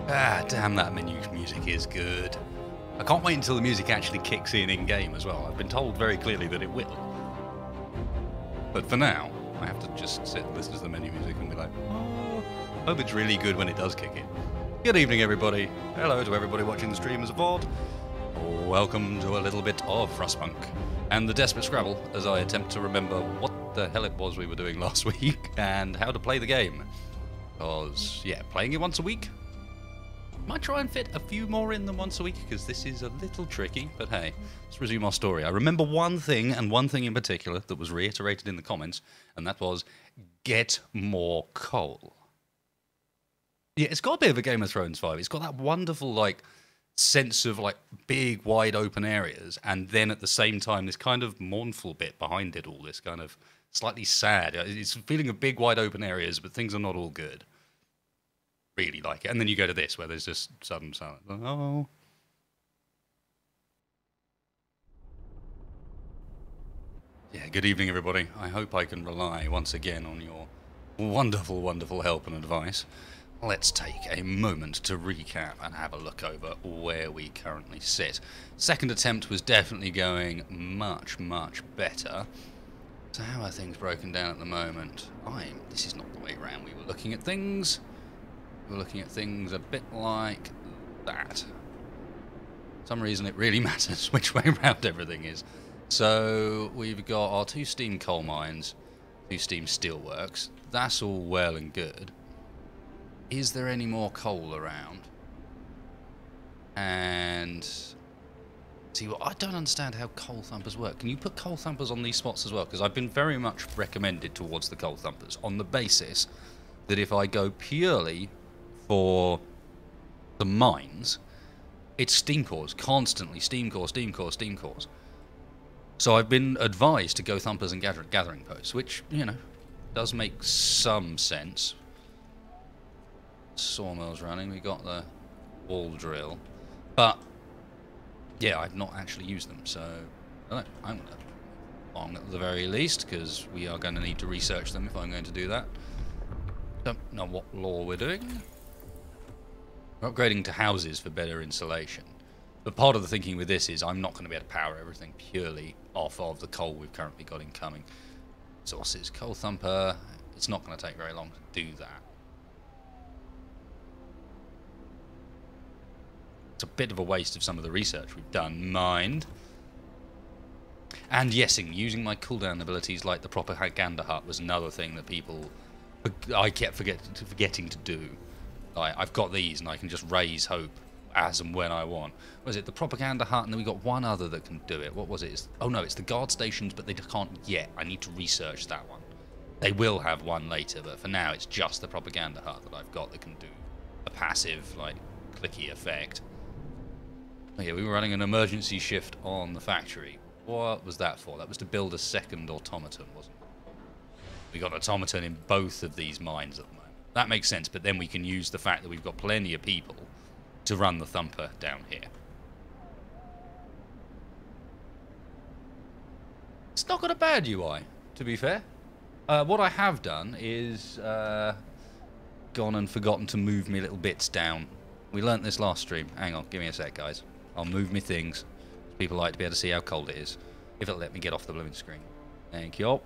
Ah, damn, that menu music is good. I can't wait until the music actually kicks in-game as well. I've been told very clearly that it will. But for now, I have to just sit and listen to the menu music and be like, oh, hope it's really good when it does kick in. Good evening, everybody. Hello to everybody watching the stream as a VOD. Welcome to a little bit of Frostpunk and the Desperate Scrabble as I attempt to remember what the hell it was we were doing last week and how to play the game. Because, yeah, playing it once a week, might try and fit a few more in than once a week, because this is a little tricky, but hey, let's resume our story. I remember one thing, and one thing in particular, that was reiterated in the comments, and that was, get more coal. Yeah, it's got a bit of a Game of Thrones vibe. It's got that wonderful, like, sense of, like, big, wide open areas, and then at the same time, this kind of mournful bit behind it all, this kind of slightly sad. It's a feeling of big, wide open areas, but things are not all good. Really like it. And then you go to this, where there's just sudden silence. Oh. Yeah, good evening, everybody. I hope I can rely once again on your wonderful, wonderful help and advice. Let's take a moment to recap and have a look over where we currently sit. Second attempt was definitely going much, much better. So how are things broken down at the moment? This is not the way around we were looking at things. We're looking at things a bit like that. For some reason it really matters which way around everything is. So we've got our 2 steam coal mines, 2 steam steelworks. That's all well and good. Is there any more coal around? And see, well, I don't understand how coal thumpers work. Can you put coal thumpers on these spots as well? Because I've been very much recommended towards the coal thumpers on the basis that if I go purely for the mines, it's steam cores, constantly steam cores, steam cores, steam cores. So I've been advised to go thumpers and gathering posts, which, you know, does make some sense. Sawmill's running, we got the wall drill, but yeah, I've not actually used them, so I don't know, I'm going to long at the very least, because we are going to need to research them if I'm going to do that. Don't know what law we're doing. We're upgrading to houses for better insulation. But part of the thinking with this is I'm not going to be able to power everything purely off of the coal we've currently got incoming. Sources, coal thumper. It's not going to take very long to do that. It's a bit of a waste of some of the research we've done, mind. And yesing, using my cooldown abilities like the propaganda hut was another thing that I kept forgetting to do. I've got these and I can just raise hope as and when I want. Was it the propaganda hut, and then we got one other that can do it? What was it? Oh no, it's the guard stations, but they can't yet. I need to research that one. They will have one later, but for now it's just the propaganda hut that I've got that can do a passive, like, clicky effect. Oh yeah, we were running an emergency shift on the factory. What was that for? That was to build a second automaton, wasn't it? We got an automaton in both of these mines at the moment. That makes sense, but then we can use the fact that we've got plenty of people to run the thumper down here. It's not got a bad UI, to be fair. What I have done is gone and forgotten to move me little bits down. We learnt this last stream. Hang on, give me a sec, guys. I'll move me things. People like to be able to see how cold it is. If it'll let me get off the blooming screen. Thank you.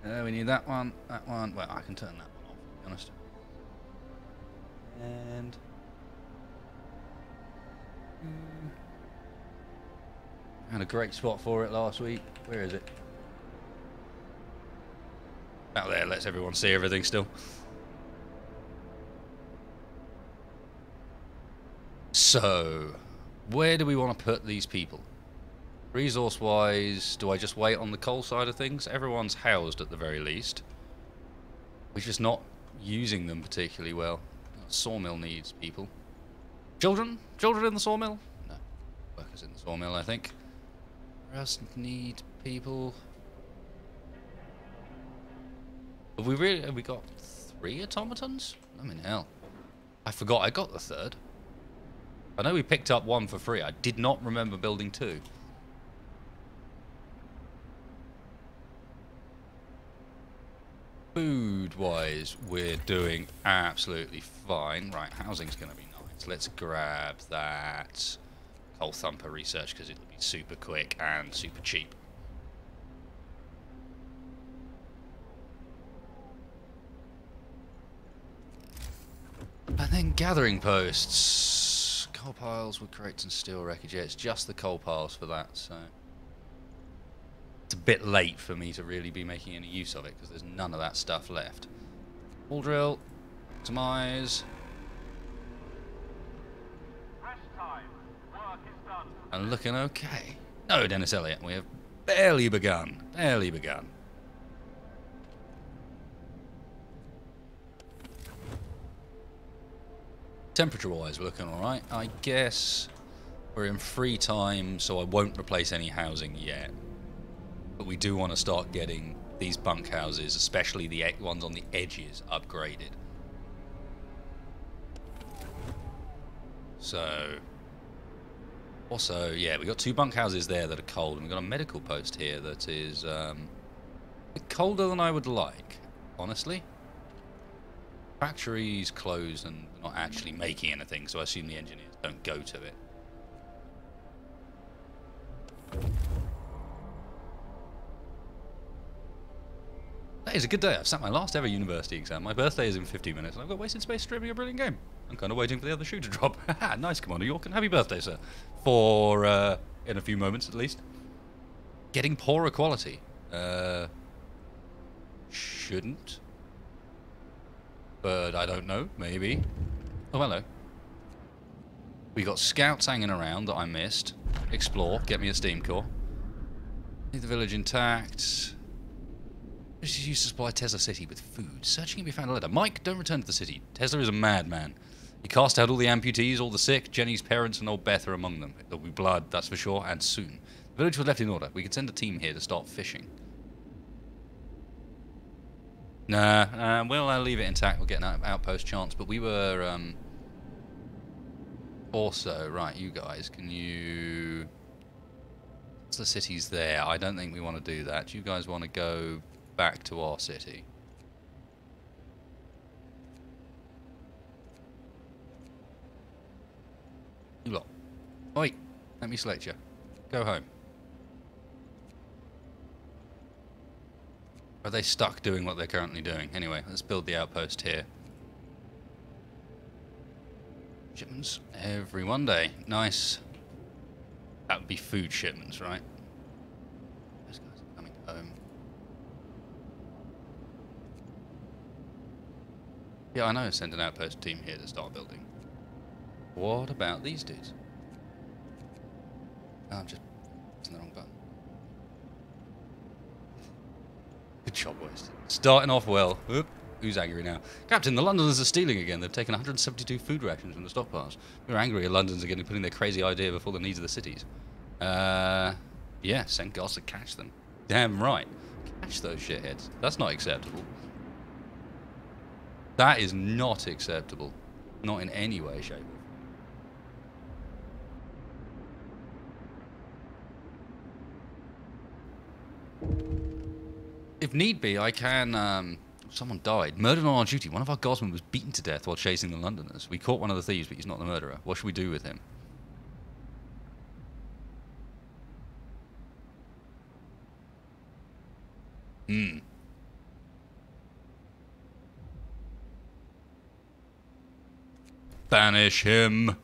We need that one, that one. Well, I can turn that one off, to be honest. And had a great spot for it last week. Where is it? Out there, lets everyone see everything still. So, where do we want to put these people? Resource-wise, do I just wait on the coal side of things? Everyone's housed at the very least. We're just not using them particularly well. Sawmill needs people. Children? Children in the sawmill? No. Workers in the sawmill, I think. Where else need people? Have we got 3 automatons? I mean, hell. I forgot I got the 3rd. I know we picked up 1 for free. I did not remember building 2. Food-wise, we're doing absolutely fine. Right, housing's going to be nice. Let's grab that Coal Thumper research because it'll be super quick and super cheap. And then gathering posts. Coal piles, wood crates and steel wreckage. Yeah, it's just the coal piles for that, so... It's a bit late for me to really be making any use of it because there's none of that stuff left. Wall drill, optimize. Rest time. Work is done. And looking okay. No, Dennis Elliott, we have barely begun. Barely begun. Temperature-wise, we're looking alright. I guess we're in free time, so I won't replace any housing yet. But we do want to start getting these bunkhouses, especially the ones on the edges, upgraded. So, also, yeah, we've got 2 bunkhouses there that are cold, and we've got a medical post here that is a bit colder than I would like, honestly. Factory's closed and not actually making anything, so I assume the engineers don't go to it. That is a good day. I've sat my last ever university exam. My birthday is in 15 minutes, and I've got wasted space streaming a brilliant game. I'm kind of waiting for the other shoe to drop. Haha, nice, Commander York, and happy birthday, sir. For, in a few moments at least. Getting poorer quality. Shouldn't. But I don't know, maybe. Oh, hello. We got scouts hanging around that I missed. Explore, get me a steam core. Leave the village intact. This is used to supply Tesla City with food. Searching can be found a letter. Mike, don't return to the city. Tesla is a madman. He cast out all the amputees, all the sick. Jenny's parents and old Beth are among them. There'll be blood, that's for sure, and soon. The village was left in order. We could send a team here to start fishing. Nah, we'll leave it intact. We'll get an outpost chance. But we were, also, right, you guys, can you... The city's there. I don't think we want to do that. Do you guys want to go back to our city? You lot. Oi, let me select you. Go home. Are they stuck doing what they're currently doing? Anyway, let's build the outpost here. Shipments every Monday. Nice. That would be food shipments, right? Those guys are coming home. Yeah, I know. Send an outpost team here to start building. What about these dudes? Oh, I'm just pressing the wrong button. Good job, boys. Starting off well. Oop. Who's angry now? Captain, the Londoners are stealing again. They've taken 172 food rations from the stockpiles. We're angry at Londoners again putting their crazy idea before the needs of the cities. Yeah, send guards to catch them. Damn right. Catch those shitheads. That's not acceptable. That is not acceptable. Not in any way, shape, or if need be, I can, someone died. Murdered on our duty. One of our guardsmen was beaten to death while chasing the Londoners. We caught one of the thieves, but he's not the murderer. What should we do with him? Banish him.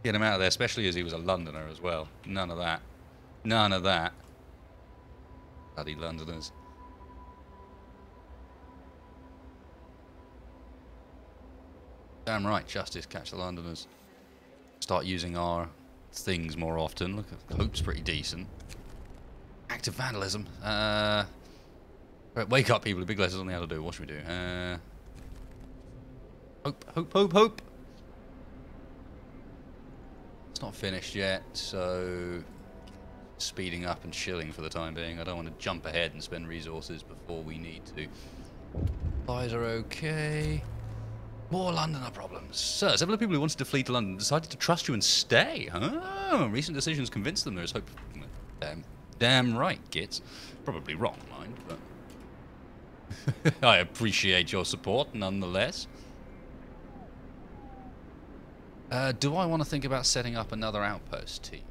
Get him out of there, especially as he was a Londoner as well. None of that. None of that. Bloody Londoners. Damn right, justice, catch the Londoners. Start using our things more often. Look, Hope's pretty decent. Active vandalism. Right, wake up, people. The big letters on the how to do. What should we do? Hope, hope, hope, hope. It's not finished yet, so speeding up and chilling for the time being. I don't want to jump ahead and spend resources before we need to. Supplies are okay. More Londoner problems. Sir, several people who wanted to flee to London decided to trust you and stay. Oh, recent decisions convinced them there is hope. Damn right, Gits. Probably wrong, mind, but I appreciate your support, nonetheless. Do I want to think about setting up another outpost team?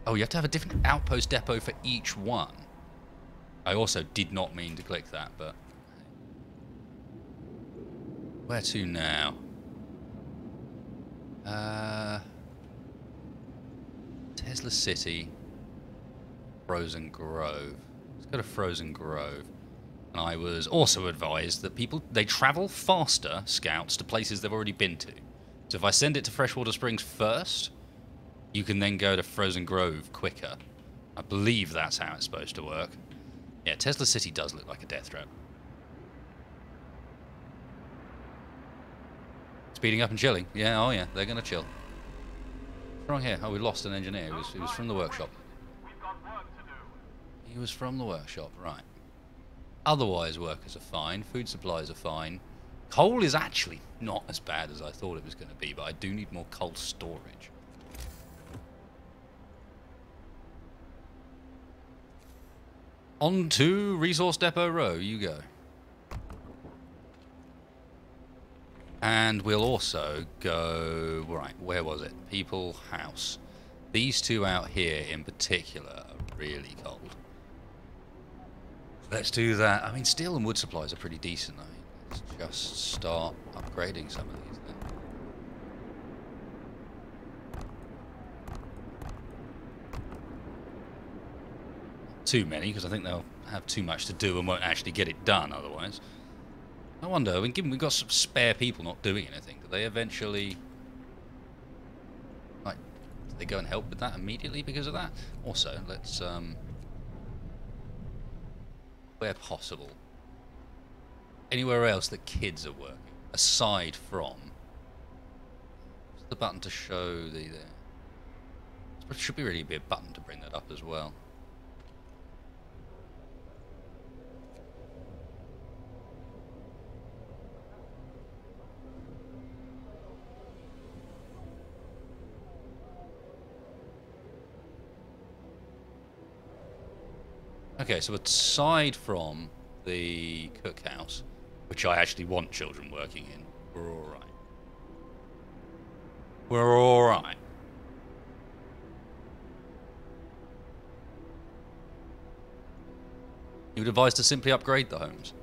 Oh, you have to have a different outpost depot for each one. I also did not mean to click that, but... Where to now? Tesla City. Frozen Grove. Let's go to Frozen Grove. And I was also advised that people, they travel faster, scouts, to places they've already been to. So if I send it to Freshwater Springs first, you can then go to Frozen Grove quicker. I believe that's how it's supposed to work. Yeah, Tesla City does look like a death trap. Speeding up and chilling. Yeah, oh yeah, they're going to chill. What's wrong here? Oh, we lost an engineer. He was from the workshop. We've got work to do. He was from the workshop, right. Otherwise, workers are fine. Food supplies are fine. Coal is actually not as bad as I thought it was going to be, but I do need more coal storage. On to Resource Depot Row, you go. And we'll also go... Right, where was it? People House. These two out here in particular are really cold. Let's do that. I mean, steel and wood supplies are pretty decent. I mean, let's just start upgrading some of these then. Too many, because I think they'll have too much to do and won't actually get it done otherwise. I wonder, I mean, given we've got some spare people not doing anything, do they eventually... Like, do they go and help with that immediately because of that? Also, let's, where possible, anywhere else that kids are working, aside from... What's the button to show the... There should be really be a button to bring that up as well. Okay, so aside from the cookhouse, which I actually want children working in, we're alright. We're alright. You would advise to simply upgrade the homes.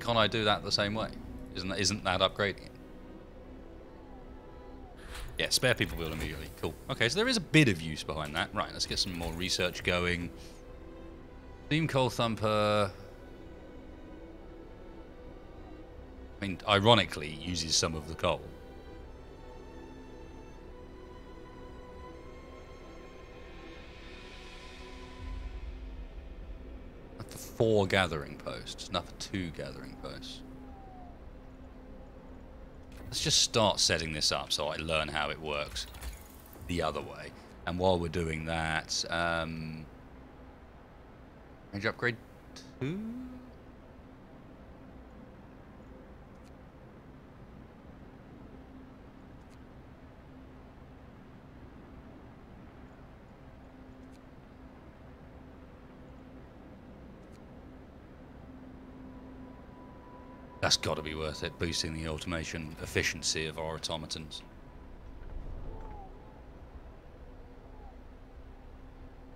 Can't I do that the same way? Isn't that upgrading it? Yeah, spare people build immediately. Cool. Okay, so there is a bit of use behind that. Right, let's get some more research going. Steam Coal Thumper, I mean, ironically, uses some of the coal. Enough for 4 gathering posts, enough for 2 gathering posts. Let's just start setting this up so I learn how it works the other way. And while we're doing that, range upgrade 2? That's got to be worth it, boosting the automation efficiency of our automatons.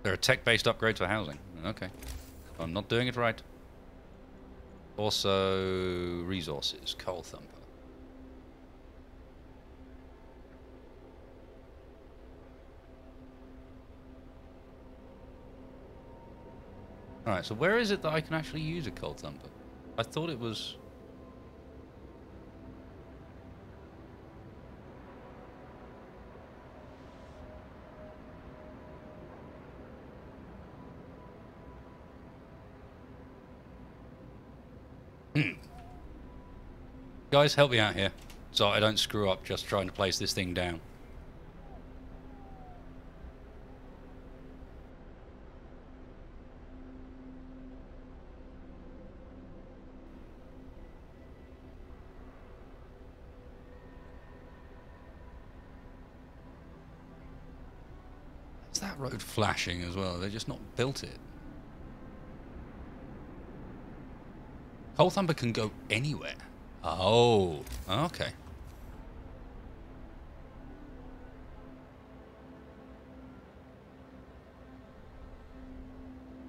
There are tech-based upgrades for housing. Okay. I'm not doing it right. Also, resources. Coal Thumper. Alright, so where is it that I can actually use a Coal Thumper? I thought it was... Guys, help me out here, so I don't screw up just trying to place this thing down. Is that road flashing as well? They just not built it. Coal Thumper can go anywhere. Oh, okay.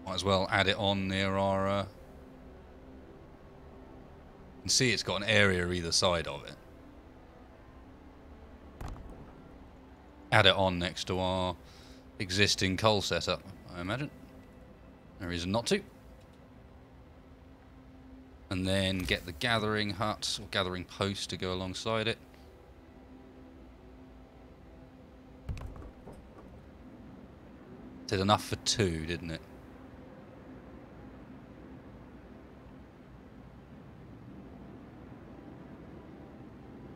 Might as well add it on near our... You can see it's got an area either side of it. Add it on next to our existing coal setup, I imagine. No reason not to. And then get the gathering hut or gathering post to go alongside it. Did enough for 2, didn't it?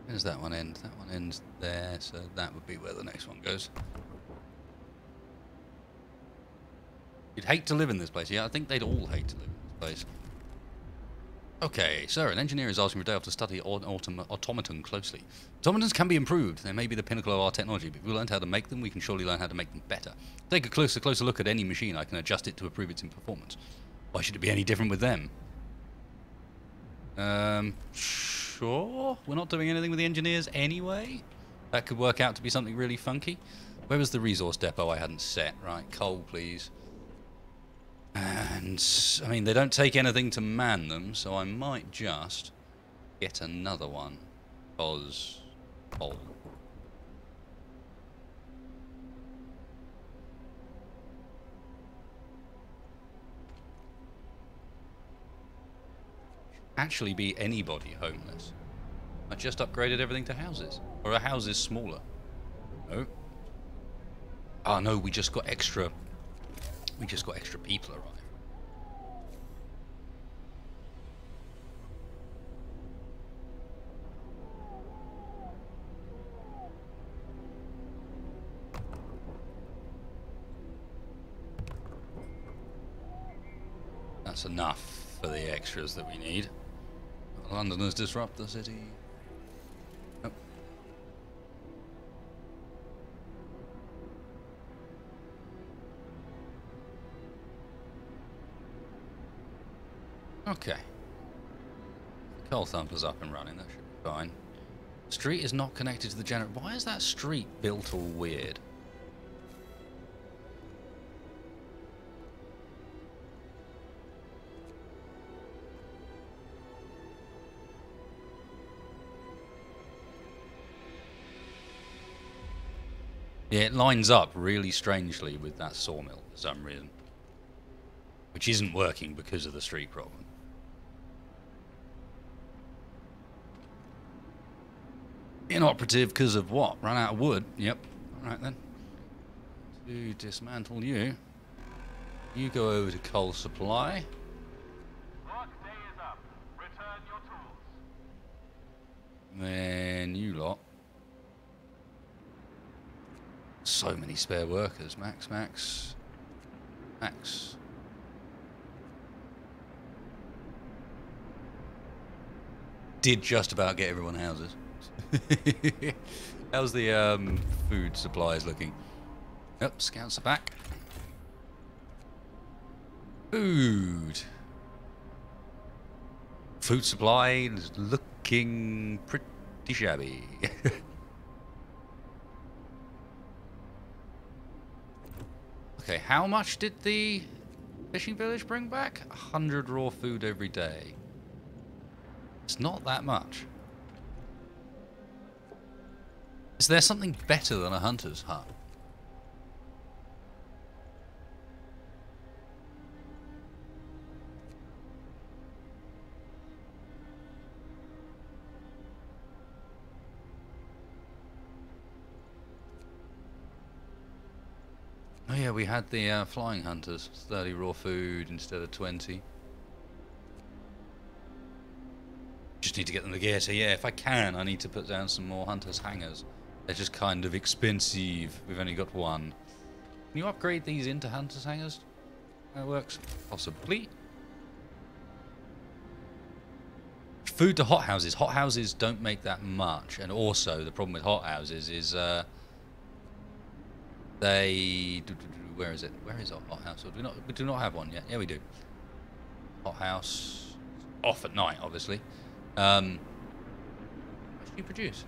Where's that one end? That one ends there, so that would be where the next one goes. You'd hate to live in this place. Yeah, I think they'd all hate to live in this place. Okay, sir, an engineer is asking for a day off to study automaton closely. Automatons can be improved. They may be the pinnacle of our technology, but if we learn how to make them, we can surely learn how to make them better. Take a closer look at any machine. I can adjust it to improve its performance. Why should it be any different with them? Sure. We're not doing anything with the engineers anyway. That could work out to be something really funky. Where was the resource depot I hadn't set? Right, coal, please. And, I mean, they don't take anything to man them, so I might just get another one. Because coal. Actually be anybody homeless. I just upgraded everything to houses. Or are houses smaller? No. Oh no, we just got extra people arrive. That's enough for the extras that we need. Londoners disrupt the city. Oh. Okay. Coal Thumper's up and running, that should be fine. Street is not connected to the generator. Why is that street built all weird? Yeah, it lines up really strangely with that sawmill for some reason. Which isn't working because of the street problem. Inoperative because of what? Run out of wood? Yep. Alright then. To dismantle you. You go over to coal supply. Work day is up. Return your tools. Then you lot. So many spare workers. Max. Did just about get everyone houses. How's the food supplies looking? Yep, scouts are back. Food supply is looking pretty shabby. Okay, how much did the fishing village bring back? 100 raw food every day. It's not that much. Is there something better than a hunter's hut? Oh yeah, we had the flying hunters. 30 raw food instead of 20. Just need to get them the gear. So yeah, if I can, I need to put down some more hunters' hangars. They're just kind of expensive. We've only got one. Can you upgrade these into hunters' hangars? That works? Possibly. Food to hothouses. Hothouses don't make that much. And also, the problem with hothouses is... They... Where is it? Where is our hothouse? Or do we not? We do not have one yet. Yeah, we do. Hothouse. Off at night, obviously. How much do you produce?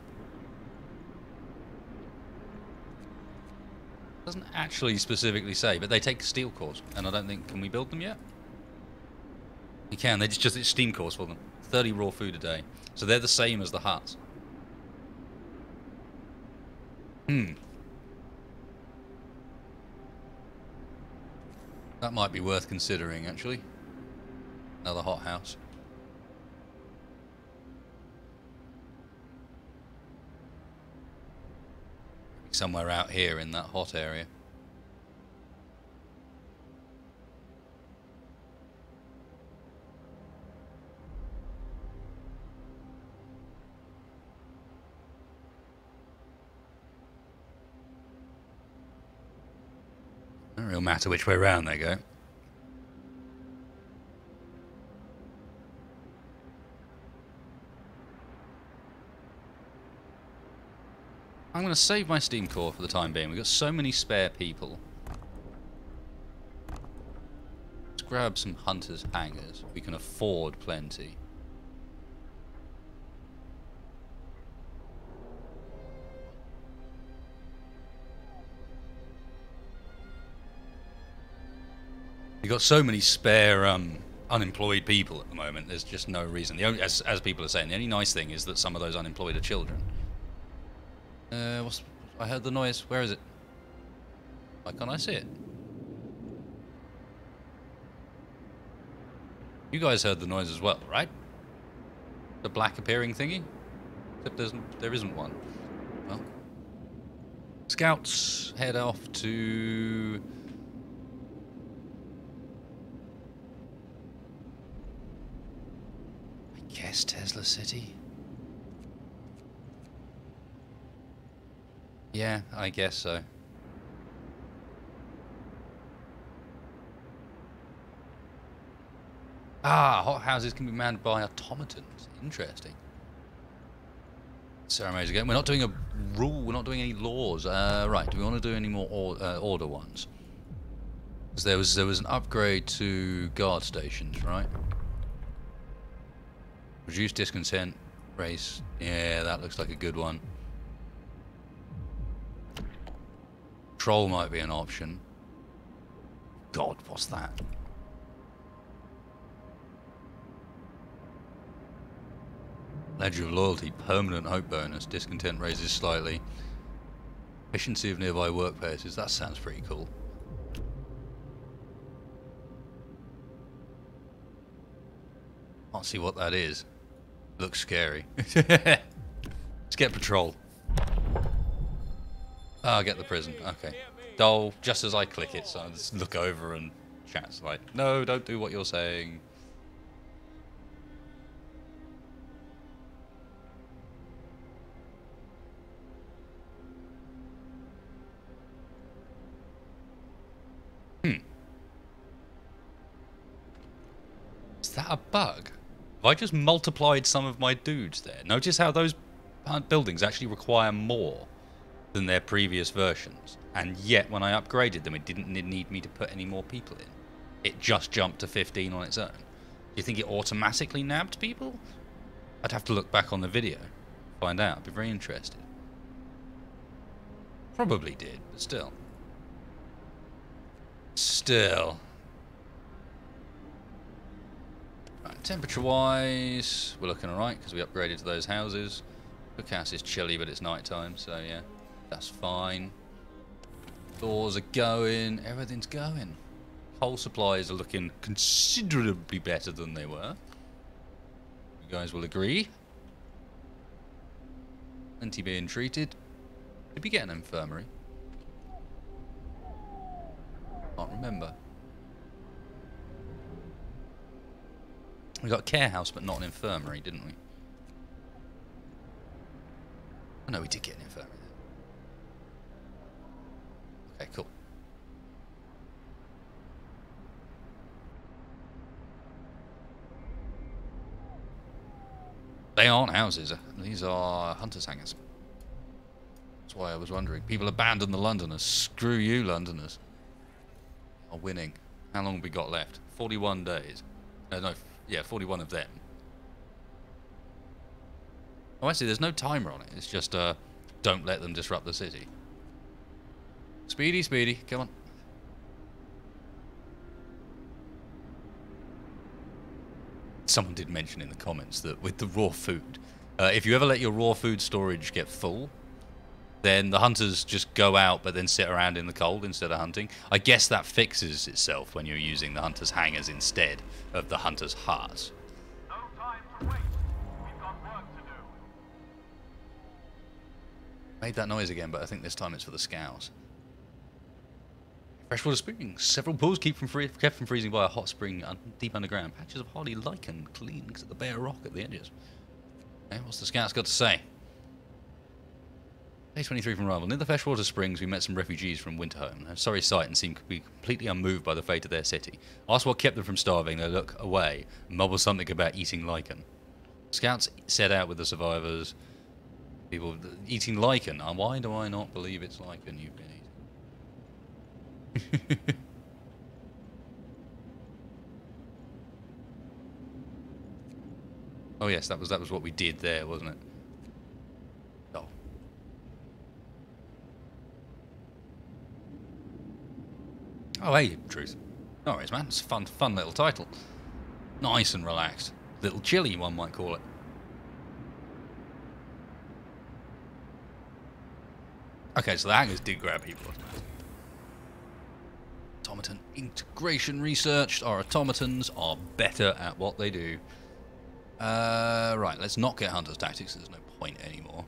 Doesn't actually specifically say, but they take steel cores, and I don't think... Can we build them yet? You can. They just it's steam cores for them. 30 raw food a day. So they're the same as the huts. That might be worth considering, actually. Another hothouse. Somewhere out here in that hot area. Doesn't really matter which way around they go. I'm going to save my steam core for the time being. We've got so many spare people. Let's grab some hunters' hangars. We can afford plenty. We've got so many spare unemployed people at the moment. There's just no reason. The only, as people are saying, the only nice thing is that some of those unemployed are children. I heard the noise. Where is it? Why can't I see it? You guys heard the noise as well, right? The black appearing thingy? Except there isn't one. Well, scouts head off to... I guess Tesla City? Yeah, I guess so. Ah, hothouses can be manned by automatons. Interesting. Ceremonies again. We're not doing a rule. We're not doing any laws. Right. Do we want to do any more order ones? Because there was an upgrade to guard stations, right? Reduce discontent. Race. Yeah, that looks like a good one. Troll might be an option. God, what's that? Ledger of Loyalty, permanent hope bonus, discontent raises slightly. Efficiency of nearby workplaces, that sounds pretty cool. Can't see what that is. Looks scary. Let's get patrol. Oh, I'll get the prison. Okay. Dole, just as I click it, so I just look over and chat's like, no, don't do what you're saying. Is that a bug? Have I just multiplied some of my dudes there? Notice how those buildings actually require more than their previous versions, and yet when I upgraded them it didn't need me to put any more people in. It just jumped to 15 on its own. Do you think it automatically nabbed people? I'd have to look back on the video, find out. I'd be very interested. Probably did, but still. Right, temperature wise we're looking alright because we upgraded to those houses. Cookhouse is chilly but it's night time, so yeah. That's fine. Doors are going. Everything's going. Coal supplies are looking considerably better than they were. You guys will agree. Plenty being treated. Did we get an infirmary? Can't remember. We got a care house but not an infirmary, didn't we? Oh no, we did get an infirmary. Okay, cool. They aren't houses. These are hunters' hangars. That's why I was wondering. People abandon the Londoners. Screw you, Londoners. Are winning. How long have we got left? 41 days. No, yeah, 41 of them. Oh, actually, there's no timer on it. It's just, don't let them disrupt the city. Speedy, speedy, come on. Someone did mention in the comments that with the raw food, if you ever let your raw food storage get full, then the hunters just go out but then sit around in the cold instead of hunting. I guess that fixes itself when you're using the hunter's hangars instead of the hunter's hearts. No time to wait. We've got work to do. Made that noise again, but I think this time it's for the scows. Freshwater springs. Several pools kept from freezing by a hot spring deep underground. Patches of hardy lichen cling to the bare rock at the edges. Okay, what's the scouts got to say? Day 23 from arrival. Near the Freshwater Springs, we met some refugees from Winterhome. A sorry sight and seemed to be completely unmoved by the fate of their city. Asked what kept them from starving, they look away and mumble something about eating lichen. Scouts set out with the survivors. People eating lichen. Why do I not believe it's lichen you've been eating? Oh yes, that was what we did there, wasn't it? Oh. Oh hey, Truth. No worries, man. It's a fun little title. Nice and relaxed. Little chilly, one might call it. Okay, so the hangers did grab people. Automaton integration researched. Our automatons are better at what they do. Right, let's not get Hunter's Tactics. There's no point anymore.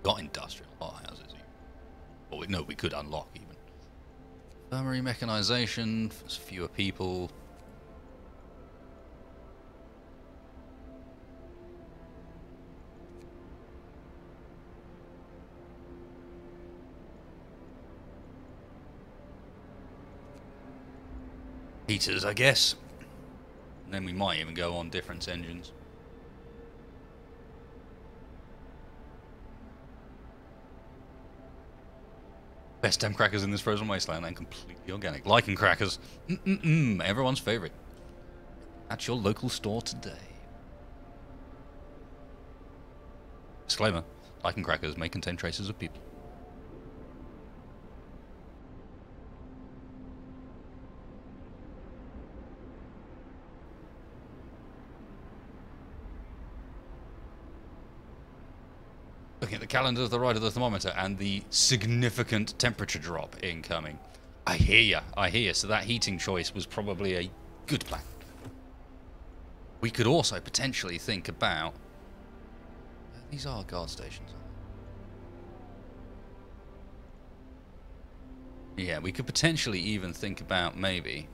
Got industrial hothouses. Well, no, we could unlock even. Infirmary mechanization. There's fewer people. Heaters, I guess. And then we might even go on different engines. Best damn crackers in this frozen wasteland and completely organic. Lichen crackers. Everyone's favourite. At your local store today. Disclaimer. Lichen crackers may contain traces of people. Looking at the calendar to the right of the thermometer and the significant temperature drop incoming. I hear ya, I hear ya. So that heating choice was probably a good plan. We could also potentially think about... These are guard stations, aren't they? Yeah, we could potentially even think about maybe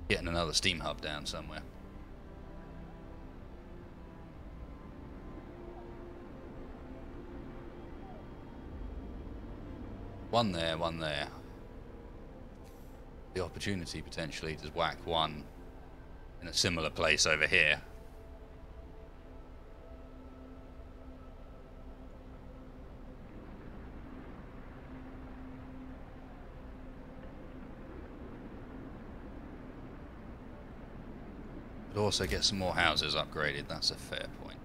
getting another steam hub down somewhere. One there, one there. The opportunity potentially to whack one in a similar place over here. But also get some more houses upgraded, that's a fair point.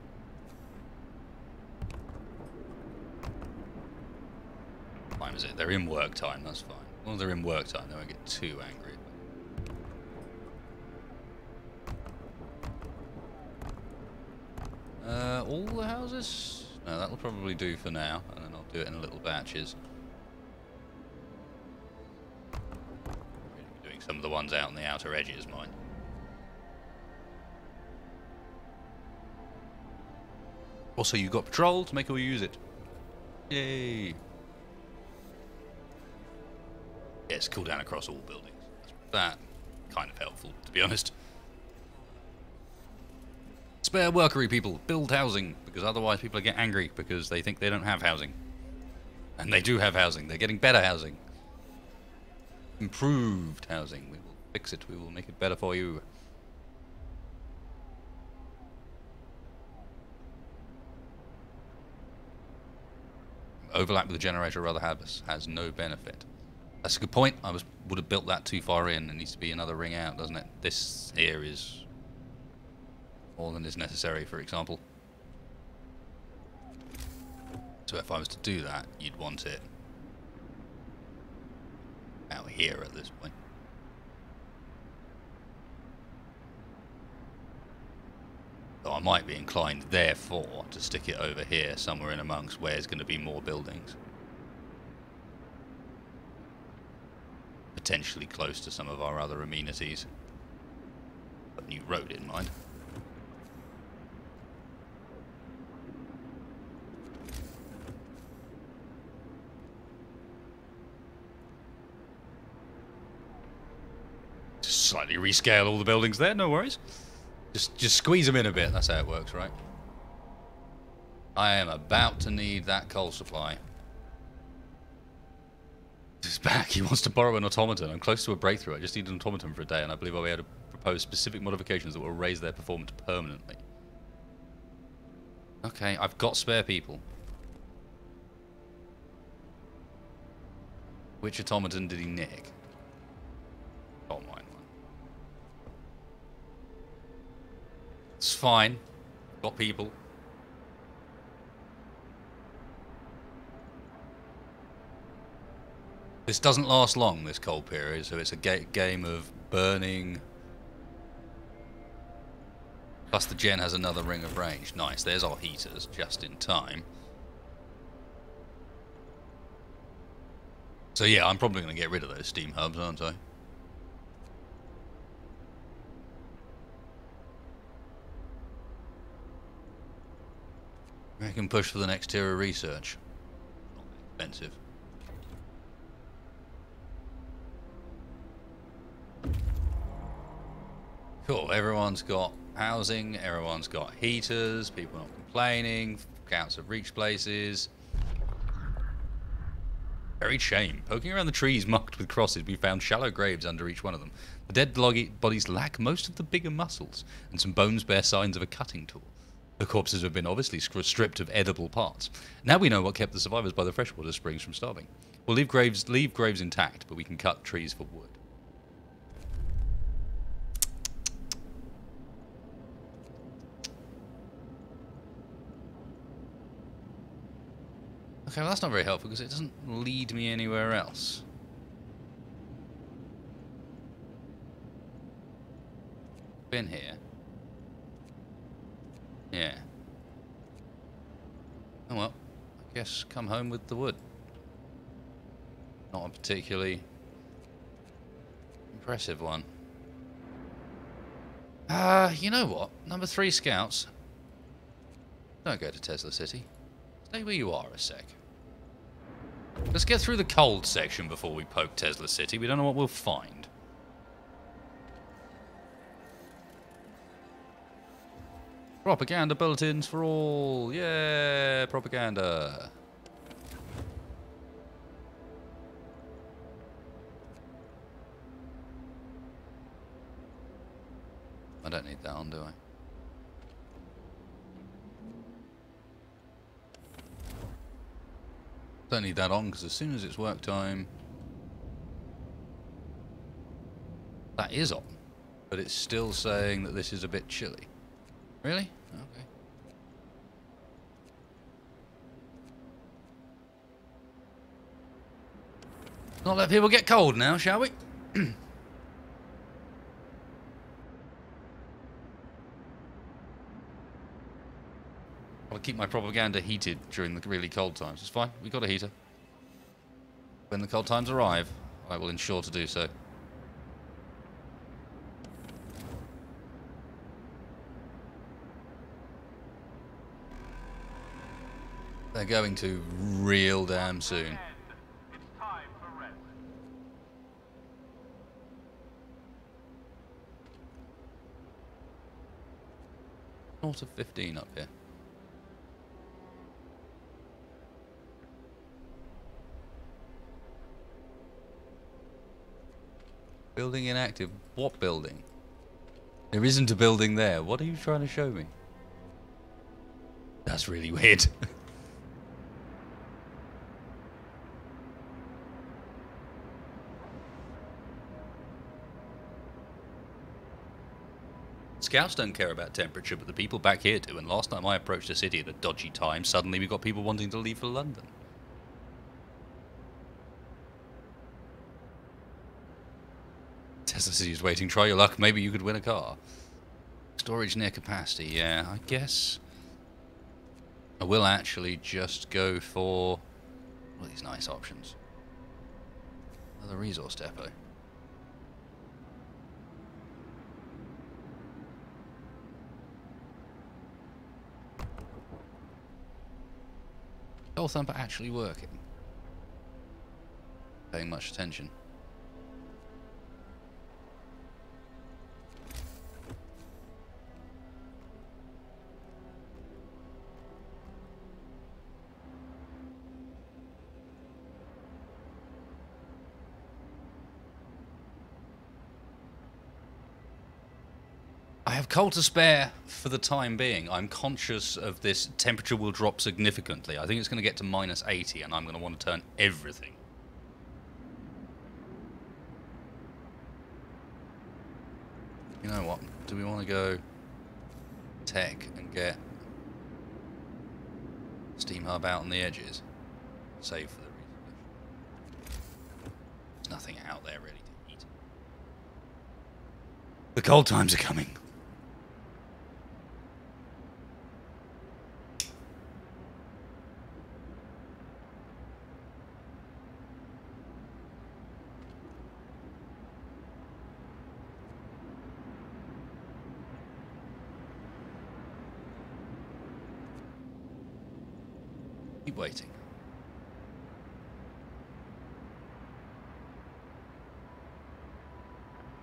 Time is it? They're in work time, that's fine. As long as they're in work time, they won't get too angry. All the houses? No, that'll probably do for now, and then I'll do it in little batches. Really doing some of the ones out on the outer edges, mine. Also, you got patrol to make sure you use it. Yay! Yeah, it's cooldown across all buildings. That kind of helpful, to be honest. Spare workery people, build housing, because otherwise people get angry because they think they don't have housing. And they do have housing, they're getting better housing. Improved housing, we will fix it, we will make it better for you. Overlap with the generator or other habits has no benefit. That's a good point. Would have built that too far in. It needs to be another ring out, doesn't it? This here is more than is necessary, for example. So if I was to do that, you'd want it out here at this point. So I might be inclined, therefore, to stick it over here, somewhere in amongst where there's going to be more buildings. Potentially close to some of our other amenities. But new road in mind. Just slightly rescale all the buildings there, no worries. Just squeeze them in a bit, that's how it works, right? I am about to need that coal supply. He's back. He wants to borrow an automaton. I'm close to a breakthrough. I just need an automaton for a day, and I believe I'll be able to propose specific modifications that will raise their performance permanently. Okay, I've got spare people. Which automaton did he nick? Oh, mine one. It's fine. Got people. This doesn't last long, this cold period, so it's a game of burning. Plus the gen has another ring of range. Nice, there's our heaters, just in time. So yeah, I'm probably going to get rid of those steam hubs, aren't I? I can push for the next tier of research. Not expensive. Cool, everyone's got housing, everyone's got heaters, people not complaining, counts have reached places. Very shame. Poking around the trees marked with crosses, we found shallow graves under each one of them. The dead bodies lack most of the bigger muscles, and some bones bear signs of a cutting tool. The corpses have been obviously stripped of edible parts. Now we know what kept the survivors by the freshwater springs from starving. We'll leave graves intact, but we can cut trees for wood. Okay, well that's not very helpful because it doesn't lead me anywhere else. Been here. Yeah. Oh well, I guess come home with the wood. Not a particularly impressive one. You know what? Number 3 scouts. Don't go to Tesla City. Stay where you are a sec. Let's get through the cold section before we poke Tesla City. We don't know what we'll find. Propaganda bulletins for all. Yeah, propaganda. I don't need that on, do I? Don't need that on because as soon as it's work time, that is on, but it's still saying that this is a bit chilly. Really? Okay. Not let people get cold now, shall we? I'll keep my propaganda heated during the really cold times. It's fine, we've got a heater. When the cold times arrive, I will ensure to do so. They're going to real damn soon. It's time for rest. North of 15 up here. Building inactive. What building? There isn't a building there. What are you trying to show me? That's really weird. Scouts don't care about temperature, but the people back here do. And last time I approached a city at a dodgy time, suddenly we got people wanting to leave for London. Tesla City is waiting. Try your luck. Maybe you could win a car. Storage near capacity. Yeah, I guess I will actually just go for all these nice options. Another resource depot. Soul Thumper actually working? Paying much attention. I have coal to spare for the time being. I'm conscious of this. Temperature will drop significantly. I think it's going to get to minus 80 and I'm going to want to turn everything. You know what? Do we want to go tech and get steam hub out on the edges? Save for the research. There's nothing out there really to eat. The cold times are coming. Keep waiting.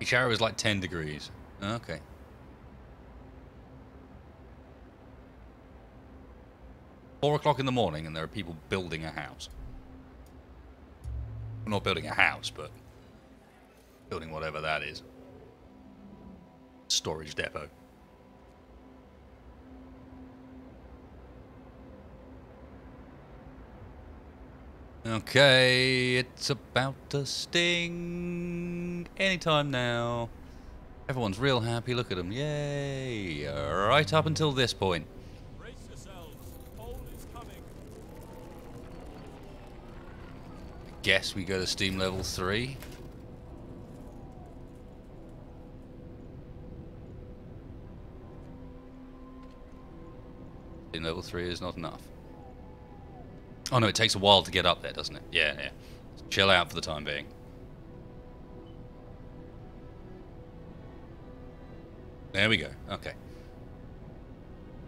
Each hour is like 10 degrees. Okay. $4 in the morning and there are people building a house. Well, not building a house, but building whatever that is. Storage depot. Okay, it's about to sting anytime now. Everyone's real happy. Look at them. Yay. Right up until this point. Brace yourselves. Cold is coming. Guess we go to steam level 3. Steam level 3 is not enough. Oh no, it takes a while to get up there, doesn't it? Yeah, yeah. Chill out for the time being. There we go. Okay.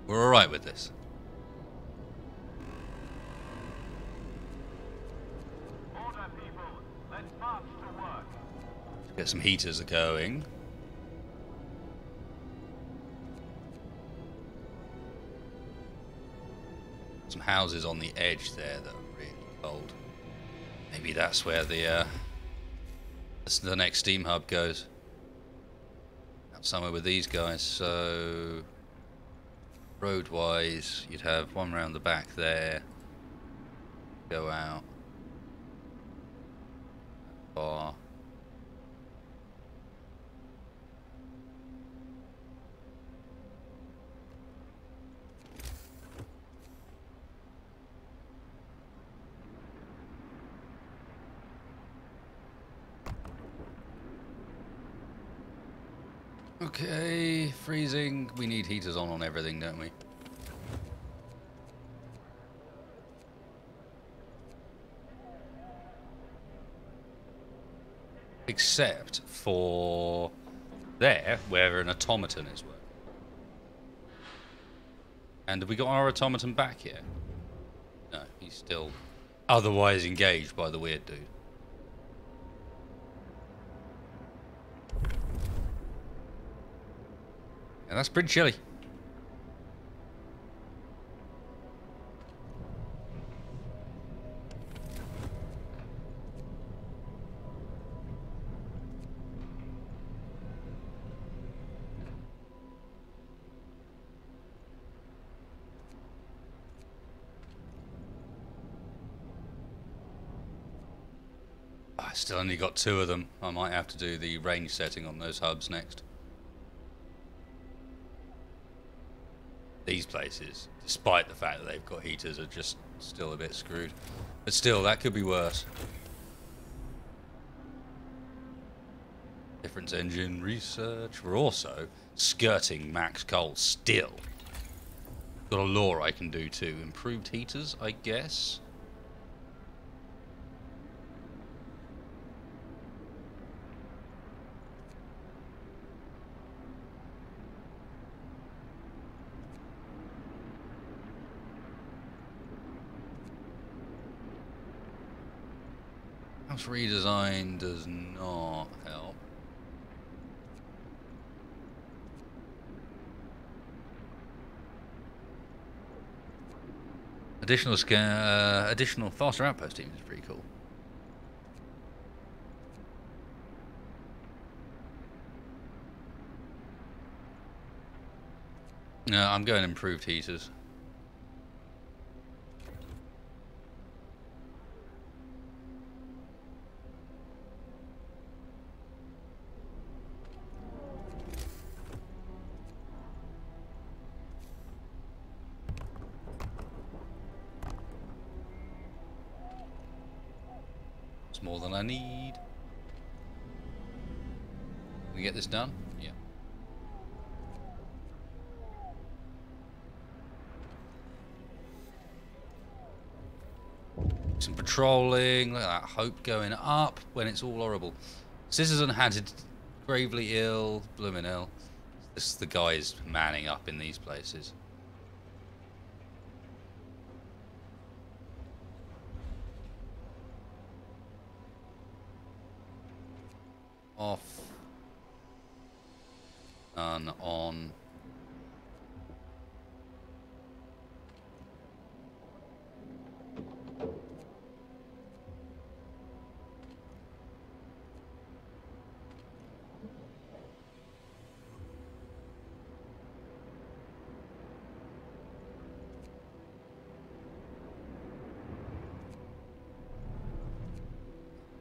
We're alright with this. Order, people. Let's march to work. Get some heaters going. Some houses on the edge there that are really cold. Maybe that's where the next steam hub goes. Out somewhere with these guys. So road-wise, you'd have one round the back there. Go out. Far. Okay, freezing. We need heaters on everything, don't we? Except for there, where an automaton is working. And have we got our automaton back here? No, he's still otherwise engaged by the weird dude. And that's pretty chilly. I still only got 2 of them. I might have to do the range setting on those hubs next. These places, despite the fact that they've got heaters, are just still a bit screwed. But still, that could be worse. Difference engine research. We're also skirting max coal still. Got a lore I can do too. Improved heaters, I guess. House redesign does not help. Additional faster outpost teams is pretty cool. No, I'm going improved heaters. It's more than I need. Can we get this done? Yeah. Some patrolling. Look at that hope going up when it's all horrible. Citizen Hunted, gravely ill, blooming ill. This is the guys manning up in these places. Off. None on.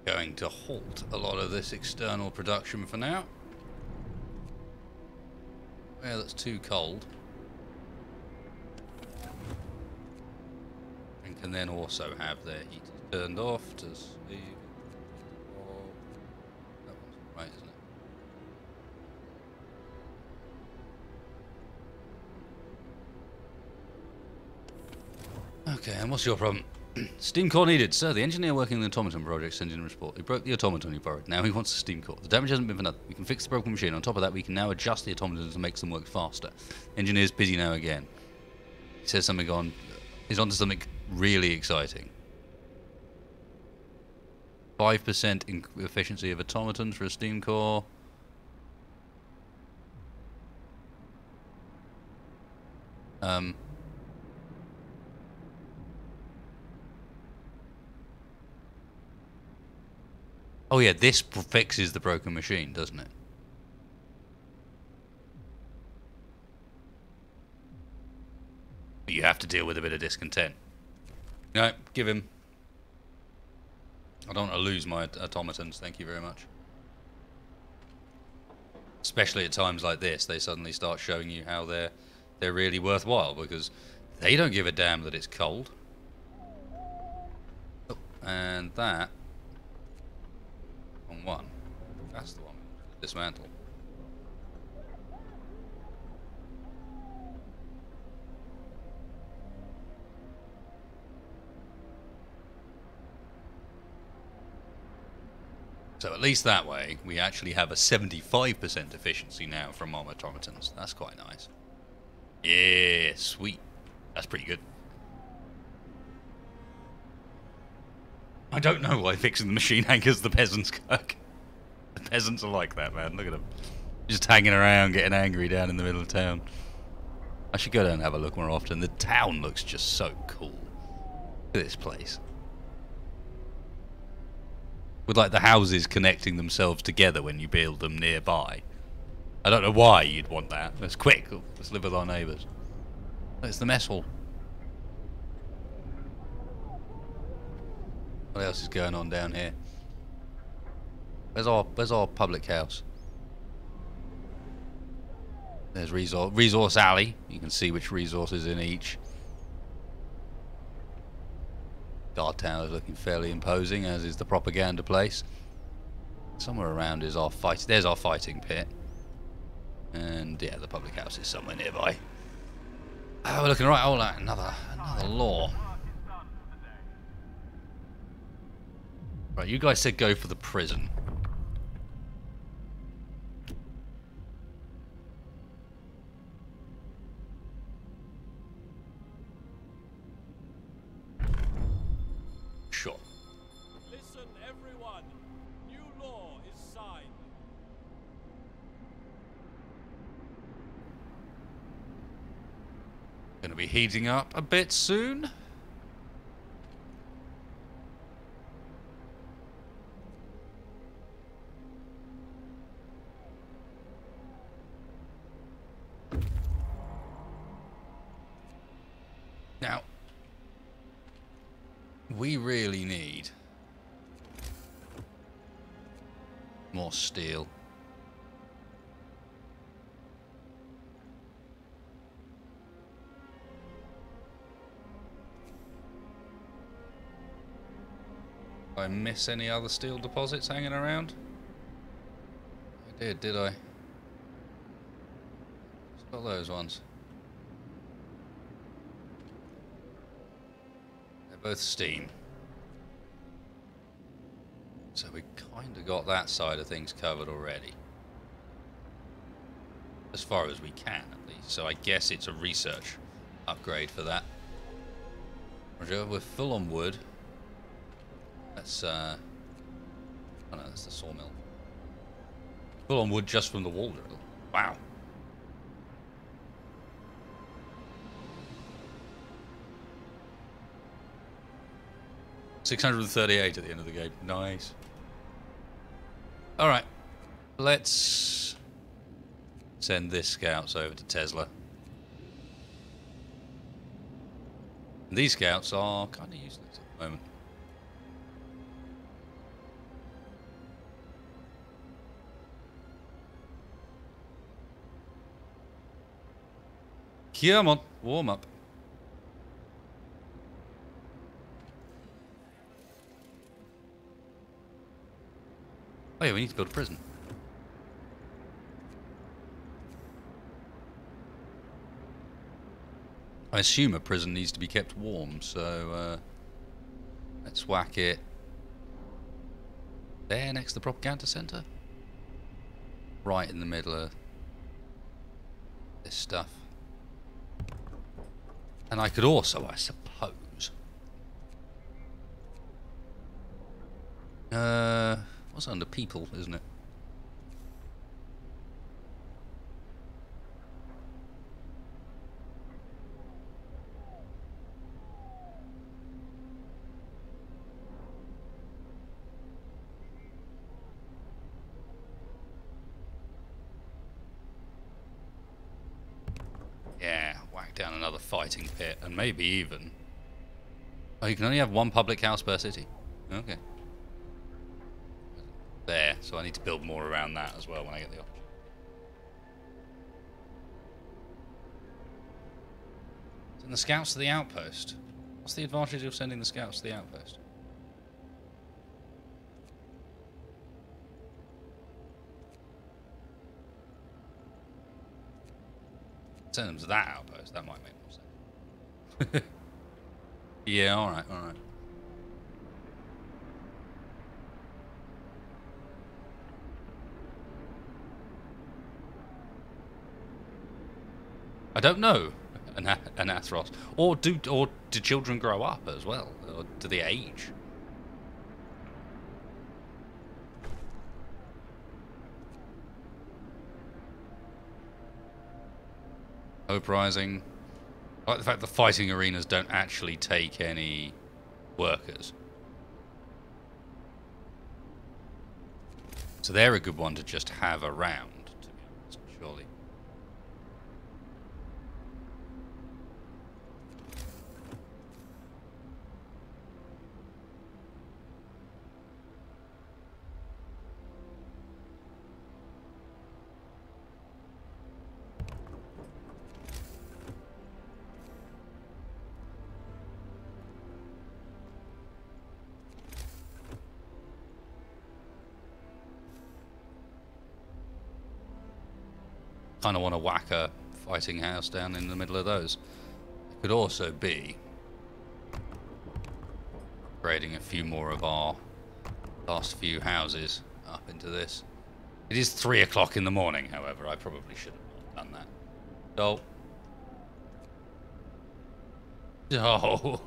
Going to halt a lot of this external production for now. Well, that's too cold. And can then also have their heaters turned off to see. Oh, that one's right, isn't it? Okay, and what's your problem? Steam core needed. Sir, the engineer working on the automaton project sends in a report. He broke the automaton he borrowed. Now he wants a steam core. The damage hasn't been for nothing. We can fix the broken machine. On top of that, we can now adjust the automatons to make them work faster. Engineer's busy now again. He says something on... He's onto something really exciting. 5% in efficiency of automatons for a steam core. Oh yeah, this fixes the broken machine, doesn't it? But you have to deal with a bit of discontent. No, give him. I don't want to lose my automatons, thank you very much. Especially at times like this, they suddenly start showing you how they're really worthwhile, because they don't give a damn that it's cold. Oh, and that... on one. That's the one. Dismantle. So at least that way, we actually have a 75% efficiency now from our automatons. That's quite nice. Yeah, sweet. That's pretty good. I don't know why fixing the machine anchors the peasants, Kirk. The peasants are like that, man. Look at them. Just hanging around, getting angry down in the middle of town. I should go down and have a look more often. The town looks just so cool. Look at this place. With like the houses connecting themselves together when you build them nearby. I don't know why you'd want that. Let's quick. Let's live with our neighbours. It's the mess hall. What else is going on down here? Where's our public house? There's resource alley. You can see which resource is in each. Guard tower is looking fairly imposing, as is the propaganda place. Somewhere around is our fight. There's our fighting pit, and yeah, the public house is somewhere nearby. We're looking right. Oh, another law. Right, you guys said go for the prison. Sure. Listen, everyone. New law is signed. Going to be heating up a bit soon. Now, we really need more steel. Did I miss any other steel deposits hanging around? I did I? Just got those ones. They're both steam. So we kind of got that side of things covered already. As far as we can, at least. So I guess it's a research upgrade for that. Roger, we're full on wood. That's, oh no, that's the sawmill. Full on wood just from the wall drill. Wow. $638 at the end of the game. Nice. Alright. Let's send this scouts over to Tesla. And these scouts are kind of useless at the moment. Come on, warm up. Oh yeah, we need to build a prison. I assume a prison needs to be kept warm, so let's whack it there next to the propaganda center. Right in the middle of this stuff. And I could also, I suppose, what's under people, isn't it? Yeah, whack down another fighting pit, and maybe even... Oh, you can only have one public house per city. Okay. There, so I need to build more around that as well when I get the option. Send the scouts to the outpost. What's the advantage of sending the scouts to the outpost? Send them to that outpost. That might make more sense. Yeah, alright, alright. I don't know, Anathros. Or do children grow up as well? Or do they age? Hope Rising. I like the fact the fighting arenas don't actually take any workers. So they're a good one to just have around, to be honest, surely. kind of want to whack a fighting house down in the middle of those. It could also be upgrading a few more of our last few houses up into this. It is 3 o'clock in the morning, however. I probably shouldn't have done that. So... Oh...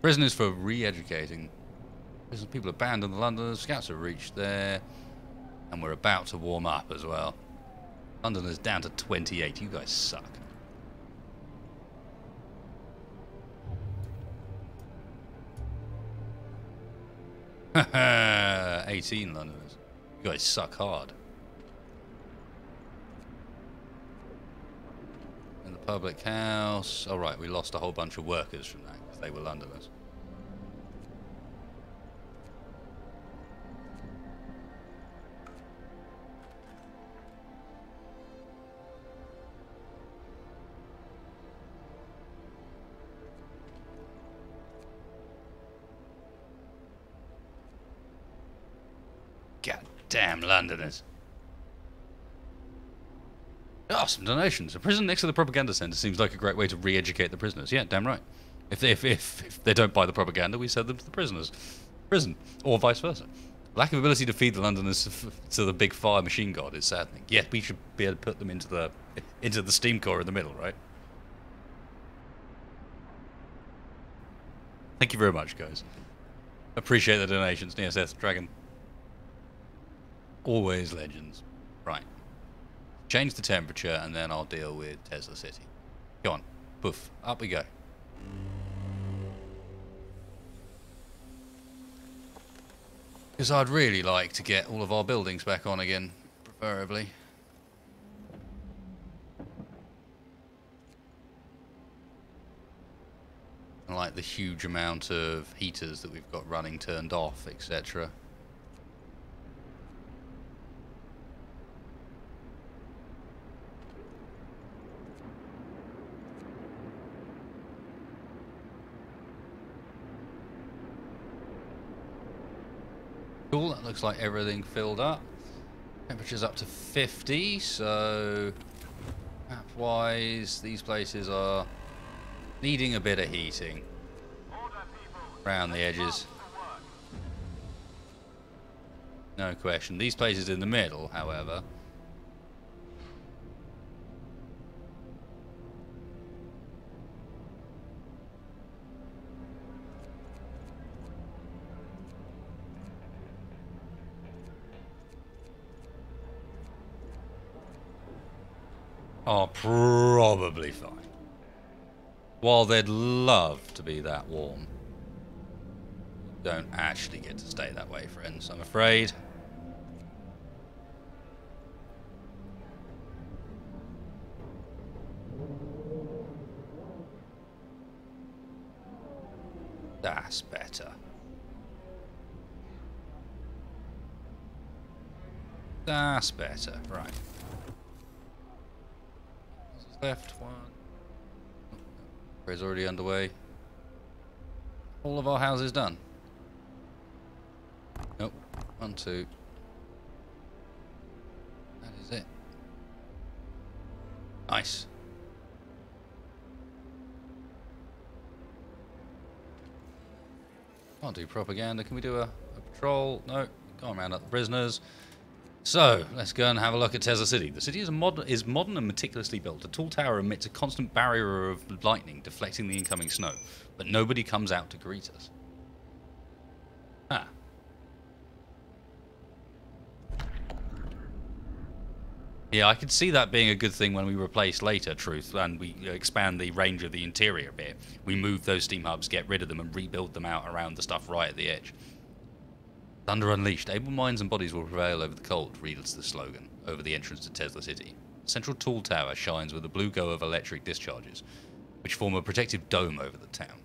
Prisoners for re-educating. People abandoned the Londoners. Scouts have reached there. And we're about to warm up as well. Londoners down to 28. You guys suck. Haha, 18 Londoners. You guys suck hard. In the public house. Oh right, we lost a whole bunch of workers from that because they were Londoners. God damn Londoners. Oh, some donations. A prison next to the propaganda centre seems like a great way to re-educate the prisoners. Yeah, damn right. If they don't buy the propaganda, we send them to the prison, or vice versa. Lack of ability to feed the Londoners to the big fire machine god is saddening. Yet we should be able to put them into the steam core in the middle, right? Thank you very much, guys. Appreciate the donations. NSS Dragon. Always legends. Right. Change the temperature and then I'll deal with Tesla City. Go on. Poof. Up we go. Because I'd really like to get all of our buildings back on again, preferably. I like the huge amount of heaters that we've got running turned off, etc. Cool, that looks like everything filled up. Temperature's up to 50, so map-wise, these places are needing a bit of heating around the edges. No question. These places in the middle, however, are probably fine. While they'd love to be that warm, don't actually get to stay that way, friends, I'm afraid. That's better. That's better, right. Left one. Is already underway. All of our houses done. Nope. 1, 2. That is it. Nice. Can't do propaganda. Can we do a patrol? No. Go around up the prisoners. So, let's go and have a look at Tesla City. The city is modern and meticulously built. A tall tower emits a constant barrier of lightning, deflecting the incoming snow. But nobody comes out to greet us. Ah. Yeah, I could see that being a good thing when we replace later Truth, and we expand the range of the interior a bit. We move those steam hubs, get rid of them, and rebuild them out around the stuff right at the edge. Thunder unleashed. Able minds and bodies will prevail over the cold, reads the slogan, over the entrance to Tesla City. The central tall tower shines with a blue glow of electric discharges, which form a protective dome over the town.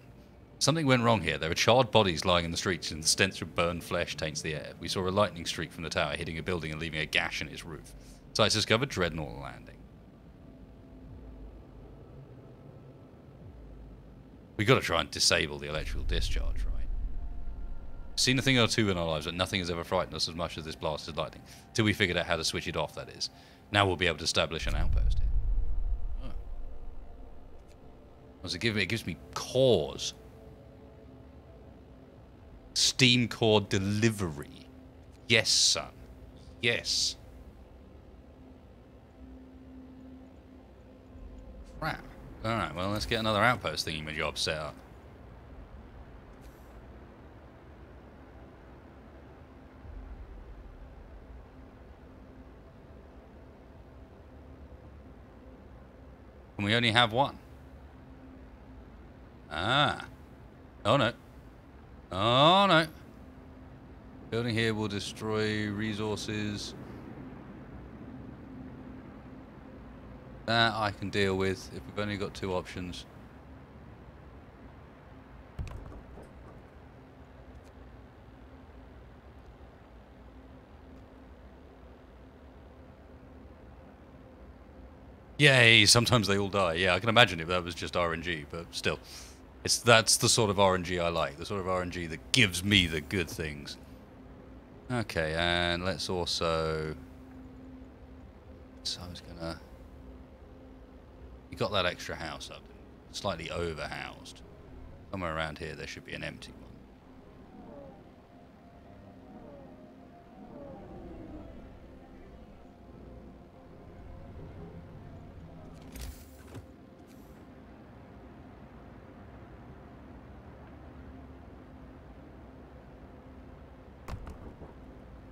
Something went wrong here. There are charred bodies lying in the streets, and the stench of burned flesh taints the air. We saw a lightning streak from the tower, hitting a building and leaving a gash in its roof. Sites discovered, Dreadnought landing. We got to try and disable the electrical discharge, right? Seen a thing or two in our lives, but nothing has ever frightened us as much as this blasted lightning. Till we figured out how to switch it off, that is. Now we'll be able to establish an outpost here. Oh. It gives me cores. Steam core delivery. Yes, son. Yes. Crap. Alright, well, let's get another outpost thingy-my-job set up. And we only have one. Ah. Oh, no. Oh, no. Building here will destroy resources. That I can deal with if we've only got two options. Yay, sometimes they all die. Yeah, I can imagine if that was just RNG, but still. That's the sort of RNG I like. The sort of RNG that gives me the good things. Okay, and let's also... So I was gonna... You got that extra house up. Slightly overhoused. Somewhere around here there should be an empty one.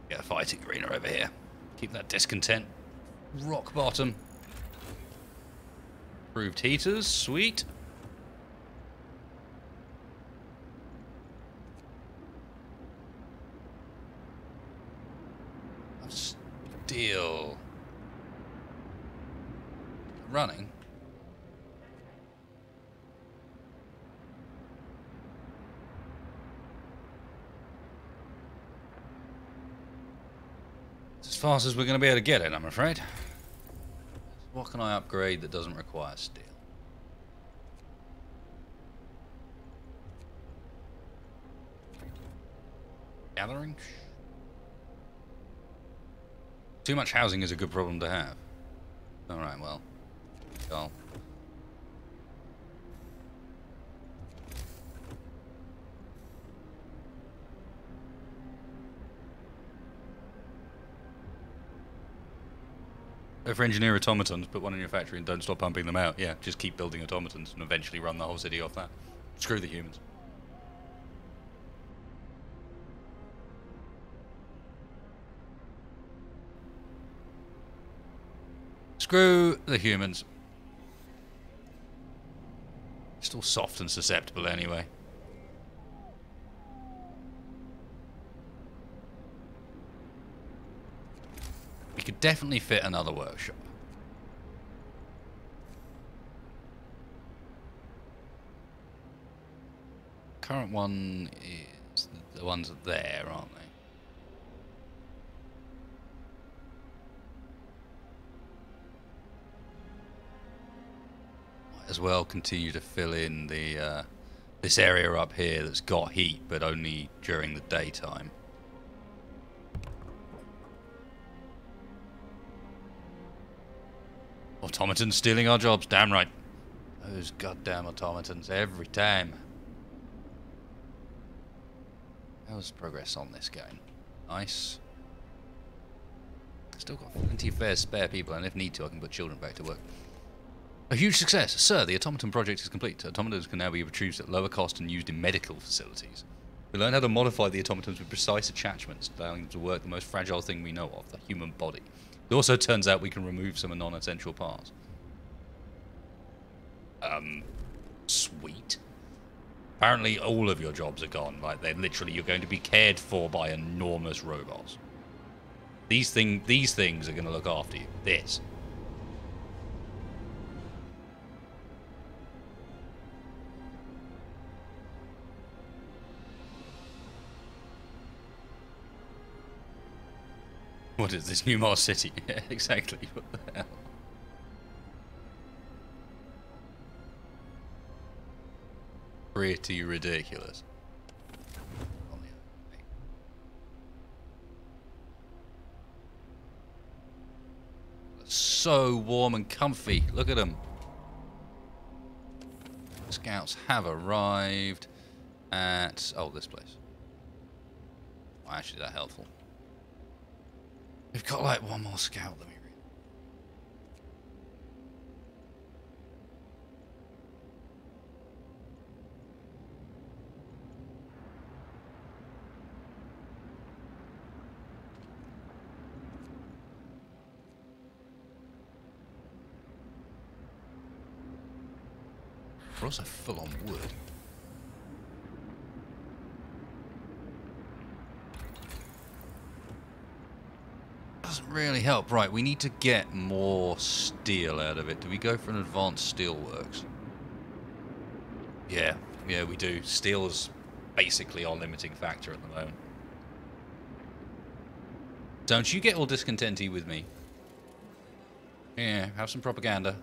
Get a fighting arena over here. Keep that discontent. Rock bottom. Improved heaters, sweet. Steel. Running. As fast as we're going to be able to get it, I'm afraid. What can I upgrade that doesn't require steel? Gathering? Too much housing is a good problem to have. Alright, well. I'll... If engineer automatons, put one in your factory and don't stop pumping them out. Yeah, just keep building automatons and eventually run the whole city off that. Screw the humans. Screw the humans. Still soft and susceptible anyway. We could definitely fit another workshop. Current one is the ones there, aren't they? Might as well continue to fill in the this area up here that's got heat, but only during the daytime. Automatons stealing our jobs, damn right. Those goddamn automatons every time. How's progress on this game? Nice. Still got plenty of spare people, and if need to, I can put children back to work. A huge success! Sir, the automaton project is complete. Automatons can now be produced at lower cost and used in medical facilities. We learned how to modify the automatons with precise attachments, allowing them to work the most fragile thing we know of, the human body. It also turns out we can remove some non-essential parts. Sweet. Apparently all of your jobs are gone. Like, they're literally, you're going to be cared for by enormous robots. These things are going to look after you. This. What is this, New Mars City? Yeah, exactly. What the hell? Pretty ridiculous. so warm and comfy. Look at them. Scouts have arrived at... oh, this place. Well, actually, that helpful. We've got like one more scout. Let me read. We're also full on wood. Doesn't really help. Right, we need to get more steel out of it. Do we go for an advanced steelworks? Yeah, we do. Steel is basically our limiting factor at the moment. Don't you get all discontenty with me. Yeah, have some propaganda.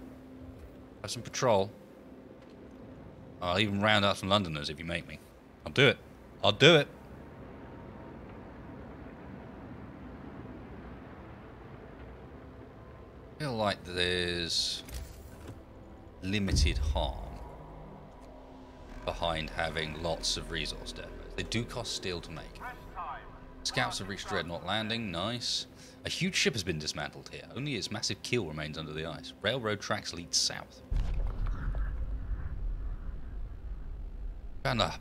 Have some patrol. I'll even round up some Londoners if you make me. I'll do it. I'll do it. I feel like there's limited harm behind having lots of resource depots. They do cost steel to make. Scouts have reached Dreadnought Landing. Nice. A huge ship has been dismantled here. Only its massive keel remains under the ice. Railroad tracks lead south. Found a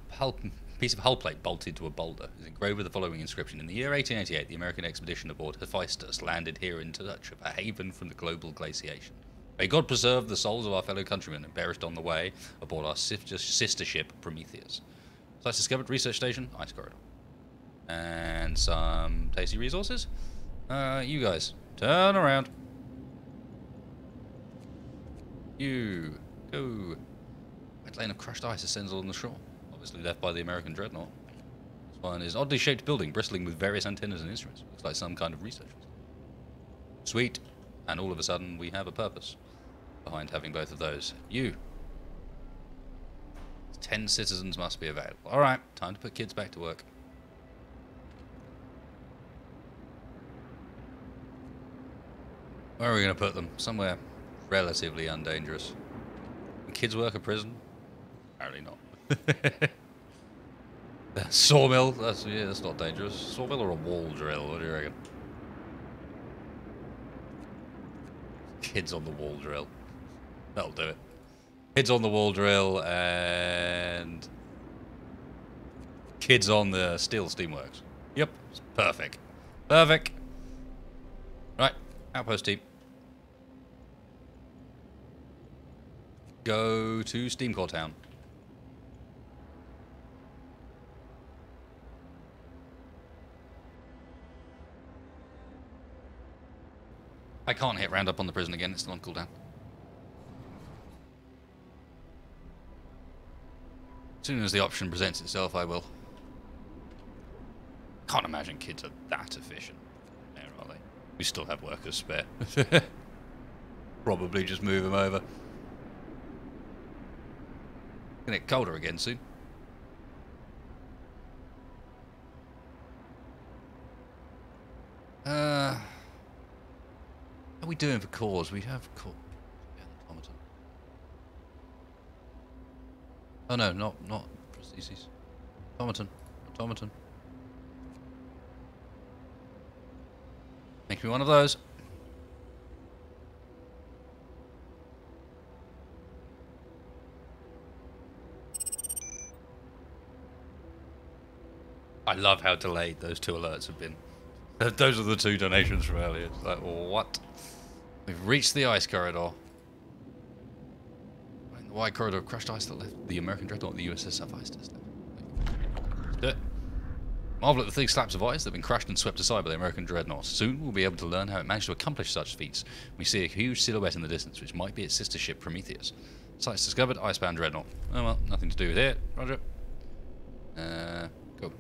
piece of hull plate bolted to a boulder. It's engraved with the following inscription. In the year 1888, the American expedition aboard Hephaestus landed here in touch of a haven from the global glaciation. May God preserve the souls of our fellow countrymen and perished on the way aboard our sister ship, Prometheus. Sites discovered, research station, ice corridor. And some tasty resources. You guys, turn around. You, go. White lane of crushed ice ascends along the shore. Obviously left by the American dreadnought. This one is an oddly shaped building bristling with various antennas and instruments. Looks like some kind of research. Sweet. And all of a sudden we have a purpose behind having both of those. You. 10 citizens must be available. Alright, time to put kids back to work. Where are we going to put them? Somewhere relatively undangerous. Can kids work at prison? Apparently not. Sawmill? That's not dangerous. Sawmill or a wall drill? What do you reckon? Kids on the wall drill. That'll do it. Kids on the wall drill and kids on the steel steamworks. Yep, it's perfect. Perfect. Right, outpost team. Go to Steamcore Town. I can't hit round up on the prison again, it's still on cooldown. As soon as the option presents itself, I will. Can't imagine kids are that efficient. There, are they? We still have workers spare. Probably just move them over. Gonna get colder again soon. How are we doing for cores? We have core. Yeah, automaton. Oh no, not prostheses. Automaton. Make me one of those. I love how delayed those two alerts have been. Those are the two donations from earlier. It's like, what? We've reached the ice corridor. In the wide corridor of crushed ice that left the American dreadnought, the USS Hephaestus. Let's do it. Marvel at the thick slabs of ice that have been crushed and swept aside by the American dreadnought. Soon we'll be able to learn how it managed to accomplish such feats. We see a huge silhouette in the distance, which might be its sister ship Prometheus. Sites discovered, icebound dreadnought. Oh well, nothing to do with it. Roger. Go.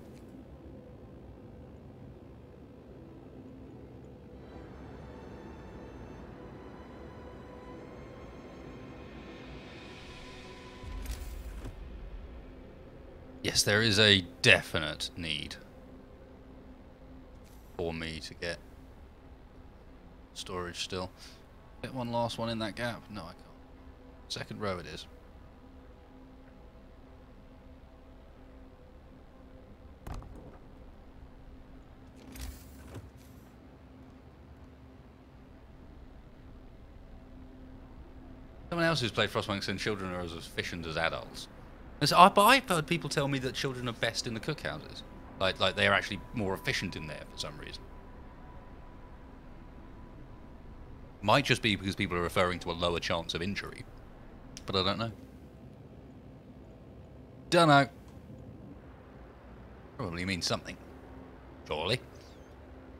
Yes, there is a definite need for me to get storage still. Get one last one in that gap. No, I can't. Second row it is. Someone else who's played Frostpunk said children are as efficient as adults. But I've heard people tell me that children are best in the cookhouses. Like they're actually more efficient in there for some reason. Might just be because people are referring to a lower chance of injury. But I don't know. Don't know. Probably means something. Surely.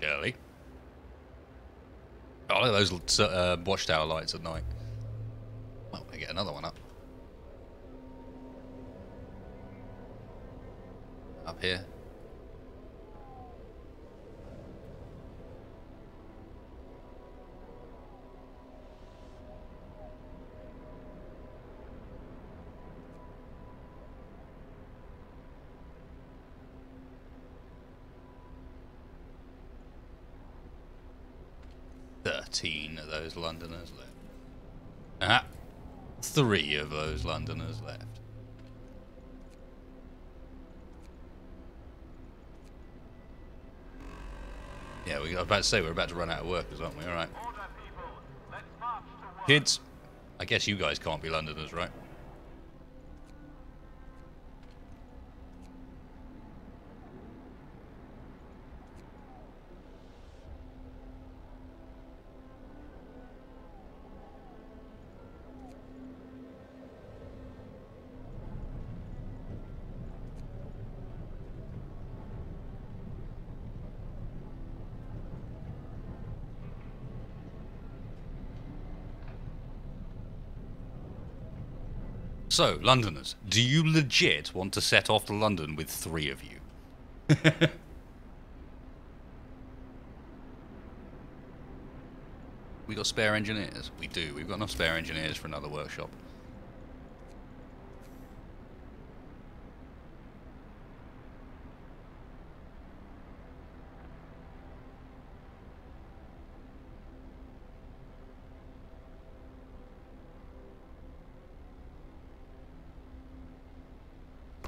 Surely. Oh, look at those watchtower lights at night. Oh, I get another one up. Up here. Of those Londoners left. Ah, 3 of those Londoners left. Yeah, I was about to say we're about to run out of workers, aren't we? All right. Kids, I guess you guys can't be Londoners, right? So, Londoners, do you legit want to set off to London with 3 of you? We got spare engineers? We do. We've got enough spare engineers for another workshop.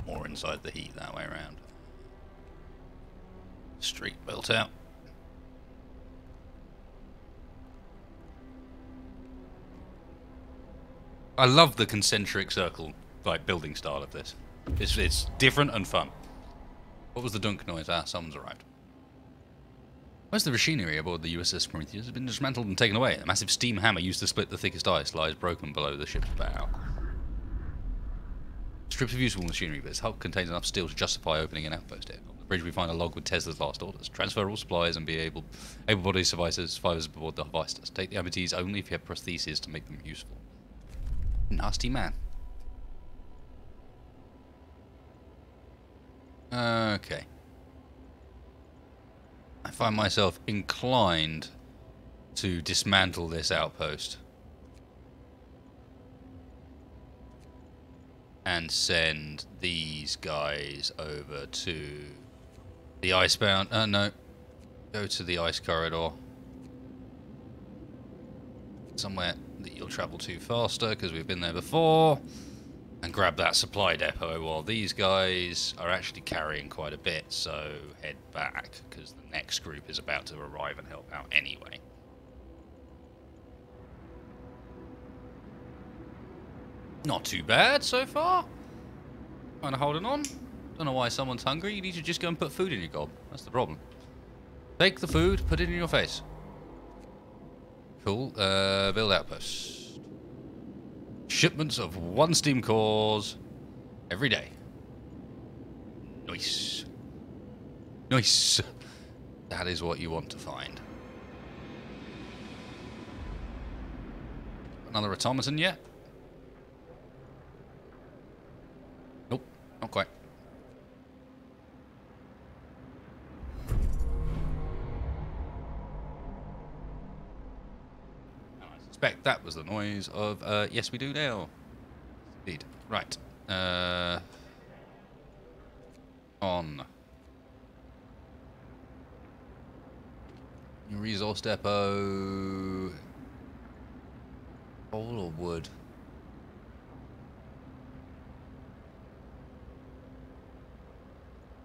More inside the heat that way around. Street built out. I love the concentric circle like building style of this. It's different and fun. What was the dunk noise? Ah, someone's arrived. Most of the machinery aboard the USS Prometheus has been dismantled and taken away. A massive steam hammer used to split the thickest ice lies broken below the ship's bow. Strips of useful machinery, but its hull contains enough steel to justify opening an outpost here. On the bridge we find a log with Tesla's last orders. Transfer all supplies and be able-bodied survivors aboard the Vistas. Take the amputees only if you have prostheses to make them useful. Nasty man. Okay. I find myself inclined to dismantle this outpost and send these guys over to the icebound. No. Go to the ice corridor. Somewhere that you'll travel to faster, because we've been there before. And grab that supply depot while these guys are actually carrying quite a bit, so head back, because the next group is about to arrive and help out anyway. Not too bad so far. Kind of holding on. Don't know why someone's hungry. You need to just go and put food in your gob. That's the problem. Take the food, put it in your face. Cool. Build outpost. Shipments of 1 steam cores every day. Nice. Nice. That is what you want to find. Another automaton yet? Nope, not quite. I suspect that was the noise of, yes we do now. Indeed. Right. On. Resource depot. Coal or wood?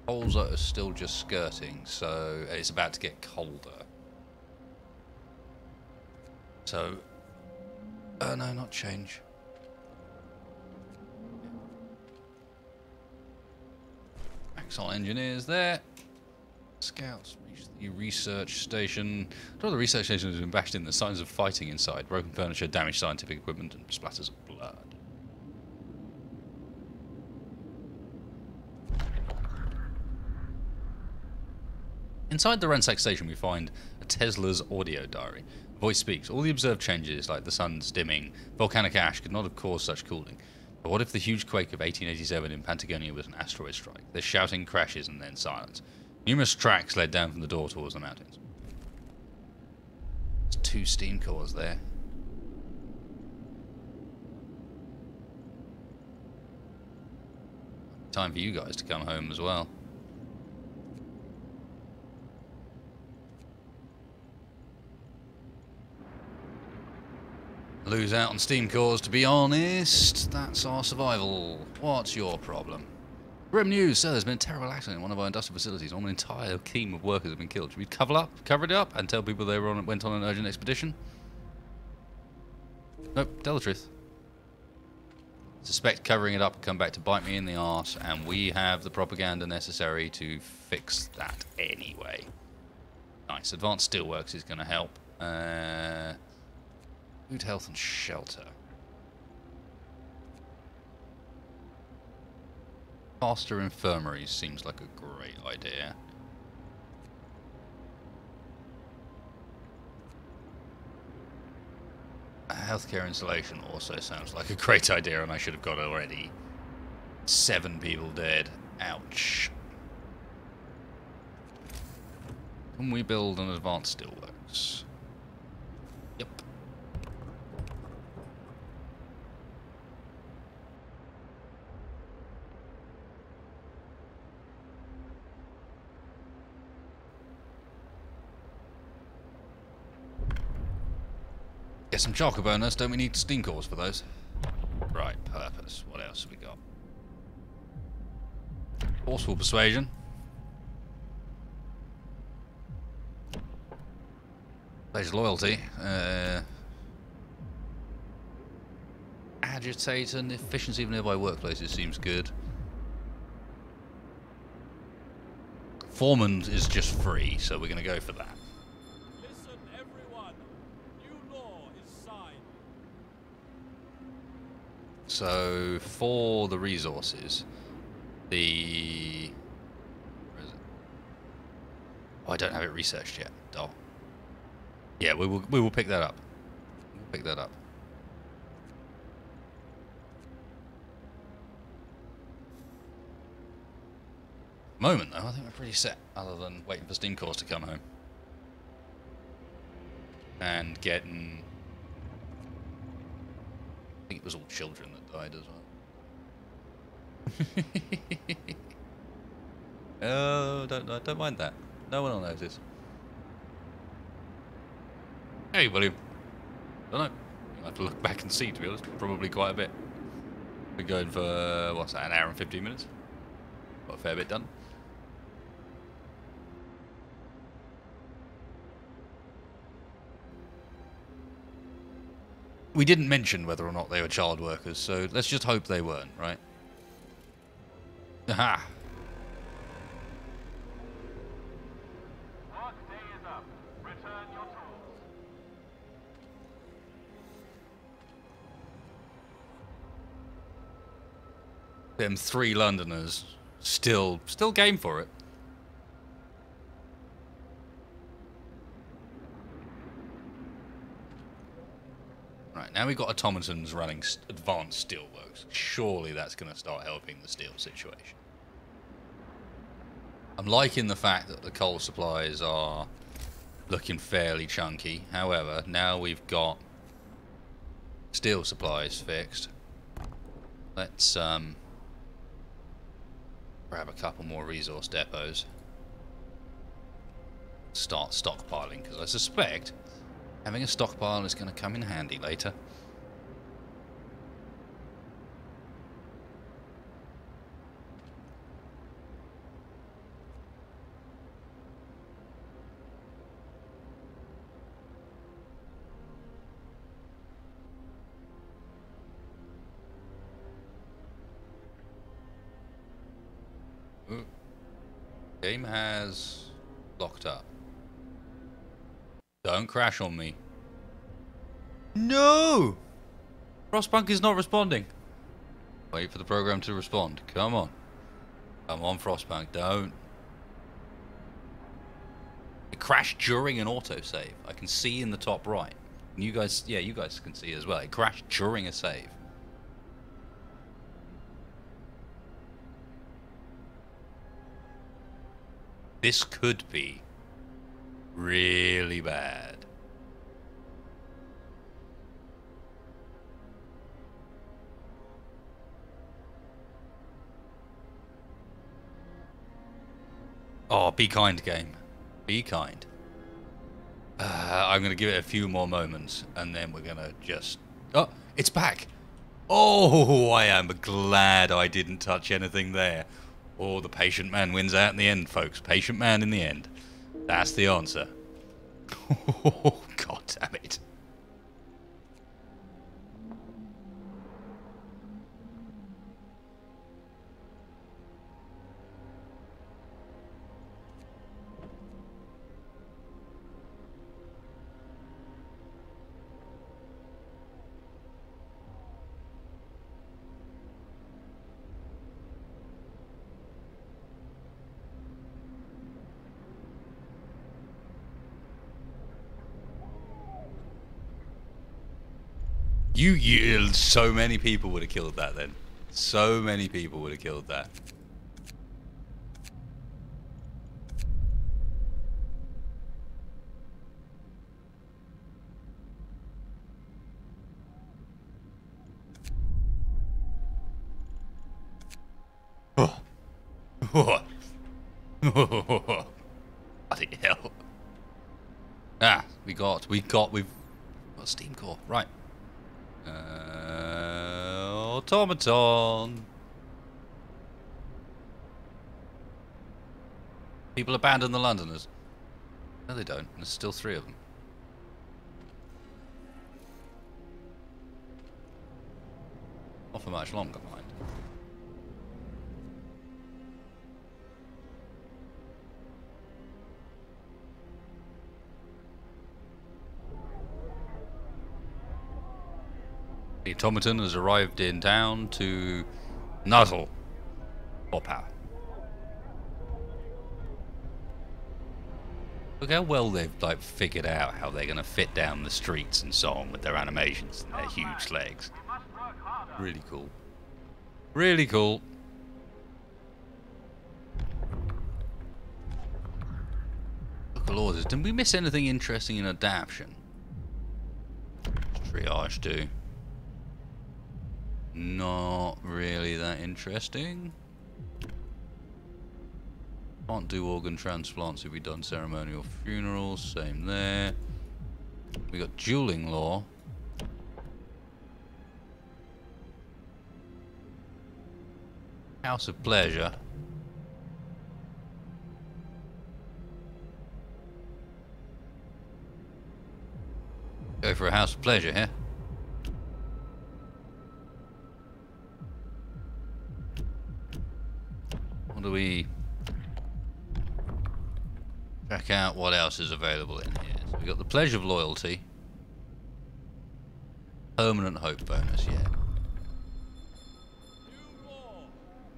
Coals are still just skirting, so it's about to get colder. So, no, not change. Axon engineers there. Scouts reach the research station. The research station has been bashed in. There's signs of fighting inside. Broken furniture, damaged scientific equipment, and splatters of blood. Inside the ransacked station, we find a Tesla's audio diary. The voice speaks. All the observed changes, like the sun's dimming, volcanic ash, could not have caused such cooling. But what if the huge quake of 1887 in Patagonia was an asteroid strike? There's shouting, crashes, and then silence. Numerous tracks led down from the door towards the mountains. There's 2 steam cores there. Time for you guys to come home as well. Lose out on steam cores, to be honest. That's our survival. What's your problem? Grim news, sir. There's been a terrible accident in one of our industrial facilities. An entire team of workers have been killed. Should we cover it up and tell people they went on an urgent expedition? Nope, tell the truth. Suspect covering it up will come back to bite me in the arse, and we have the propaganda necessary to fix that anyway. Nice. Advanced Steelworks is going to help. Food, health, and shelter. Faster infirmaries seems like a great idea. A healthcare installation also sounds like a great idea, and I should have got already. 7 people dead. Ouch. Can we build an advanced steelworks? Yep. Get some charcoal burners, don't we need steam cores for those? Right, purpose. What else have we got? Forceful persuasion. Pledge loyalty. Agitator and efficiency of nearby workplaces seems good. Foreman is just free, so we're going to go for that. Listen, everyone. New law is signed. So, for the resources, where is it? Oh, I don't have it researched yet. Oh. Yeah, we will pick that up. We'll pick that up. Moment though, I think we're pretty set, other than waiting for steam cores to come home. And getting... I think it was all children that died as well. Oh, don't mind that. No one will notice. Hey, William. Don't know. You'll have to look back and see, to be honest. Probably quite a bit. We're going for, what's that, an hour and 15 minutes? Got a fair bit done. We didn't mention whether or not they were child workers, so let's just hope they weren't, right? Aha! Work day is up. Return your tools. Them 3 Londoners still game for it. Right, now we've got automatons running advanced steelworks. Surely that's going to start helping the steel situation. I'm liking the fact that the coal supplies are looking fairly chunky. However, now we've got steel supplies fixed. Let's grab a couple more resource depots. Start stockpiling, because I suspect having a stockpile is going to come in handy later. Game has locked up. Don't crash on me. No! Frostpunk is not responding. Wait for the program to respond. Come on. Come on, Frostpunk. Don't. It crashed during an autosave. I can see in the top right. And you guys, yeah, you guys can see as well. It crashed during a save. This could be really bad. Oh, be kind, game. Be kind. I'm going to give it a few more moments, and then we're going to just... Oh, it's back! Oh, I am glad I didn't touch anything there. Oh, the patient man wins out in the end, folks. Patient man in the end. That's the answer. Oh, God damn it. So many people would have killed that then. So many people would have killed that. Oh. Bloody hell. Ah, we've got steam core, right. Automaton. People abandon the Londoners. No, they don't. There's still 3 of them. Not for much longer, mind. The automaton has arrived in town to nuzzle more power. Look how well they've figured out how they're going to fit down the streets and so on with their animations and their huge legs. Really cool. Really cool. Local orders. Didn't we miss anything interesting in adaption? Triage do. Not really that interesting. Can't do organ transplants if we've done ceremonial funerals. Same there. We got dueling law. House of pleasure. Go for a house of pleasure here. What do we check out? What else is available in here? So we got the pledge of loyalty, permanent hope bonus. Yeah. New law.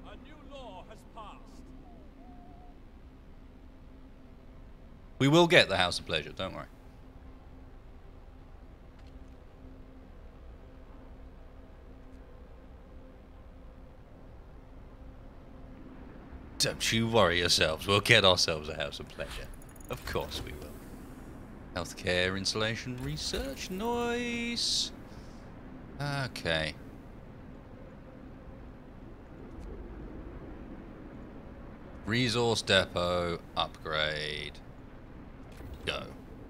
A new law has passed. We will get the house of pleasure. Don't worry. Don't you worry yourselves. We'll get ourselves a house of pleasure. Of course we will. Healthcare, insulation, research. Nice. Okay. Resource depot, upgrade. Go.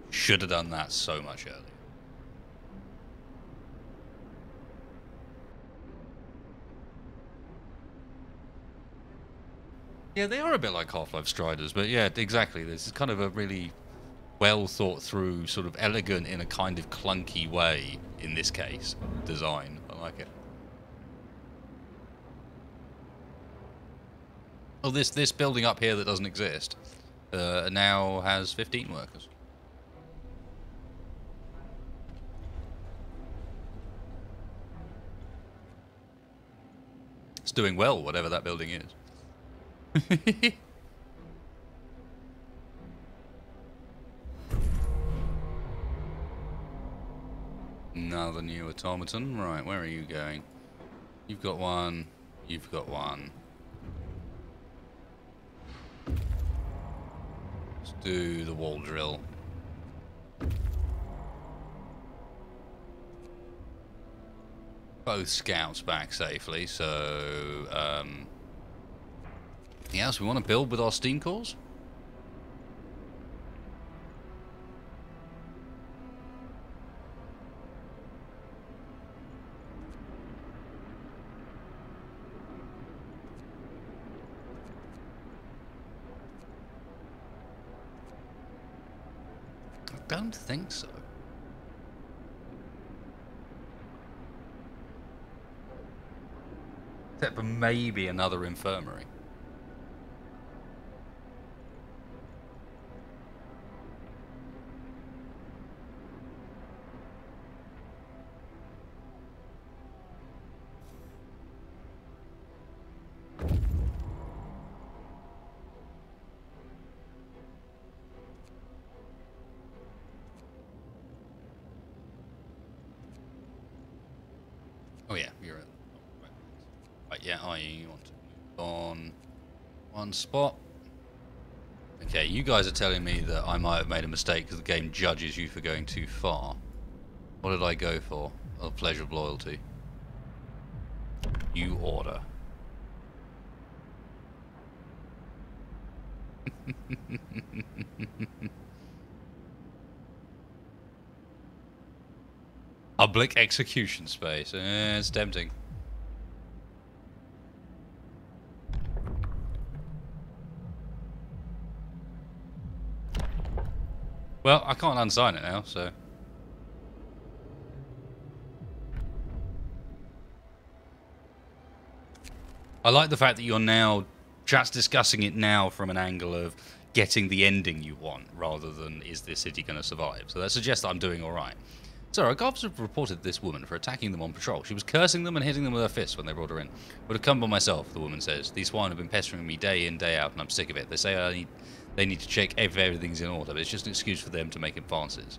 Should have done that so much earlier. Yeah, they are a bit like Half-Life Striders, but yeah, exactly. This is kind of a really well thought through, sort of elegant in a kind of clunky way, in this case, design. I like it. Oh, this building up here that doesn't exist now has 15 workers. It's doing well, whatever that building is. Another new automaton. Right, where are you going? You've got one. You've got one. Let's do the wall drill. Both scouts back safely, so anything else we want to build with our steam cores? I don't think so. Except for maybe another infirmary. Oh yeah, you're right. Right, yeah, I want to move on one spot. Okay, you guys are telling me that I might have made a mistake because the game judges you for going too far. What did I go for? Oh, pleasure of loyalty. You order. Public execution space. It's tempting. Well, I can't unsign it now, so... I like the fact that you're now just discussing it now from an angle of getting the ending you want, rather than is this city going to survive. So that suggests that I'm doing alright. So our guards have reported this woman for attacking them on patrol. She was cursing them and hitting them with her fists when they brought her in. Would have come by myself, the woman says. These swine have been pestering me day in, day out, and I'm sick of it. They say they need to check if everything's in order, but it's just an excuse for them to make advances.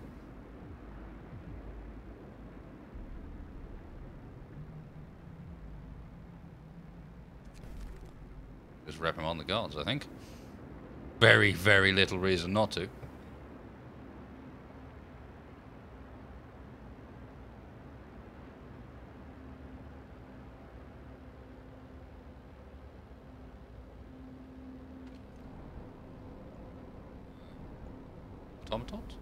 Just reprimand the guards, I think. Very, very little reason not to. Automatons?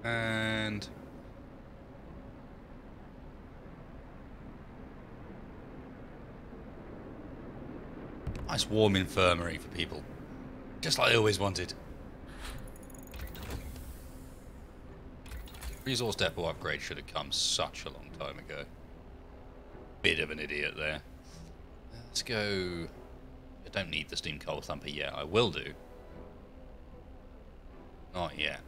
And nice warm infirmary for people. Just like I always wanted. Resource depot upgrade should have come such a long time ago. Bit of an idiot there. Let's go... I don't need the steam coal thumper yet. I will do. Not yet.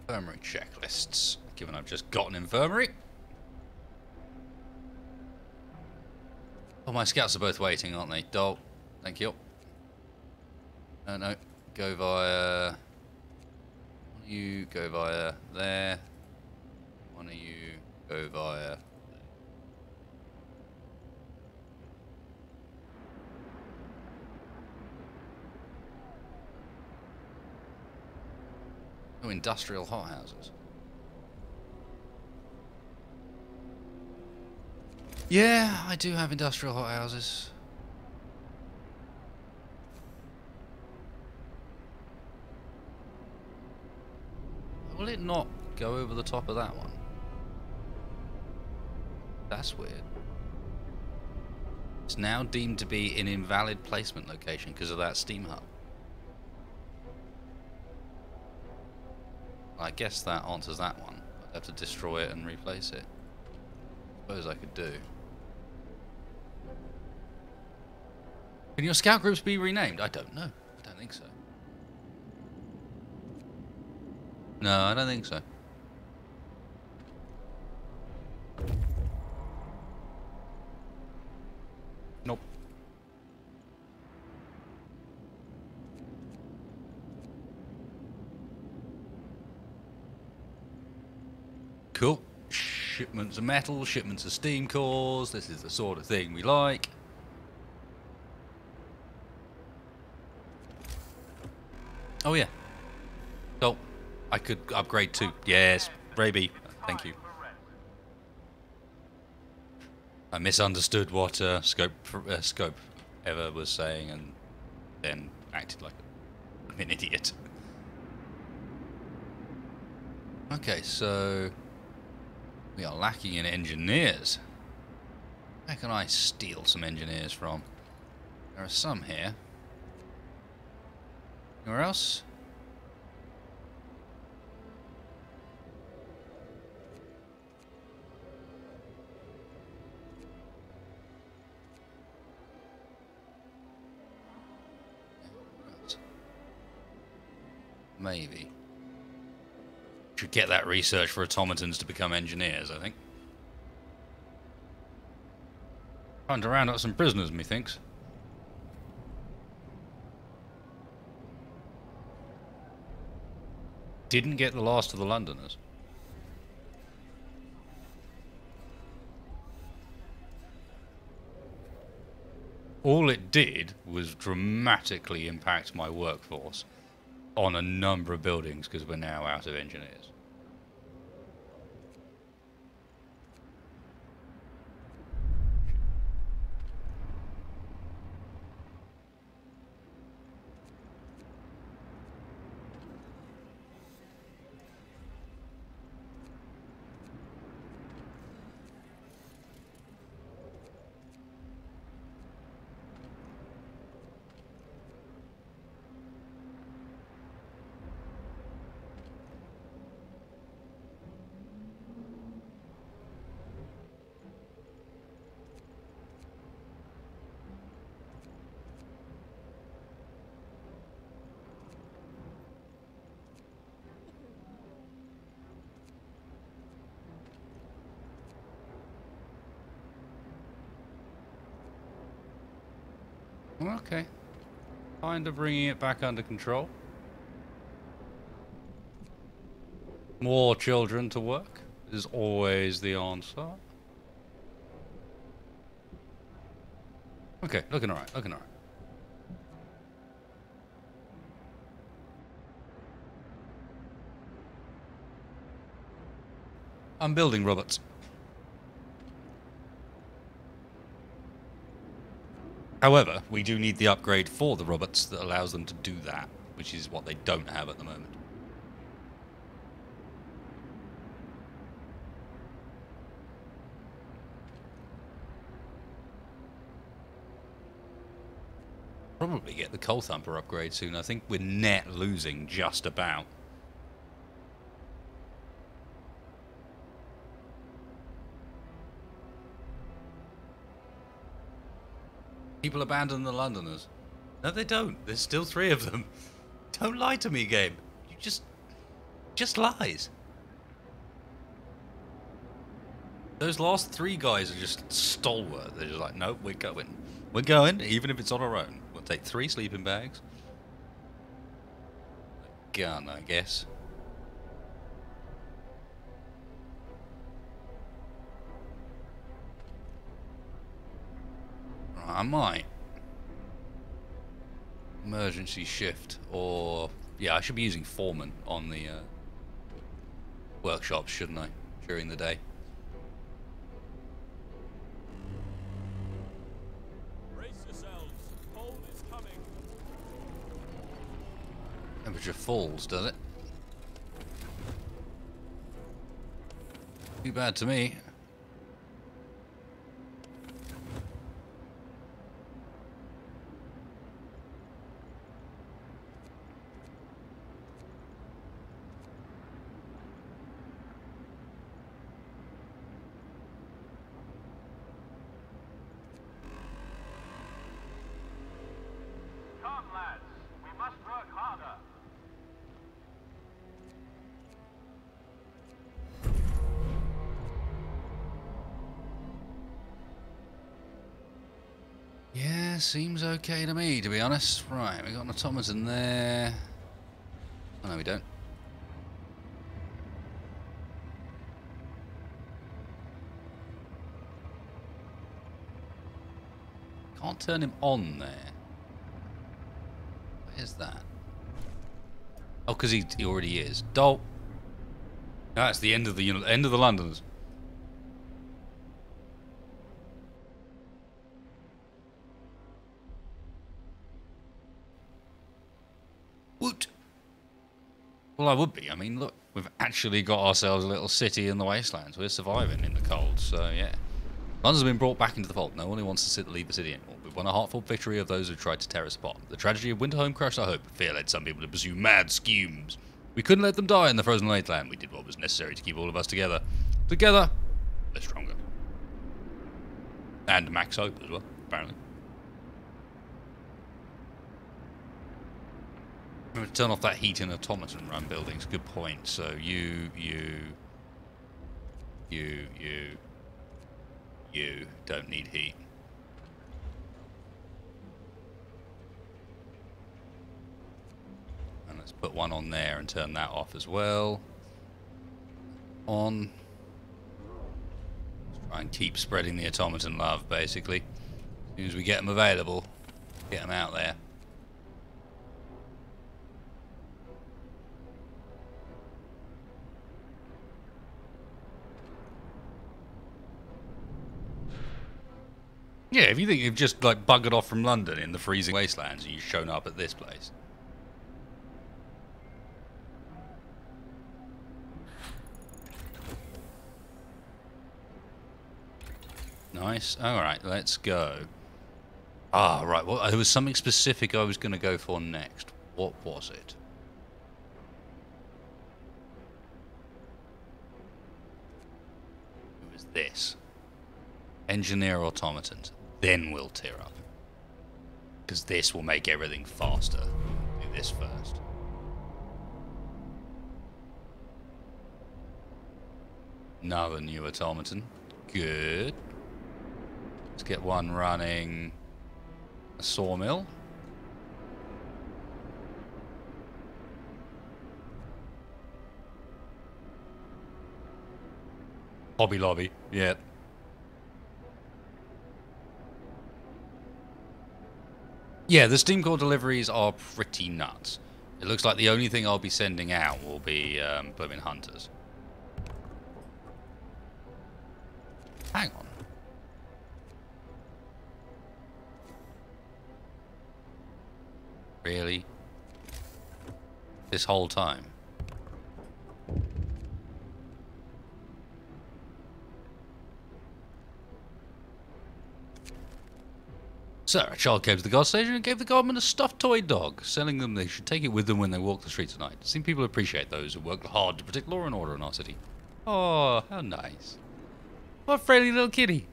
Infirmary checklists. Given I've just got an infirmary. Oh, my scouts are both waiting, aren't they? Dol. Thank you. No, go via... One of you go via there. One of you go via... Oh, industrial hothouses. Yeah, I do have industrial hothouses. Will it not go over the top of that one? That's weird. It's now deemed to be an invalid placement location because of that steam hub. I guess that answers that one. I'd have to destroy it and replace it. Suppose I could do. Can your scout groups be renamed? I don't know. I don't think so. No, I don't think so. Nope. Cool. Shipments of metal, shipments of steam cores. This is the sort of thing we like. Oh yeah. So, I could upgrade to... Yes, Raby. Thank you. I misunderstood what Scope ever was saying and then acted like an idiot. Okay, so... we are lacking in engineers. Where can I steal some engineers from? There are some here. Anywhere else? Maybe. Should get that research for automatons to become engineers, I think. Trying to round up some prisoners, methinks. Didn't get the last of the Londoners. All it did was dramatically impact my workforce on a number of buildings because we're now out of engineers. Okay. Kind of bringing it back under control. More children to work is always the answer. Okay, looking alright, looking alright. I'm building robots. However, we do need the upgrade for the robots that allows them to do that, which is what they don't have at the moment. Probably get the Coal Thumper upgrade soon. I think we're net losing just about. People abandon the Londoners. No, they don't. There's still 3 of them. Don't lie to me, game. You just lies. Those last 3 guys are just stalwart. They're just like, nope, we're going. We're going, even if it's on our own. We'll take 3 sleeping bags. A gun, I guess. I might. Emergency shift, or... yeah, I should be using foreman on the workshops, shouldn't I? During the day. Brace yourselves. Cold is coming. Temperature falls, does it? Too bad to me. on, lads. We must work harder. Yeah, seems okay to me, to be honest. Right, we got an automaton there. Oh, no, we don't. Can't turn him on there. Where's that? Oh, because he already is. Dolt. That's the end of the Londoners. Woot. Well, I would be. I mean, look, we've actually got ourselves a little city in the wastelands. We're surviving in the cold, so yeah. London's been brought back into the fold. No one who wants to leave the city anymore. We've won a heartfelt victory of those who tried to tear us apart. The tragedy of Winterhome crushed our hope. Fear led some people to pursue mad schemes. We couldn't let them die in the frozen wasteland. We did what was necessary to keep all of us together. Together, we're stronger. And max hope as well, apparently. I'm going to turn off that heat in automaton run buildings. Good point. So you don't need heat. And let's put one on there and turn that off as well. On. Let's try and keep spreading the automaton love, basically. As soon as we get them available, get them out there. Yeah, if you think you've just like buggered off from London in the freezing wastelands and you've shown up at this place. Nice. Alright, let's go. Ah, right. Well, there was something specific I was going to go for next. What was it? It was this. Engineer automatons. Then we'll tear up. Because this will make everything faster. Do this first. Another new automaton. Good. Let's get one running a sawmill. Hobby Lobby. Yeah. Yeah, the Steam Core deliveries are pretty nuts. It looks like the only thing I'll be sending out will be blooming hunters. Hang on. Really? This whole time? Sir, a child came to the guard station and gave the guardman a stuffed toy dog, telling them they should take it with them when they walk the streets at night. It seems people appreciate those who work hard to protect law and order in our city. Oh, how nice. What a friendly little kitty.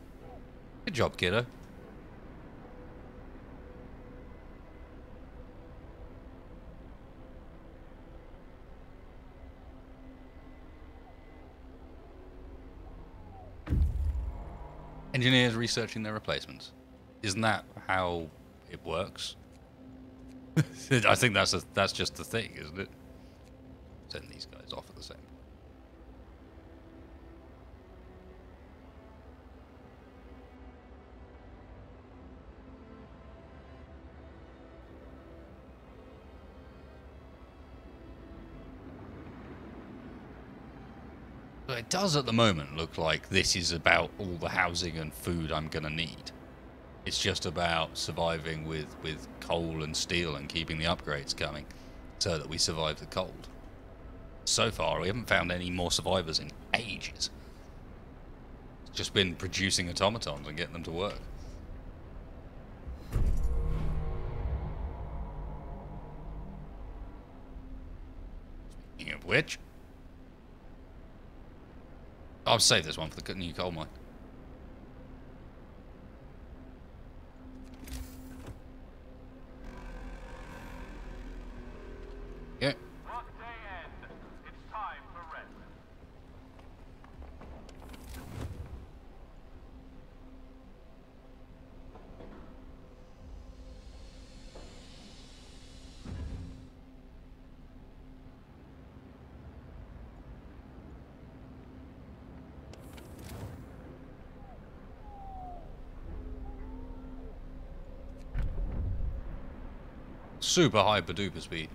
Good job, kiddo. Engineers researching their replacements. Isn't that how it works? I think that's just the thing, isn't it? Send these guys off at the same. But it does at the moment look like this is about all the housing and food I'm gonna need. It's just about surviving with coal and steel and keeping the upgrades coming so that we survive the cold. So far, we haven't found any more survivors in ages. It's just been producing automatons and getting them to work. Speaking of which, I'll save this one for the new coal mine. super hyper duper speed.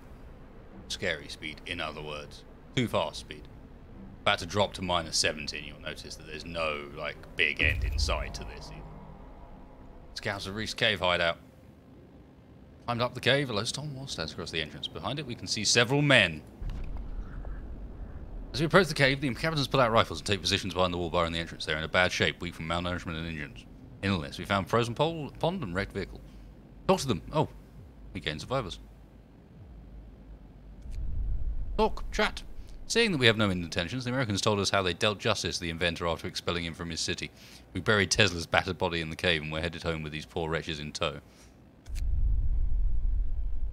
Scary speed, in other words. Too fast speed. About to drop to -17, you'll notice that there's no, like, big end in sight to this either. Scouts have reached cave hideout. Climbed up the cave, a low stone wall stands across the entrance. Behind it, we can see several men. As we approach the cave, the inhabitants pull out rifles and take positions behind the wall barring the entrance. They're in a bad shape, weak from malnourishment and injuries. Illness. We found frozen pond and wrecked vehicle. Talk to them. Oh, we gained survivors. Talk. Chat. Seeing that we have no intentions, the Americans told us how they dealt justice to the inventor after expelling him from his city. We buried Tesla's battered body in the cave and we're headed home with these poor wretches in tow.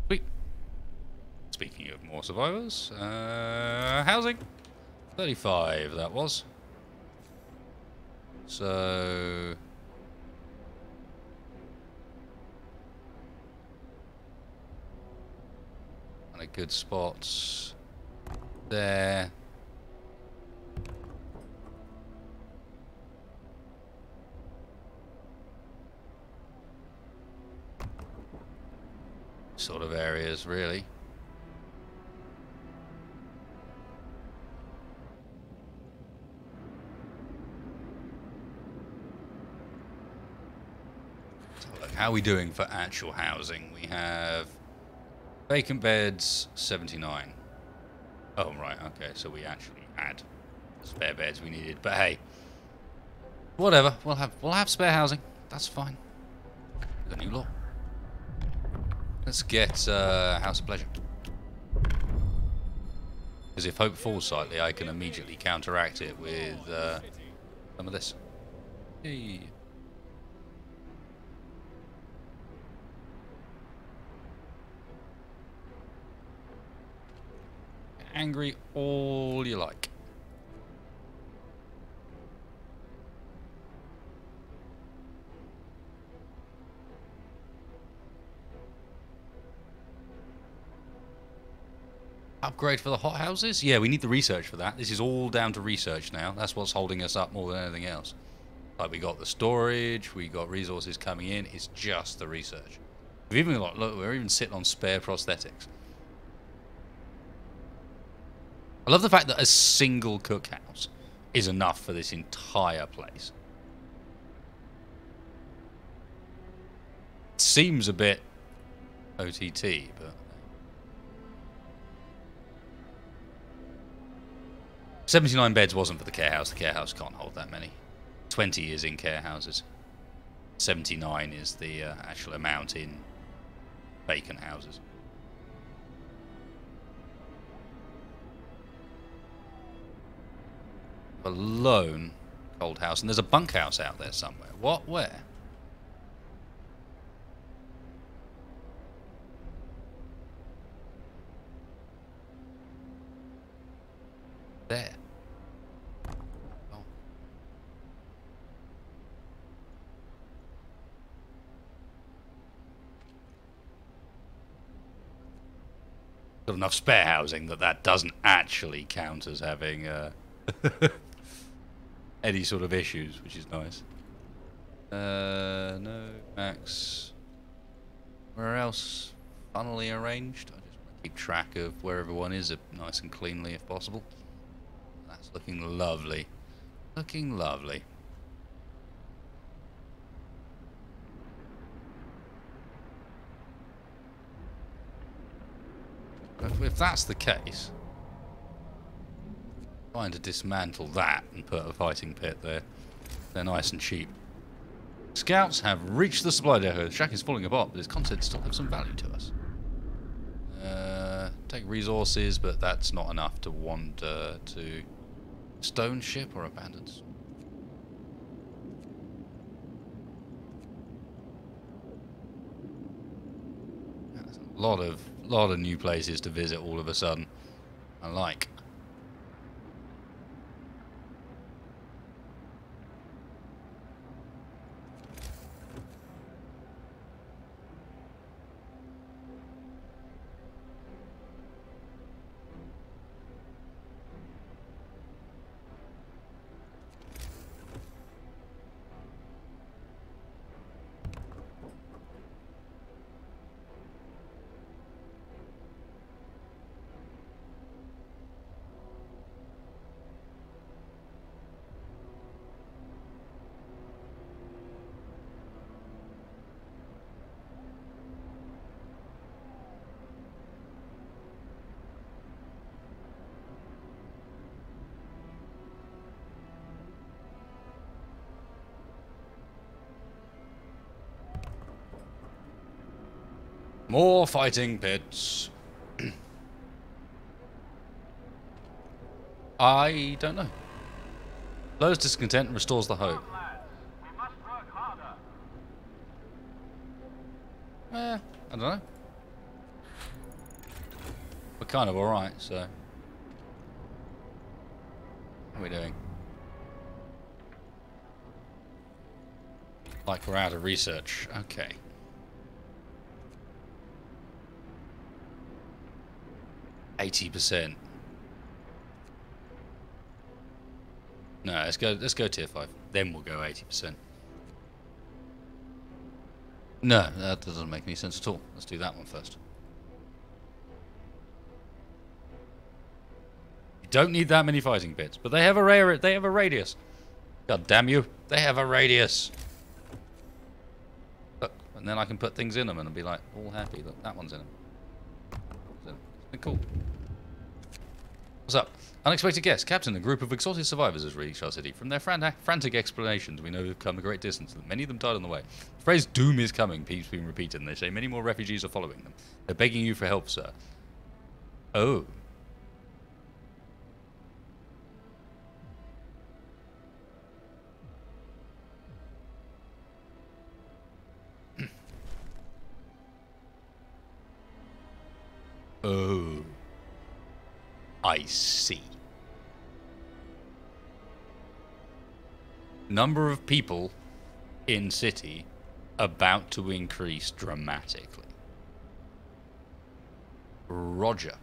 Sweet. Speaking of more survivors, housing. 35, that was. So... kind of good spots there. Sort of areas, really. So look, how are we doing for actual housing? We have vacant beds, 79. Oh, right, okay, so we actually had the spare beds we needed, but hey, whatever, we'll have spare housing, that's fine. The new law. Let's get House of Pleasure. Because if hope falls slightly, I can immediately counteract it with some of this. Hey. Angry all you like. Upgrade for the hothouses? Yeah, we need the research for that. This is all down to research now. That's what's holding us up more than anything else. Like, we got the storage, we got resources coming in. It's just the research. We've even got, look, we're even sitting on spare prosthetics. I love the fact that a single cookhouse is enough for this entire place. It seems a bit OTT, but... 79 beds wasn't for the care house. The care house can't hold that many. 20 is in care houses. 79 is the actual amount in vacant houses. A lone cold house, and there's a bunkhouse out there somewhere. What? Where? There. Oh. Got enough spare housing that doesn't actually count as having any sort of issues, which is nice. No, Max. Where else? Funnily arranged. I just want to keep track of where everyone is, nice and cleanly if possible. That's looking lovely. Looking lovely. If that's the case, trying to dismantle that and put a fighting pit there. They're nice and cheap. Scouts have reached the supply depot. The shack is falling apart, but its contents still have some value to us. Take resources, but that's not enough to wander to stone ship or abandoned. That's a lot of new places to visit all of a sudden. I like. More fighting pits. I don't know. Lowers discontent and restores the hope. Come, lads. We must work harder. I don't know. We're kind of alright, so. How are we doing? Like we're out of research. Okay. %. No, let's go tier 5. Then we'll go 80%. No, that doesn't make any sense at all. Let's do that one first. You don't need that many fighting pits, but they have a radius. God damn you. They have a radius. Look, and then I can put things in them and be like all happy. Look, that one's in them. Cool. What's up? Unexpected guest. Captain, a group of exhausted survivors has reached our city. From their frantic explanations, we know they've come a great distance, and many of them died on the way. The phrase doom is coming keeps being repeated, and they say many more refugees are following them. They're begging you for help, sir. Oh. Oh. I see. Number of people in city about to increase dramatically. Roger.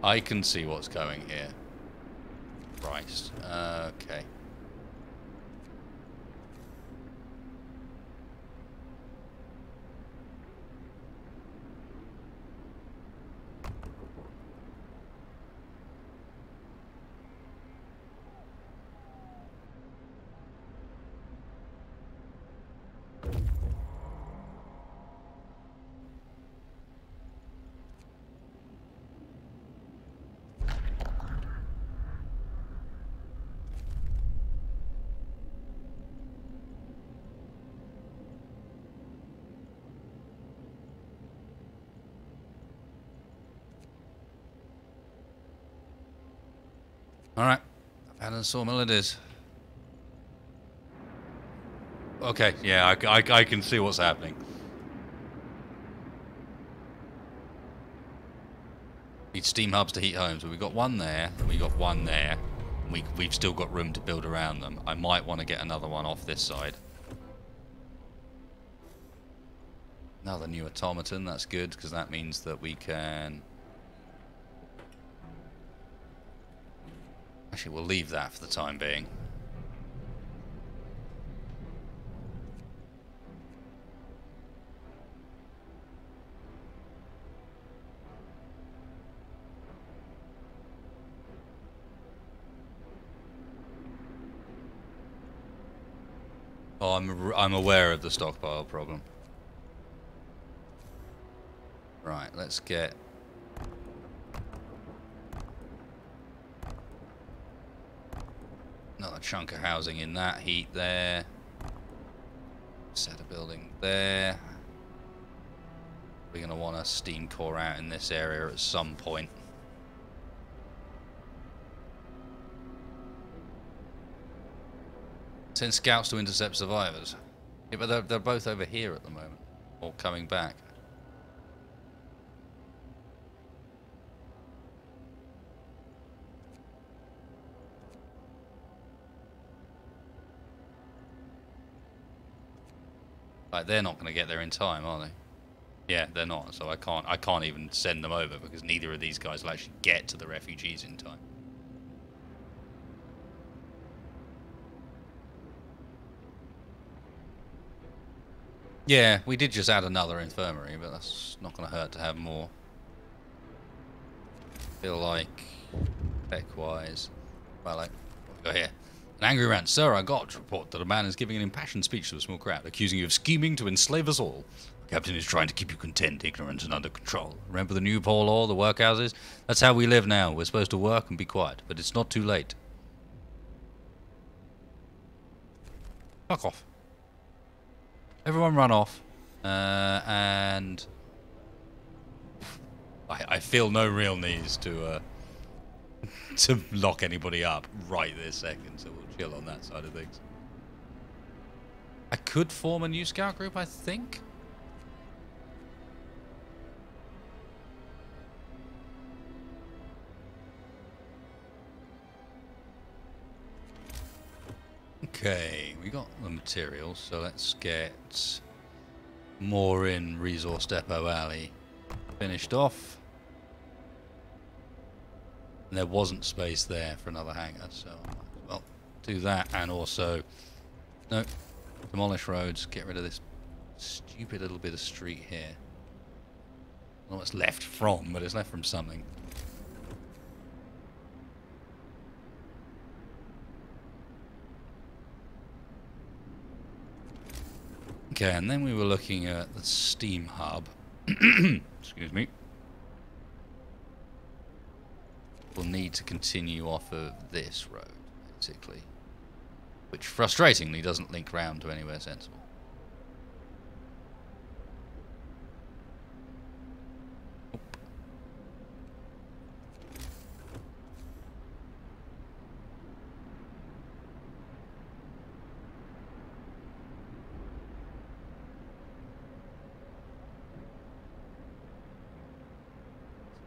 I can see what's going here. Christ. Okay. Alright. Abandoned sawmill it is. Okay, yeah, I can see what's happening. Need steam hubs to heat homes, but we've got one there, and we got one there. We've still got room to build around them. I might want to get another one off this side. Another new automaton, that's good, because that means that we can... Actually, we'll leave that for the time being. Oh, I'm aware of the stockpile problem. Right, let's get... Another chunk of housing in that heat there. Set a building there. We're going to want a steam core out in this area at some point. Send scouts to intercept survivors. Yeah, but they're both over here at the moment. Or coming back. Like, they're not going to get there in time, are they? Yeah, they're not. So I can't even send them over because neither of these guys will actually get to the refugees in time. Yeah, we did just add another infirmary, but that's not going to hurt to have more. Feel like, tech-wise, well, like, what we got here? An angry rant. Sir, I got to report that a man is giving an impassioned speech to a small crowd, accusing you of scheming to enslave us all. The captain is trying to keep you content, ignorant, and under control. Remember the new poor law, the workhouses? That's how we live now. We're supposed to work and be quiet, but it's not too late. Fuck off. Everyone run off. And I feel no real need to lock anybody up right this second, so we'll chill on that side of things. I could form a new scout group, I think. Okay, we got the materials, so let's get more in Resource Depot Alley finished off. And there wasn't space there for another hangar, so I might as well do that. And also, no, demolish roads, get rid of this stupid little bit of street here. I don't know what it's left from, but it's left from something. Okay, and then we were looking at the steam hub. Excuse me. We'll need to continue off of this road, basically. Which, frustratingly, doesn't link round to anywhere sensible.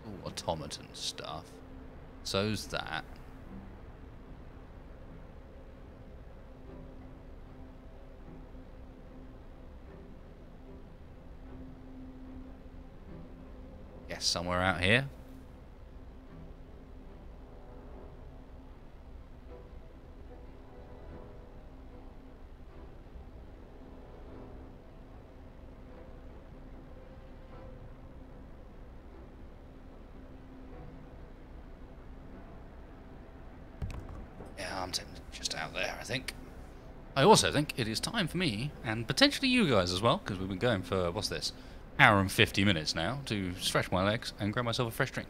All automaton stuff. So's that. Guess somewhere out here. Yeah, I'm just out there, I think. I also think it is time for me, and potentially you guys as well, because we've been going for, what's this, hour and 50 minutes now, to stretch my legs and grab myself a fresh drink.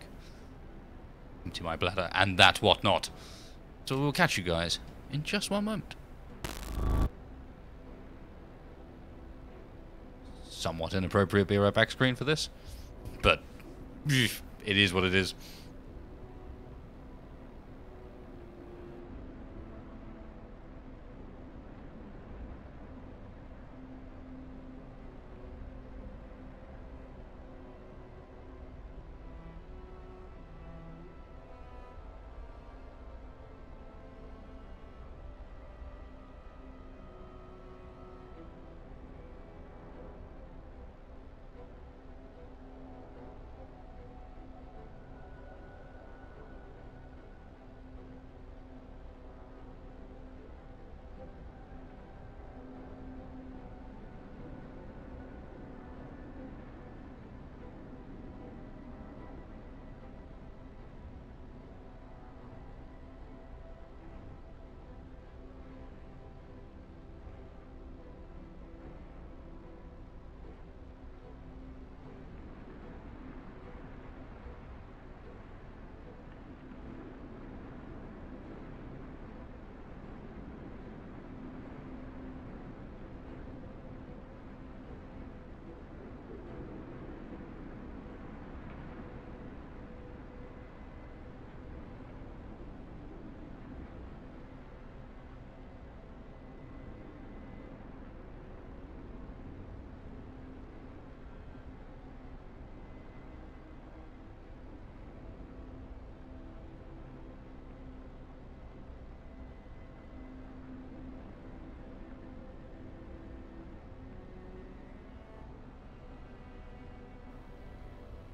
Empty my bladder, and that whatnot. So we'll catch you guys in just one moment. Somewhat inappropriate be right back screen for this, but it is what it is.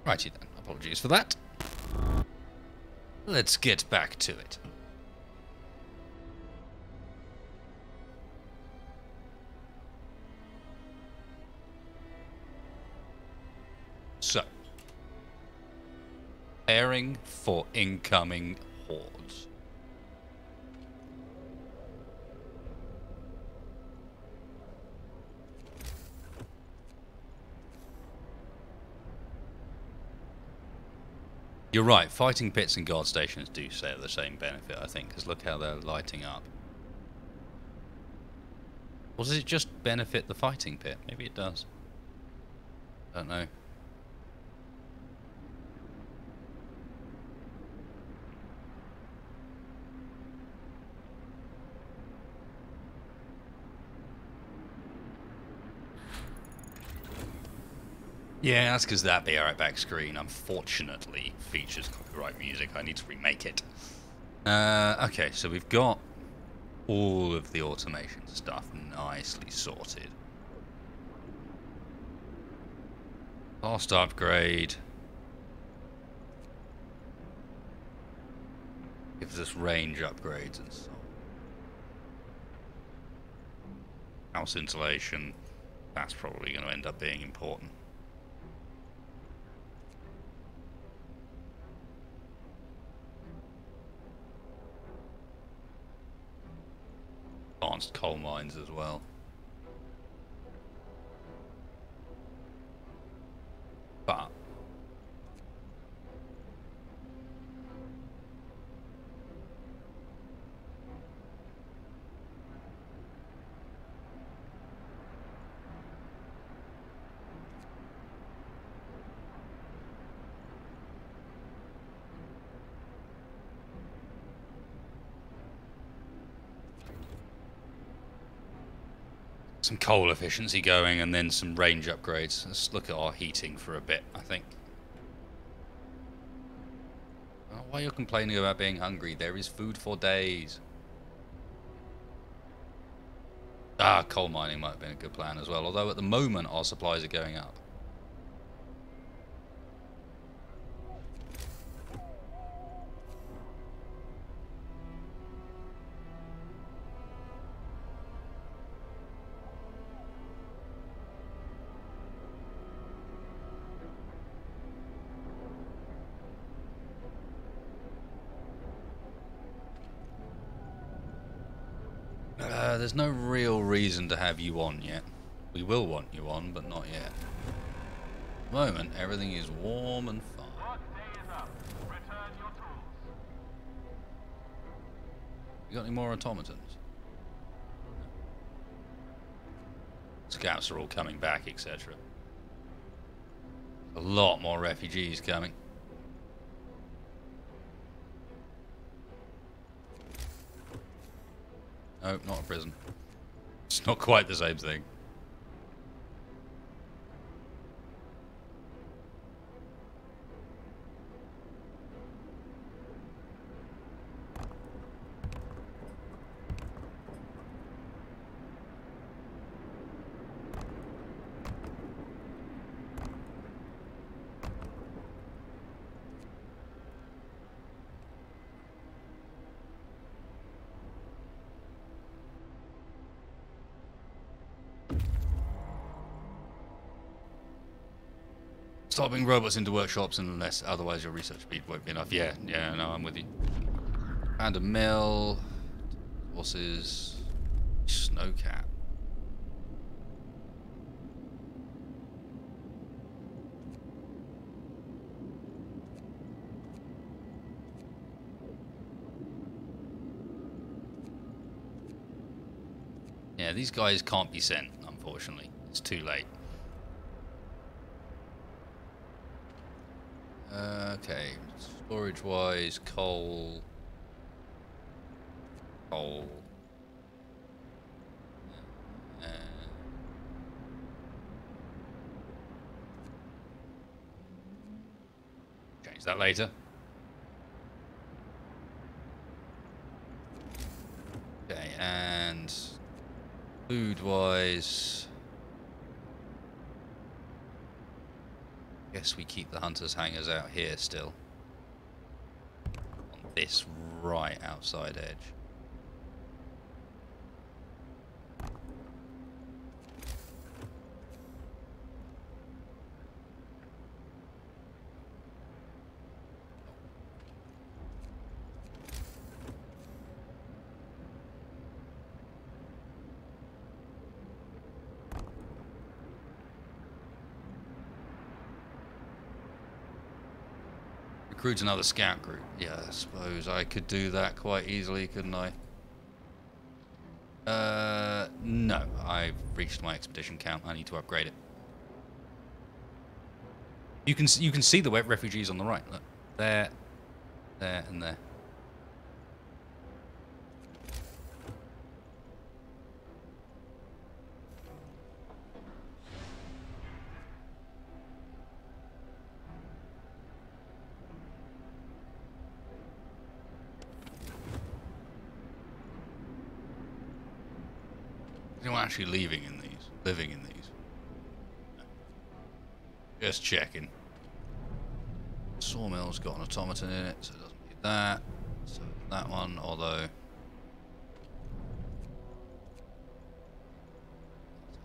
Righty then, apologies for that. Let's get back to it. So, preparing for incoming hordes. You're right, fighting pits and guard stations do share the same benefit, I think, because look how they're lighting up. Or does it just benefit the fighting pit? Maybe it does. Don't know. Yeah, that's because that Be Right Back screen, unfortunately, features copyright music. I need to remake it. Okay, so we've got all of the automation stuff nicely sorted. Last upgrade gives us range upgrades and so on. House insulation, that's probably going to end up being important. Advanced coal mines as well. But some coal efficiency going and then some range upgrades. Let's look at our heating for a bit, I think. Oh, why are you complaining about being hungry? There is food for days. Ah, coal mining might have been a good plan as well, although at the moment our supplies are going up. There's no real reason to have you on yet. We will want you on, but not yet. At the moment, everything is warm and fine. Workday is up. Return your tools. You got any more automatons? Scouts are all coming back, etc. A lot more refugees coming. No, not a prison. It's not quite the same thing. Stop bringing robots into workshops unless otherwise your research speed won't be enough. Yeah, no, I'm with you. And a mill. Horses. Snowcat. Yeah, these guys can't be sent, unfortunately. It's too late. Okay, storage-wise, coal. Change that later. Okay, and food-wise, guess we keep the hunters' hangars out here still. On this right outside edge. Recruit another scout group. Yeah, I suppose I could do that quite easily, couldn't I? No. I've reached my expedition count. I need to upgrade it. You can see the wet refugees on the right. Look, there, and there. Anyone actually living in these? No. Just checking. Sawmill's got an automaton in it, so it doesn't need that. So that one, although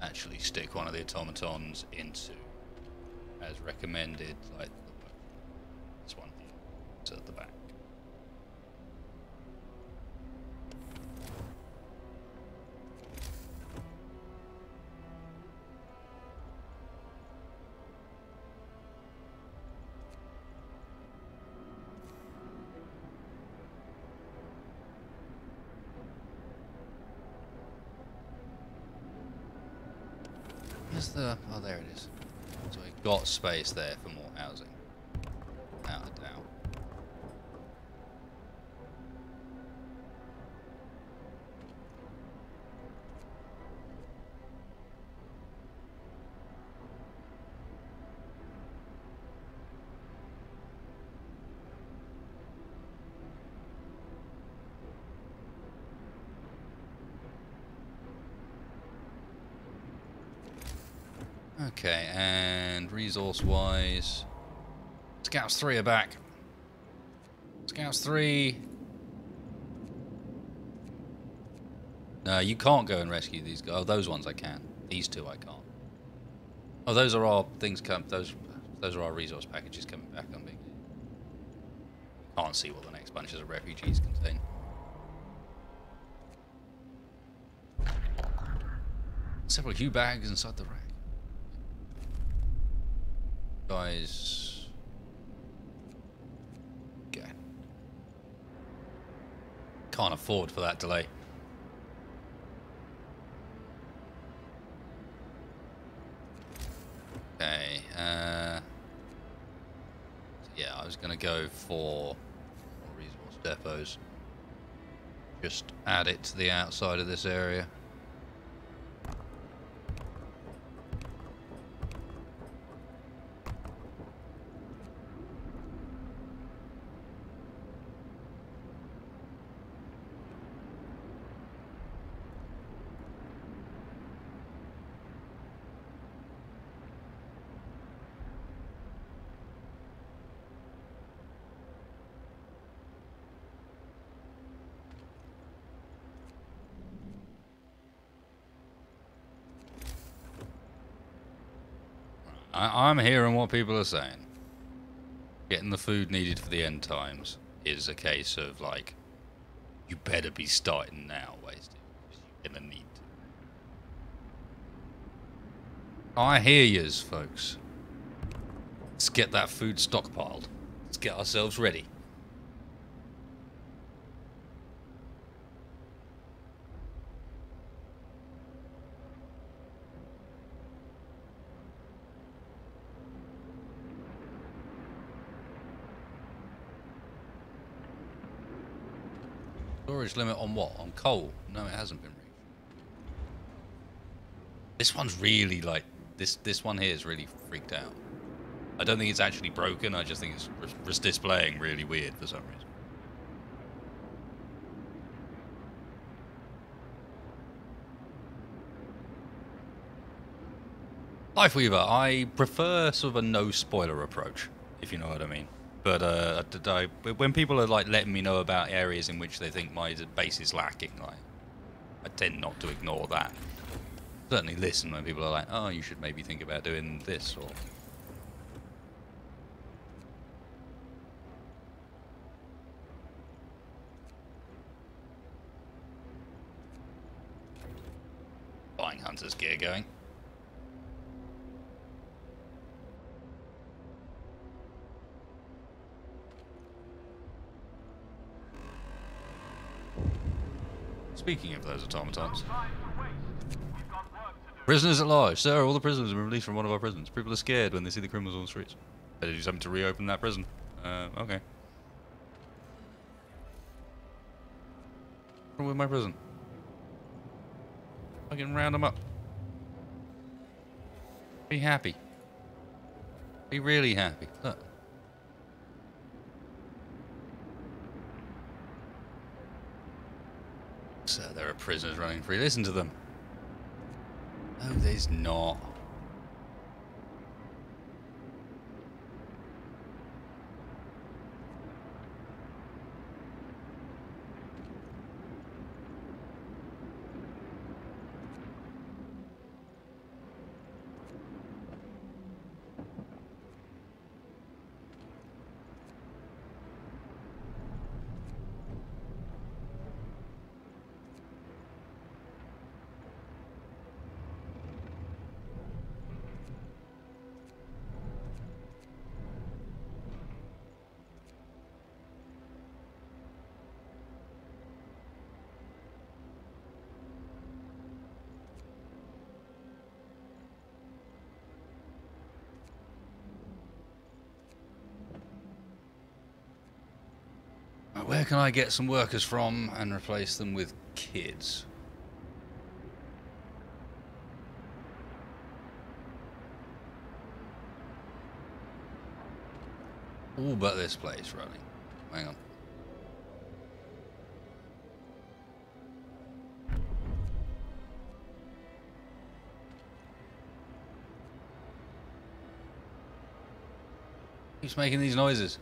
actually stick one of the automatons into, as recommended, like this one here, it's at the back. Where's the... oh, there it is. So we've got space there for more housing. Without a doubt. Okay, and resource-wise, Scouts 3 are back. Scouts 3. No, you can't go and rescue these guys. Oh, those ones I can. These two I can't. Oh, those are our things come. Those are our resource packages coming back on me. Can't see what the next bunches of refugees contain. Several Hue bags inside the rack. Guys, okay. Can't afford for that delay. Okay, yeah, I was gonna go for resource depots. Just add it to the outside of this area. I'm hearing what people are saying. Getting the food needed for the end times is a case of, like, you better be starting now, wasted. You're gonna need to. I hear yous, folks. Let's get that food stockpiled. Let's get ourselves ready. Storage limit on what? On coal? No, it hasn't been reached. This one's really like this one here is really freaked out. I don't think it's actually broken. I just think it's just displaying really weird for some reason. Lifeweaver, I prefer sort of a no spoiler approach, if you know what I mean. But when people are like letting me know about areas in which they think my base is lacking, like, I tend not to ignore that. Certainly listen when people are like, oh, you should maybe think about doing this, or... Buying Hunter's gear going. Speaking of those automatons. Time to waste. We've got work to do. Prisoners at large. Sir, all the prisoners have been released from one of our prisons. People are scared when they see the criminals on the streets. Better do something to reopen that prison. Okay. What's wrong with my prison? I can round them up. Be happy. Be really happy. Look. Sir, there are prisoners running free. Listen to them. No, there's not. Where can I get some workers from and replace them with kids? All but this place running. Hang on. Who's making these noises?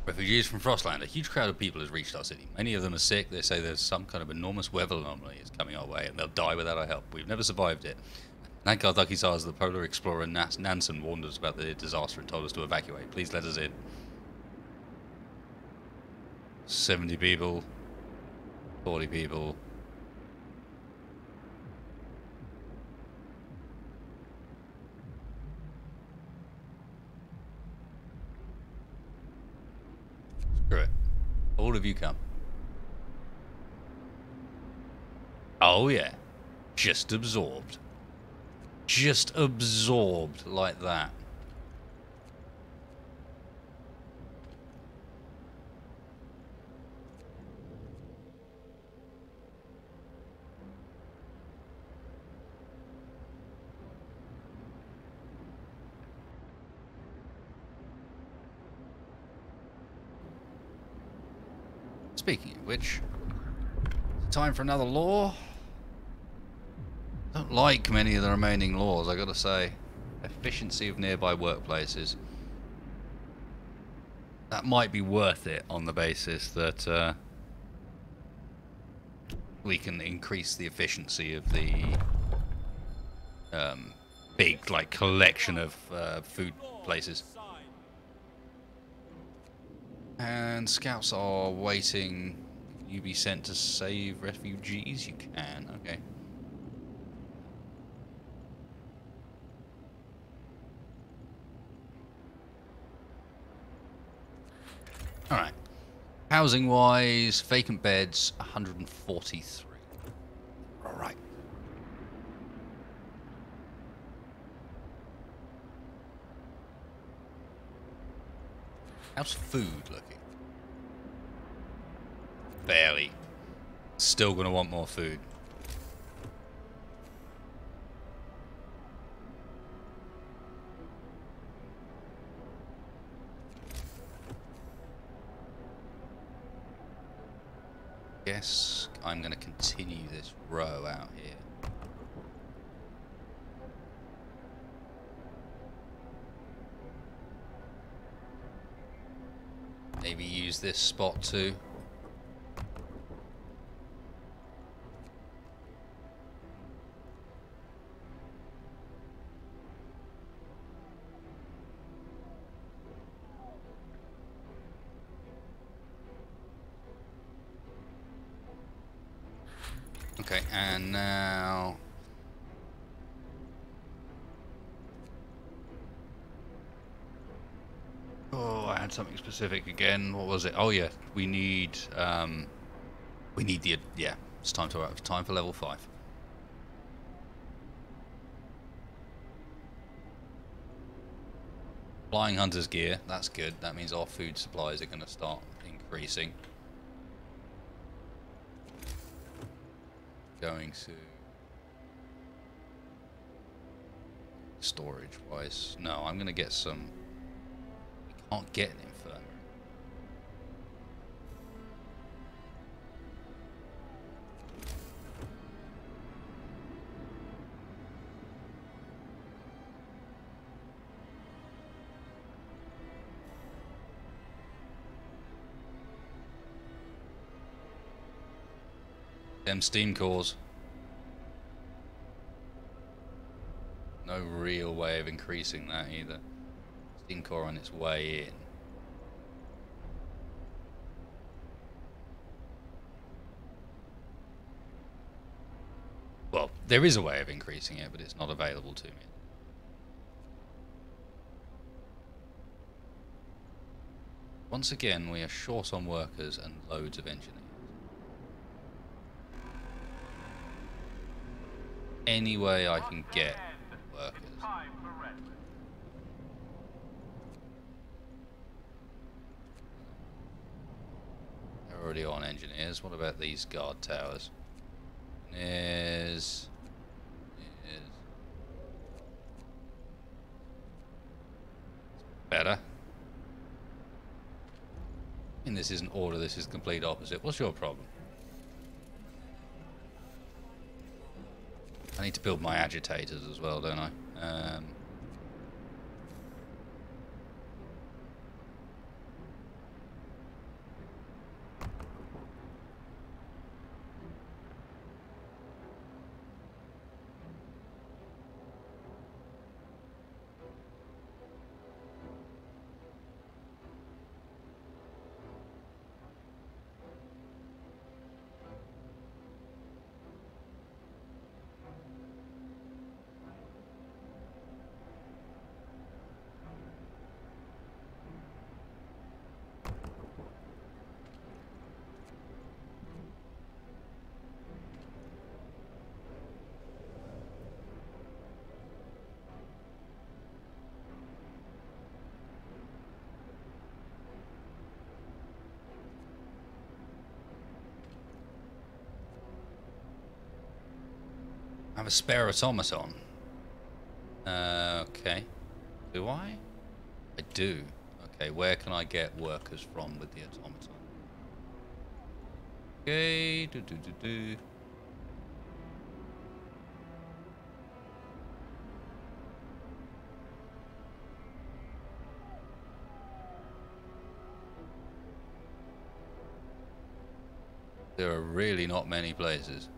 Refugees from Frostland. A huge crowd of people has reached our city. Many of them are sick. They say there's some kind of enormous weather anomaly is coming our way, and they'll die without our help. We've never survived it. Nankar Dakisars, the polar explorer Nansen, warned us about the disaster and told us to evacuate. Please let us in. 70 people. 40 people. Screw it. All of you come. Oh yeah. Just absorbed. Just absorbed like that. Speaking of which, time for another law. Don't like many of the remaining laws, I gotta say. Efficiency of nearby workplaces. That might be worth it on the basis that we can increase the efficiency of the big like collection of food places. And scouts are waiting. Can you be sent to save refugees? You can, okay. Alright. Housing wise, vacant beds 143. Alright. How's food looking? Barely. Still gonna want more food. Guess I'm gonna continue this row out here. Maybe use this spot too. Okay, and now... Oh, I had something specific again. What was it? Oh yeah, we need the... Yeah, it's time for level 5. Flying Hunter's gear, that's good. That means our food supplies are going to start increasing. Going to... Storage-wise. No, I'm going to get some... We can't get an infirmary. Them steam cores. No real way of increasing that either. Steam core on its way in. Well, there is a way of increasing it, but it's not available to me. Once again, we are short on workers and loads of engineers. Any way I can get workers. They're already on engineers. What about these guard towers? Is better. And this isn't order, this is complete opposite. What's your problem? I need to build my agitators as well, don't I? I have a spare automaton. Okay. Do I? I do. Okay, where can I get workers from with the automaton? Okay, do. There are really not many places.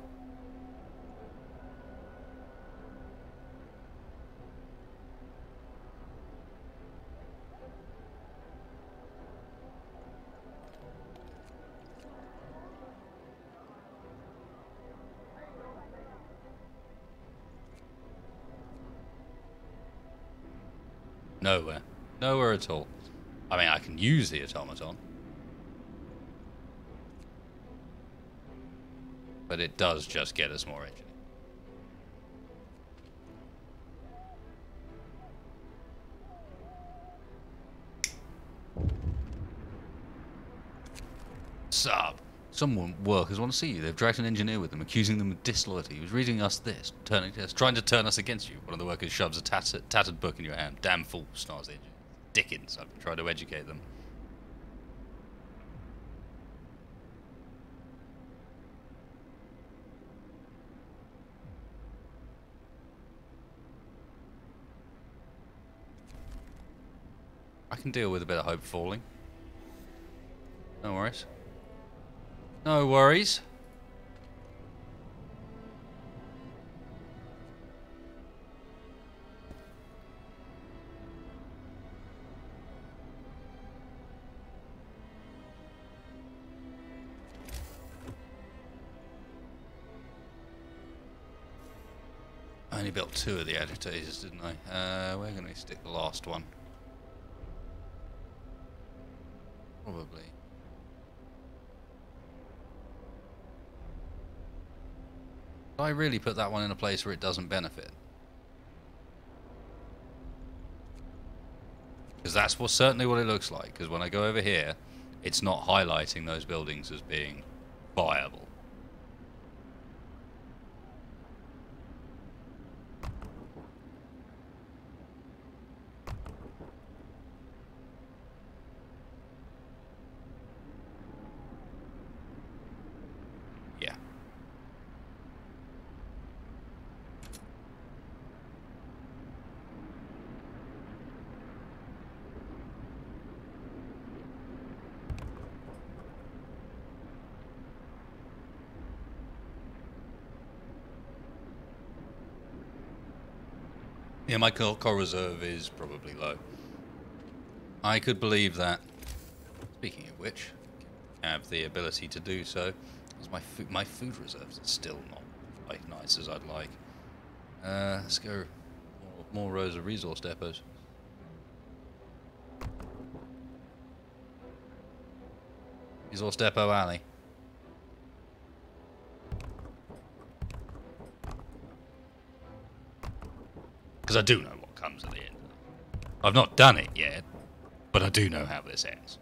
Nowhere. Nowhere at all. I mean, I can use the automaton. But it does just get us more engineers. Sup? Some workers want to see you. They've dragged an engineer with them, accusing them of disloyalty. He was reading us this, trying to turn us against you. One of the workers shoves a tattered book in your hand. Damn fool, snarls the engineer. Dickens, I've been trying to educate them. I can deal with a bit of hope falling. No worries. No worries. I only built 2 of the agitators, didn't I? Where can we stick the last one? Probably. Did I really put that one in a place where it doesn't benefit? Because that's certainly what it looks like. Because when I go over here, it's not highlighting those buildings as being viable. Yeah. Yeah, my core reserve is probably low. I could believe that. Speaking of which, I have the ability to do so, because my food reserves are still not like nice as I'd like. Let's go more rows of resource depots. Resource depot alley. Because I do know what comes at the end. I've not done it yet, but I do know how this ends.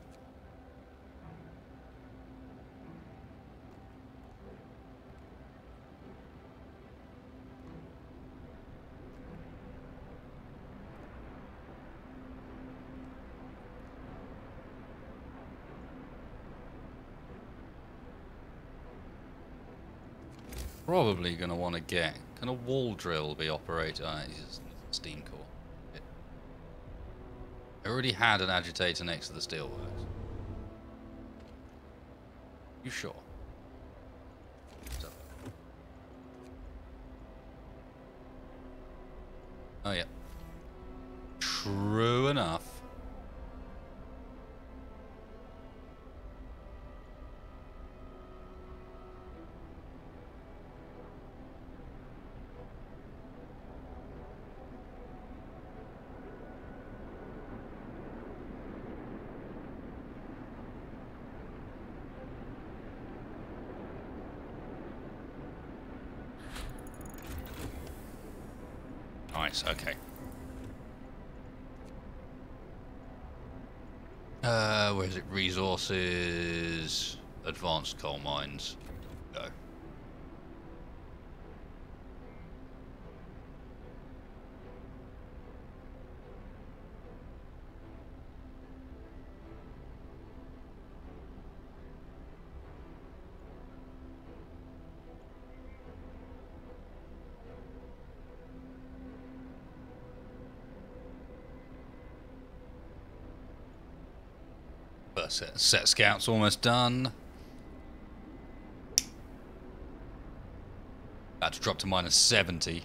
Probably going to want to get... Can a wall drill be operated? It's a steam core. I already had an agitator next to the steelworks. You sure? Oh yeah. True enough. Nice, okay. Where is it? Resources, advanced coal mines. Go. First set scouts almost done. About to drop to -70.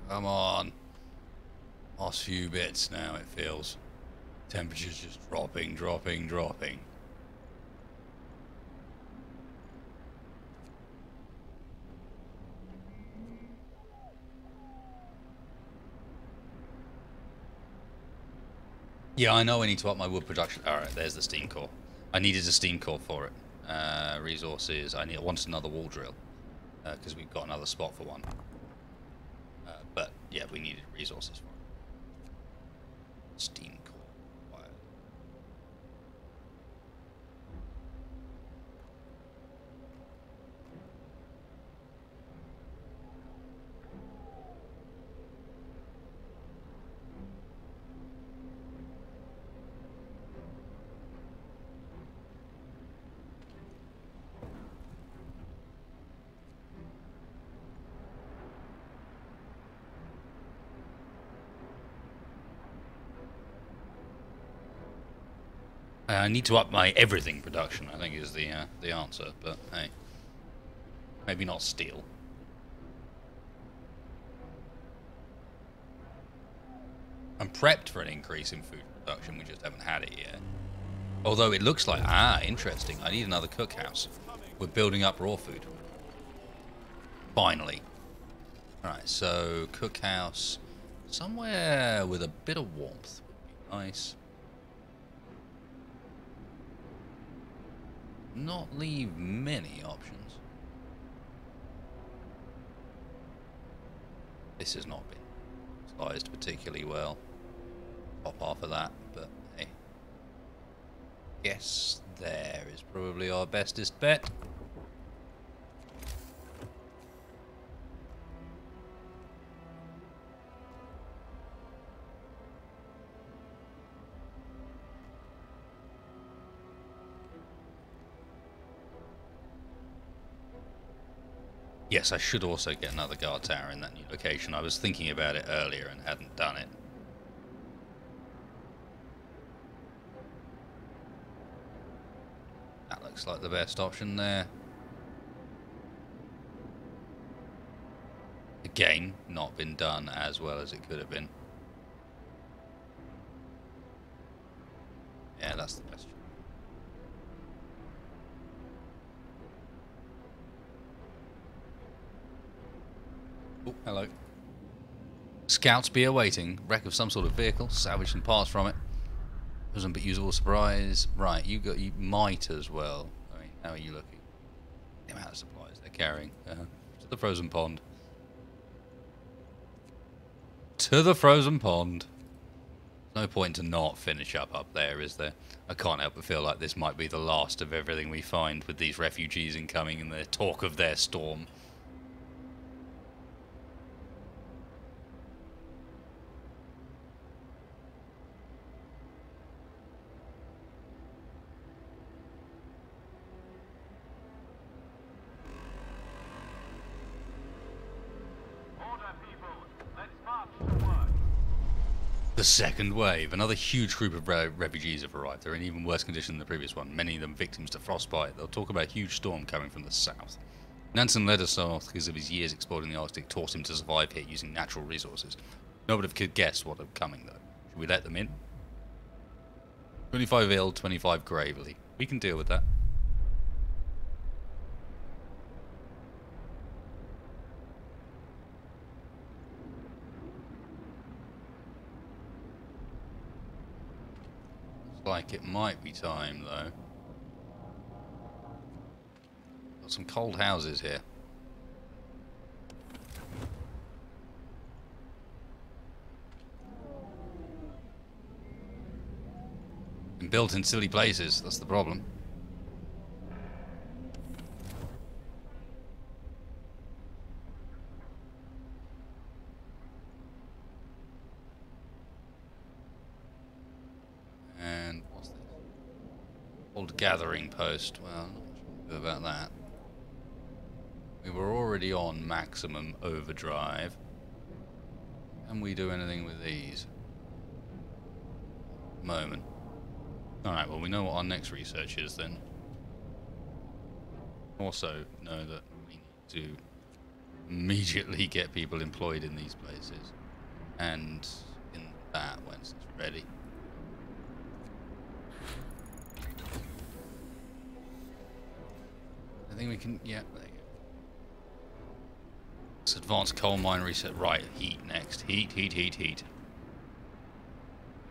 Come on. Last few bits now, it feels. Temperature's just dropping, dropping, dropping. Yeah, I know I need to up my wood production. Alright, there's the steam core. I needed a steam core for it. Resources. I wanted another wall drill. Because we've got another spot for one. But yeah, we needed resources for it. Steam core. I need to up my everything production, I think is the answer, but hey. Maybe not steel. I'm prepped for an increase in food production, we just haven't had it yet. Although it looks like, interesting, I need another cookhouse. We're building up raw food. Finally. Alright, so cookhouse somewhere with a bit of warmth would be nice. Not leave many options. This has not been sized particularly well. Pop off of that, but hey. Guess there is probably our bestest bet. Yes, I should also get another guard tower in that new location. I was thinking about it earlier and hadn't done it. That looks like the best option there. Again, not been done as well as it could have been. Yeah, that's the best. Oh, hello. Scouts be awaiting. Wreck of some sort of vehicle. Salvage some parts from it. Wasn't but usable surprise. Right, you might as well. I mean, how are you looking? The amount of supplies they're carrying. To the frozen pond. To the frozen pond. No point to not finish up there, is there? I can't help but feel like this might be the last of everything we find with these refugees incoming and the talk of their storm. The second wave. Another huge group of refugees have arrived. They're in even worse condition than the previous one. Many of them victims to frostbite. They'll talk about a huge storm coming from the south. Nansen led us south because of his years exploring the Arctic, taught him to survive here using natural resources. Nobody could guess what are coming, though. Should we let them in? 25 ill, 25 gravely. We can deal with that. Like it might be time, though. Got some cold houses here. Been built in silly places, that's the problem. Gathering post. Well, not much about that. We were already on maximum overdrive. Can we do anything with these? Moment. Alright, well, we know what our next research is then. Also know that we need to immediately get people employed in these places. And in that once it's ready. I think we can, yeah, there you go. Let's advance coal mine reset. Right, heat next. Heat.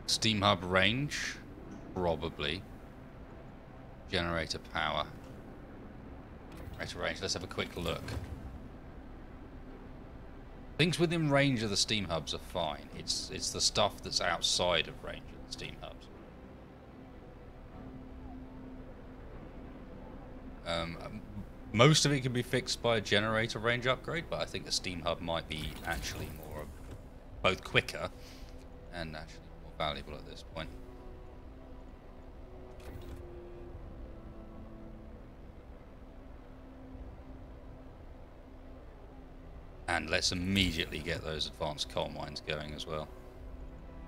Steam hub range, probably. Generator power. Generator range, let's have a quick look. Things within range of the steam hubs are fine. It's the stuff that's outside of range of the steam hubs. Most of it can be fixed by a generator range upgrade, but I think a steam hub might be actually more, both quicker and actually more valuable at this point. And let's immediately get those advanced coal mines going as well.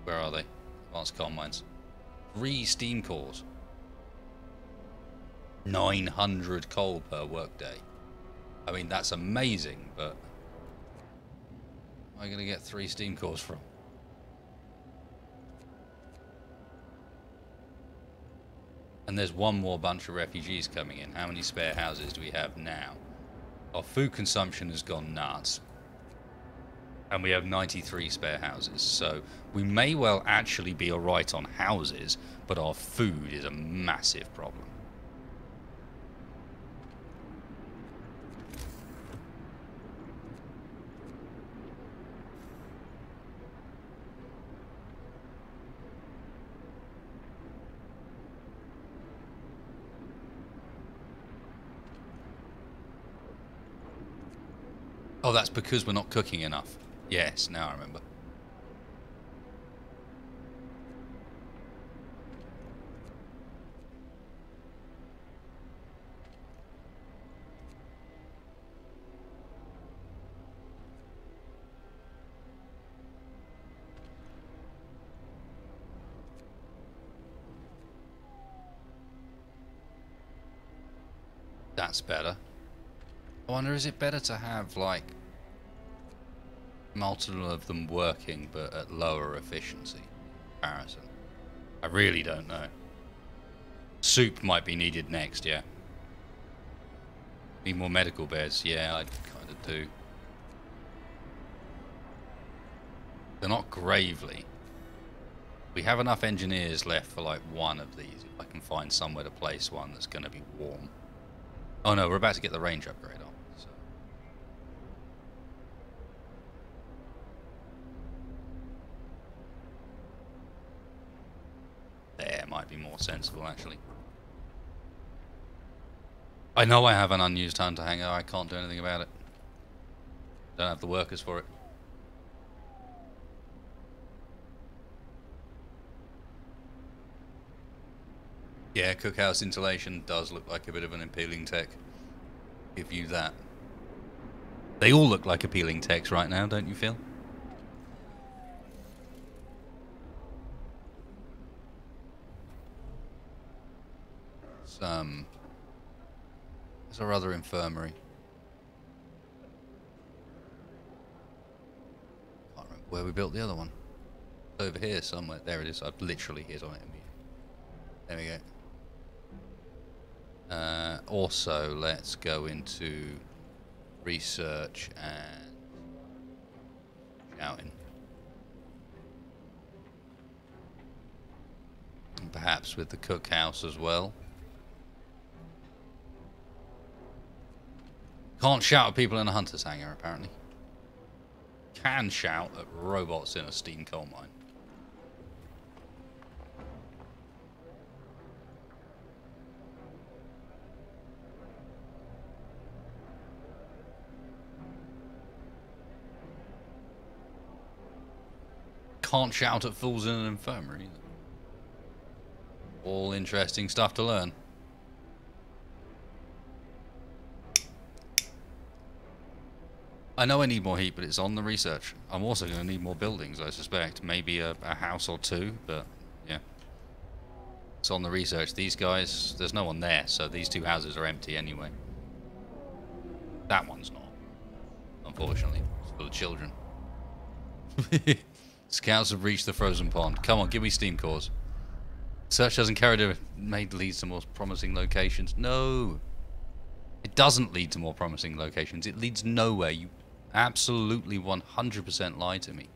Where are they? Advanced coal mines. 3 steam cores. 900 coal per workday. I mean, that's amazing, but where am I going to get 3 steam cores from? And there's one more bunch of refugees coming in. How many spare houses do we have now? Our food consumption has gone nuts. And we have 93 spare houses. So we may well actually be alright on houses, but our food is a massive problem. Oh, that's because we're not cooking enough. Yes, now I remember. That's better. I wonder, is it better to have, like, multiple of them working but at lower efficiency in comparison? I really don't know. Soup might be needed next, yeah. Need more medical beds, yeah, I kind of do. They're not gravely. We have enough engineers left for like one of these, if I can find somewhere to place one that's going to be warm. Oh no, we're about to get the range upgrade on. So. There might be more sensible, actually. I know I have an unused hunter hangar. I can't do anything about it. Don't have the workers for it. Yeah, cookhouse insulation does look like a bit of an appealing tech. Give you that. They all look like appealing techs right now, don't you feel? There's our other infirmary. Can't remember where we built the other one. It's over here somewhere. There it is. I've literally hit on it immediately. There we go. Also, let's go into research and shouting. And perhaps with the cookhouse as well. Can't shout at people in a hunter's hangar, apparently. Can shout at robots in a steam coal mine. Can't shout at fools in an infirmary either. All interesting stuff to learn. I know I need more heat, but it's on the research. I'm also going to need more buildings, I suspect. Maybe a house or two, but yeah. It's on the research. These guys, there's no one there, so these 2 houses are empty anyway. That one's not, unfortunately. It's for the children. Scouts have reached the frozen pond. Come on, give me steam cores. Search hasn't made leads to more promising locations. No. It doesn't lead to more promising locations. It leads nowhere. You absolutely 100% lied to me.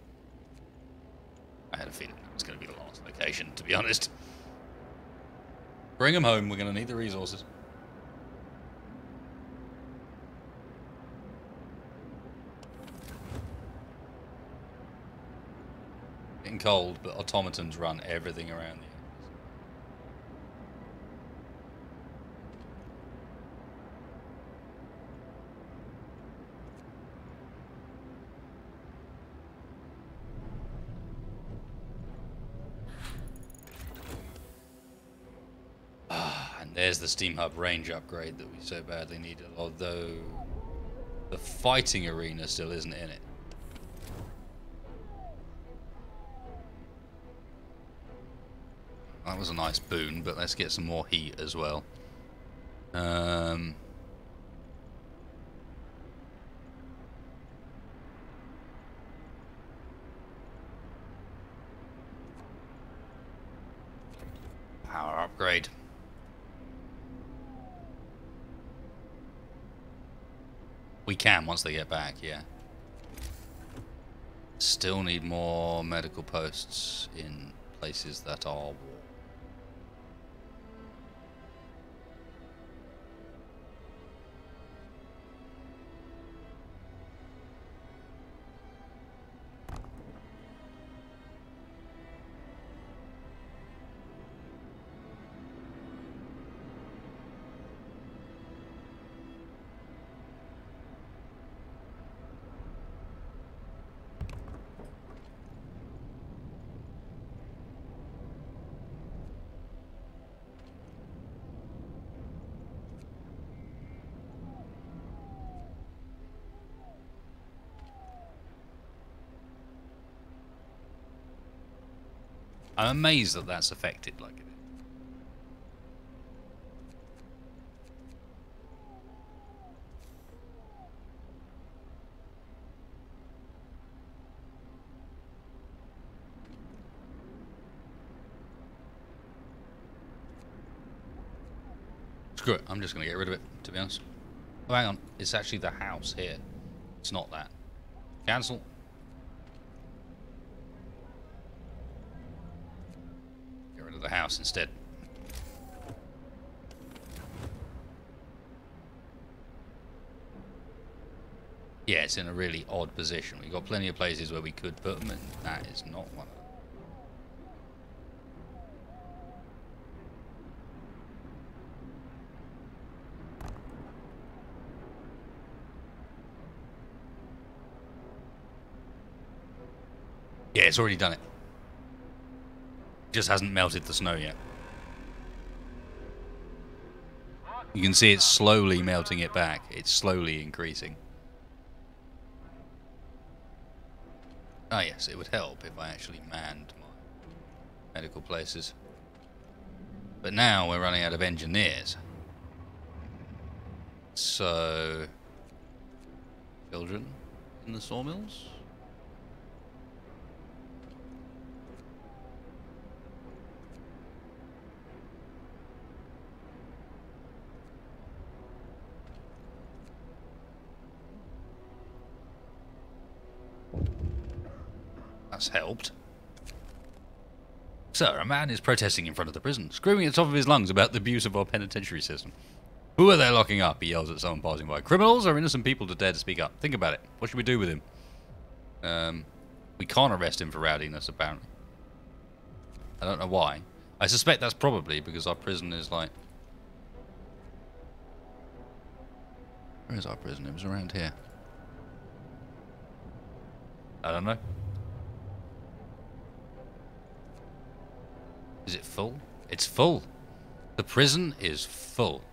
I had a feeling that was going to be the last location, to be honest. Bring them home. We're going to need the resources. Getting cold, but automatons run everything around the There's the Steam Hub range upgrade that we so badly needed, although the fighting arena still isn't in it. That was a nice boon, but let's get some more heat as well. Um, power upgrade. We can once they get back, yeah. Still need more medical posts in places that are war. I'm amazed that that's affected like it is. Screw it, I'm just going to get rid of it, to be honest. Oh, hang on, it's actually the house here. It's not that. Cancel. Get rid of the house instead. Yeah, it's in a really odd position. We've got plenty of places where we could put them, and that is not one of them. Yeah, it's already done it. Just hasn't melted the snow yet. You can see it's slowly melting it back. It's slowly increasing. Ah, yes, it would help if I actually manned my medical places. But now we're running out of engineers. So... children in the sawmills? That's helped. Sir, a man is protesting in front of the prison, screaming at the top of his lungs about the abuse of our penitentiary system. Who are they locking up? He yells at someone passing by. Criminals or innocent people to dare to speak up? Think about it. What should we do with him? We can't arrest him for rowdiness, apparently. I don't know why. I suspect that's probably because our prison is like... Where is our prison? It was around here. I don't know. Is it full? It's full. The prison is full.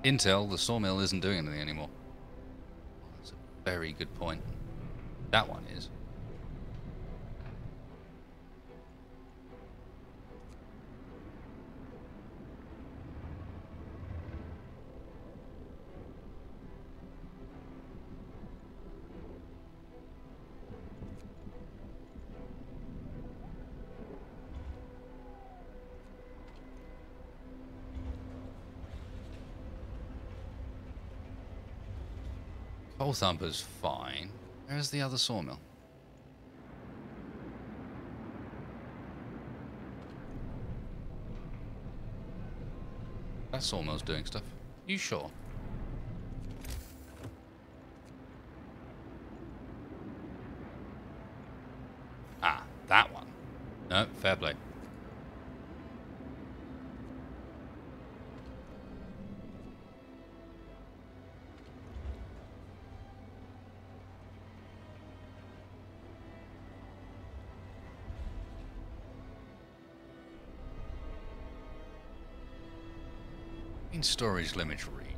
Intel, the sawmill isn't doing anything anymore. That's a very good point. That one is. Coal Thumper's fine. Where's the other sawmill? That sawmill's doing stuff. You sure? Ah, that one. No, fair play. In storage limit reads.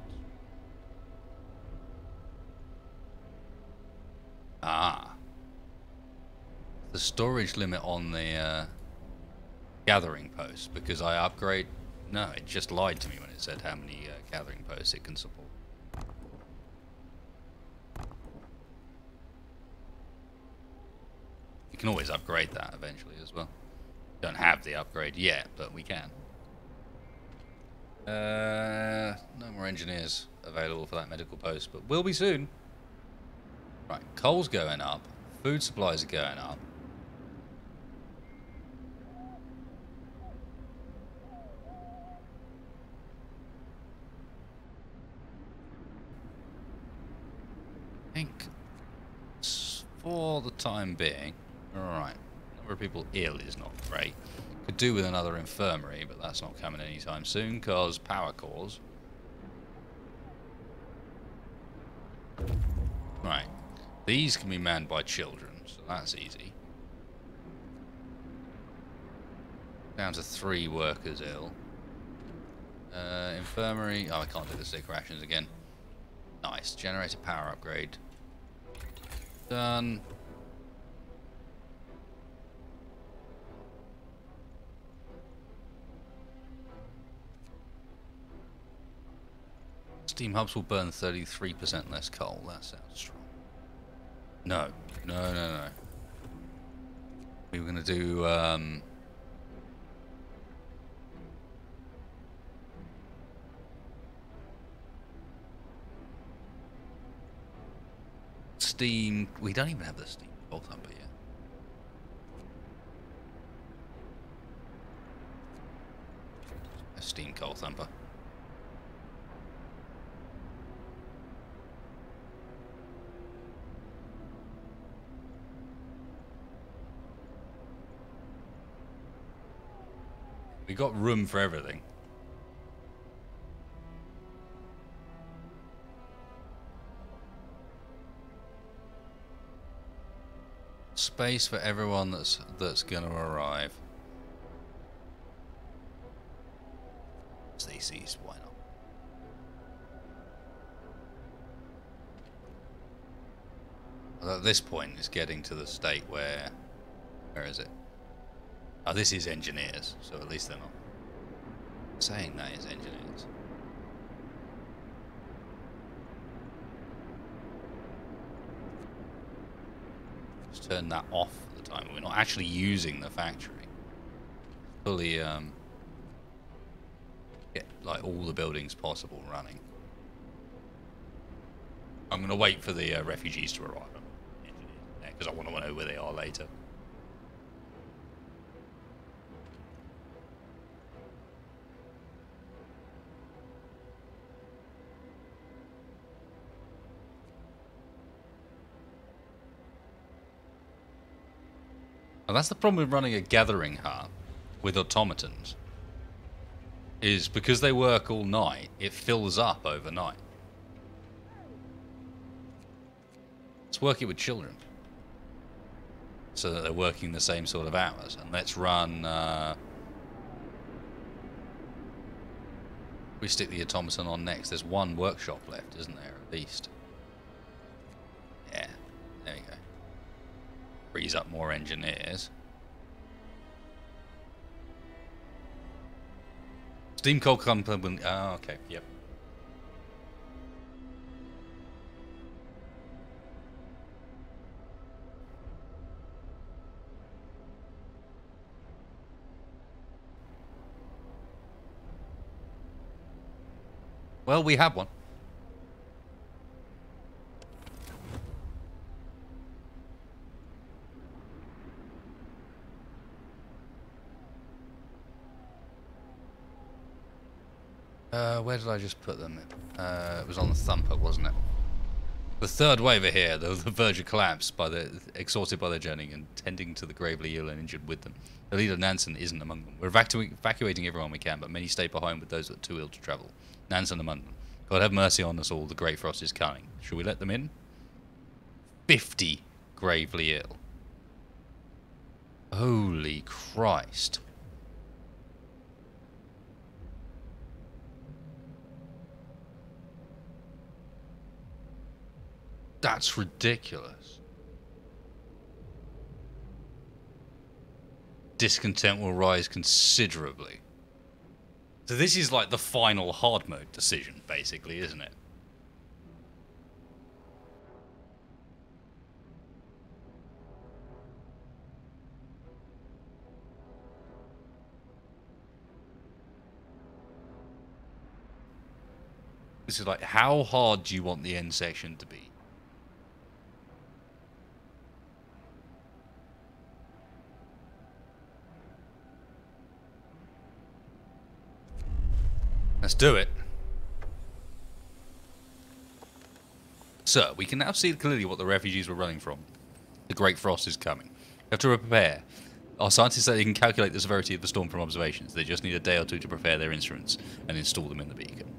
Ah. the storage limit on the gathering post, because I upgrade. No, it just lied to me when it said how many gathering posts it can support. You can always upgrade that eventually as well. Don't have the upgrade yet, but we can. No more engineers available for that medical post, but will be soon. Right, coal's going up. Food supplies are going up. I think for the time being, alright, number of people ill is not great. Could do with another infirmary, but that's not coming anytime soon, cause power cores. Right, these can be manned by children, so that's easy. Down to 3 workers ill. Infirmary, oh I can't do the sick rations again. Nice, generator power upgrade. Done. Steam hubs will burn 33% less coal. That sounds strong. No. No. We were going to do... Steam... We don't even have the steam coal thumper yet. A steam coal thumper. We got room for everything. Space for everyone that's gonna arrive. Stacy's, why not? Well, at this point, it's getting to the state where is it? Oh, this is engineers, so at least they're not saying that is engineers. Just turn that off at the time. We're not actually using the factory. Fully, get like all the buildings possible running. I'm gonna wait for the refugees to arrive, because I want to know where they are later. And that's the problem with running a gathering hub with automatons. Is because they work all night, it fills up overnight. Let's work it with children. So that they're working the same sort of hours. And let's run... we stick the automaton on next. There's 1 workshop left, isn't there, at least? Yeah, there you go. Frees up more engineers. Steam coal company. Oh, okay. Yep. Well, we have one. Where did I just put them? It was on the thumper, wasn't it? The third wave are here, the verge of collapse, exhausted by their journey and tending to the gravely ill and injured with them. The leader, Nansen, isn't among them. We're evacuating everyone we can, but many stay behind with those that are too ill to travel. Nansen among them. God have mercy on us all, the Great Frost is coming. Shall we let them in? 50 gravely ill. Holy Christ. That's ridiculous. discontent will rise considerably. So this is like the final hard mode decision, basically, isn't it? This is like, how hard do you want the end section to be? Let's do it. So, we can now see clearly what the refugees were running from. The Great Frost is coming. We have to prepare. Our scientists say they can calculate the severity of the storm from observations. They just need a day or two to prepare their instruments and install them in the beacon.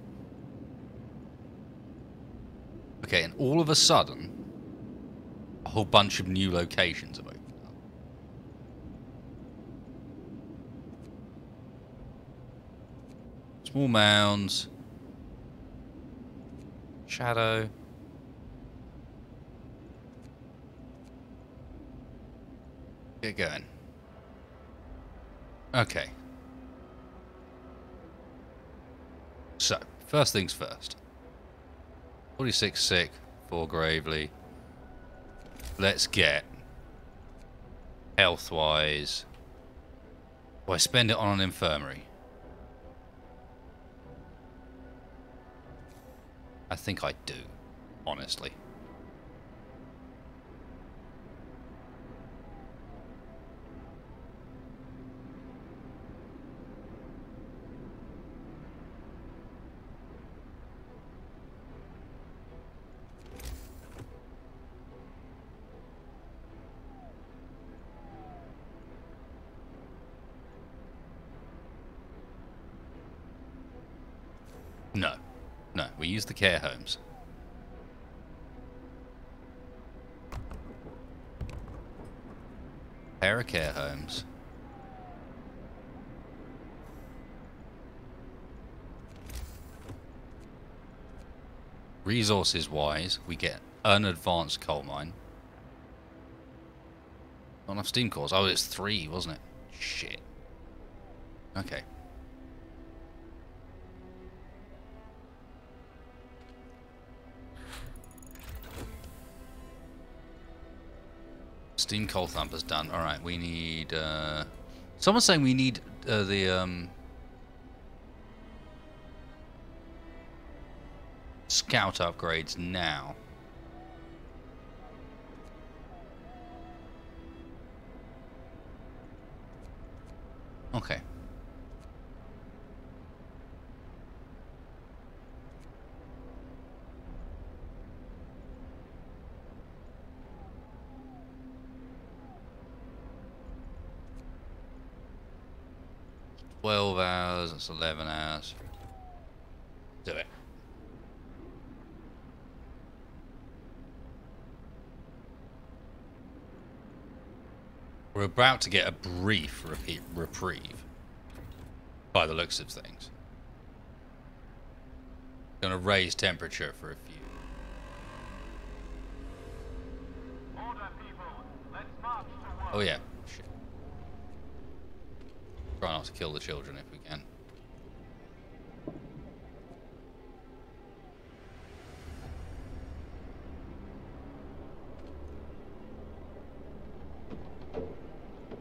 Okay, and all of a sudden, a whole bunch of new locations have opened up. Small mounds. Shadow. Get going. Okay. So, first things first. 46 sick, 4 gravely. Let's get health-wise. Do I spend it on an infirmary? I think I do, honestly. No. No, we use the care homes. Pair of care homes. Resources wise, we get an advanced coal mine. Not enough steam cores. Oh, it's 3, wasn't it? Shit. Okay. Steam coal thumper's done. Alright, we need... Someone's saying we need the... scout upgrades now. Okay. $12 that's 11 hours. Do it. We're about to get a brief reprieve by the looks of things. Gonna raise temperature for a few. Order, people. Let's march to work. Oh yeah. Shit. Try not to kill the children if we can.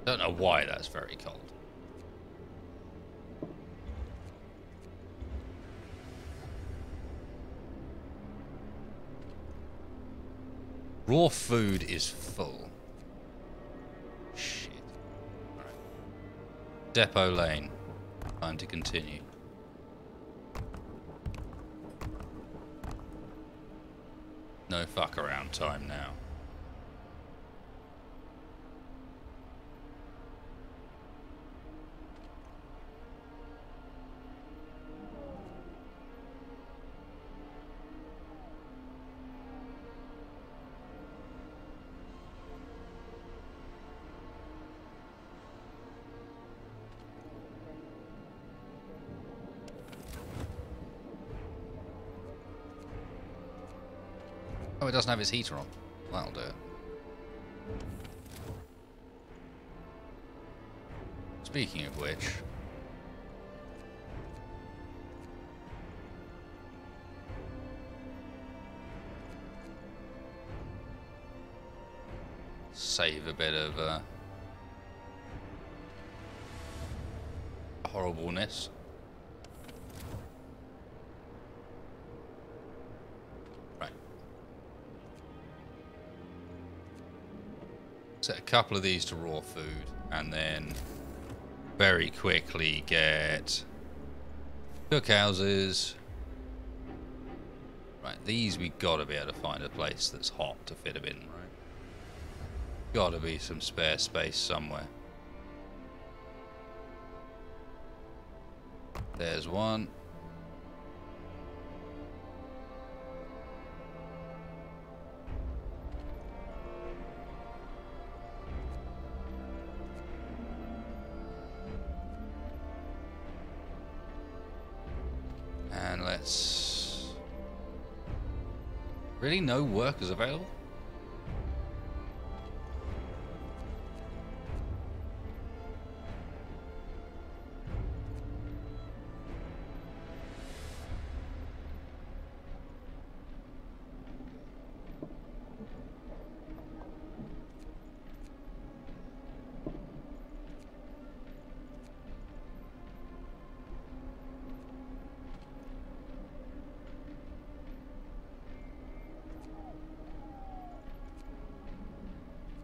Don't know why that's very cold. Raw food is full. Shit. All right. Depot lane. Time to continue. No fuck around time now. Oh, it doesn't have its heater on. That'll do it. Speaking of which, save a bit of horribleness. Right. Set a couple of these to raw food, and then very quickly get cookhouses. Right, these we gotta be able to find a place that's hot to fit them in, right? Gotta be some spare space somewhere. There's one. And let's... Really? No workers available?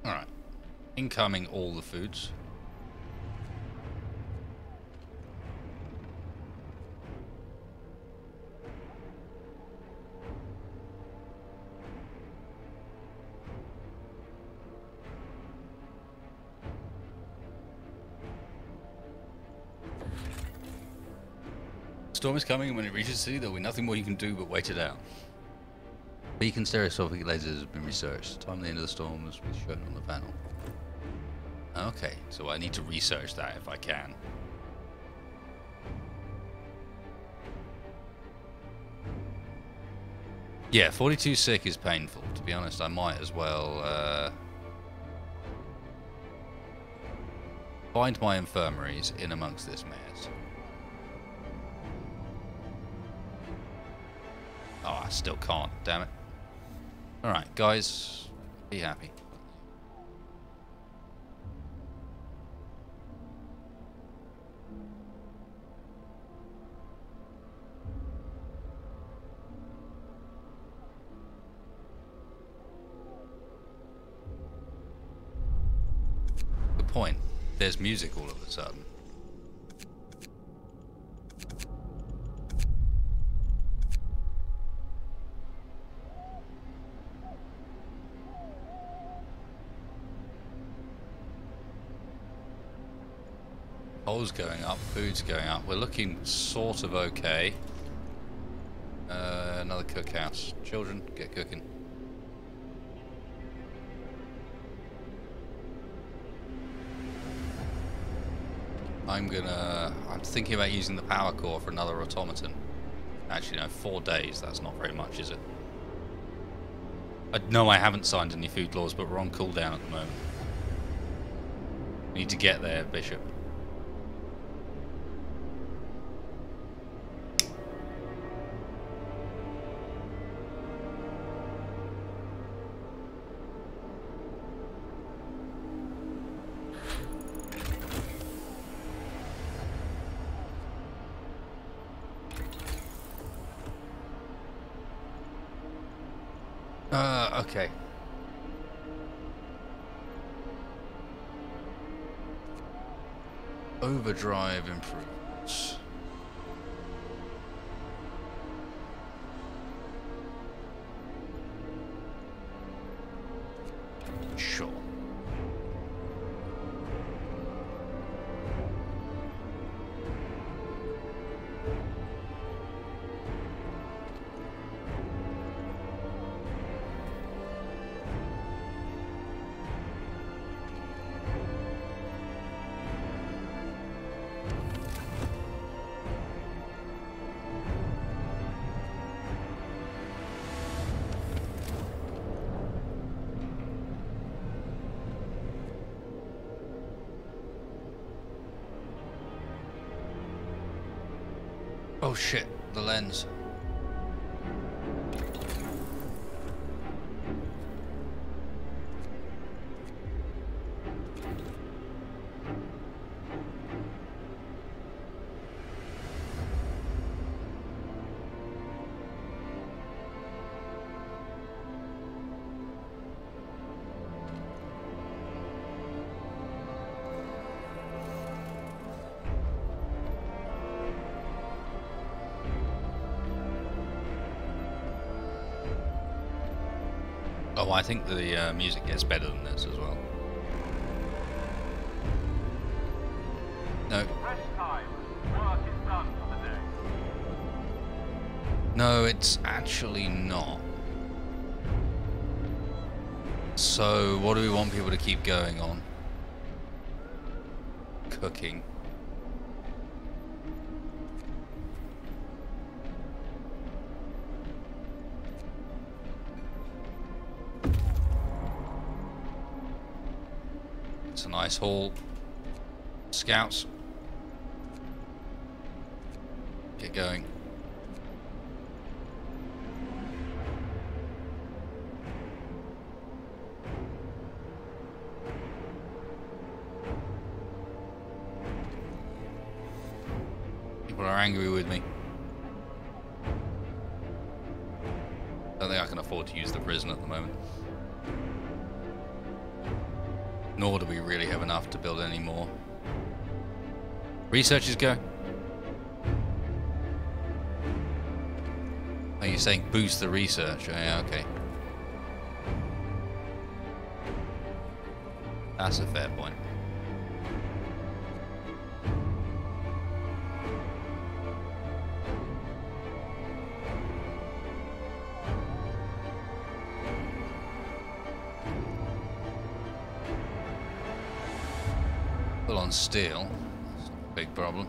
Alright. Incoming all the foods. Storm is coming, and when it reaches the city, there will be nothing more you can do but wait it out. Beacon stereoscopic lasers have been researched. Time the end of the storm has been shown on the panel. Okay, so I need to research that if I can. Yeah, 42 sick is painful. To be honest, I might as well find my infirmaries in amongst this mess. Oh, I still can't, damn it. Alright, guys, be happy. Good point. There's music all of a sudden. Coal's going up, food's going up. We're looking sort of okay. Another cookhouse. Children, get cooking. I'm thinking about using the power core for another automaton. Actually, no, 4 days. That's not very much, is it? No, I haven't signed any food laws, but we're on cooldown at the moment. We need to get there, Bishop. Okay. Overdrive improvements. Sure. Oh shit, the lens. Oh, I think the music gets better than this as well. No. Rest time. Work is done for the day. No, it's actually not. So, what do we want people to keep going on? Cooking. It's a nice haul. Scouts. Get going. People are angry with me. I don't think I can afford to use the prison at the moment. Nor do we really have enough to build any more. Researchers go. Are you saying boost the research? Oh, yeah, okay. That's a fair point. Full on steel. That's not a big problem.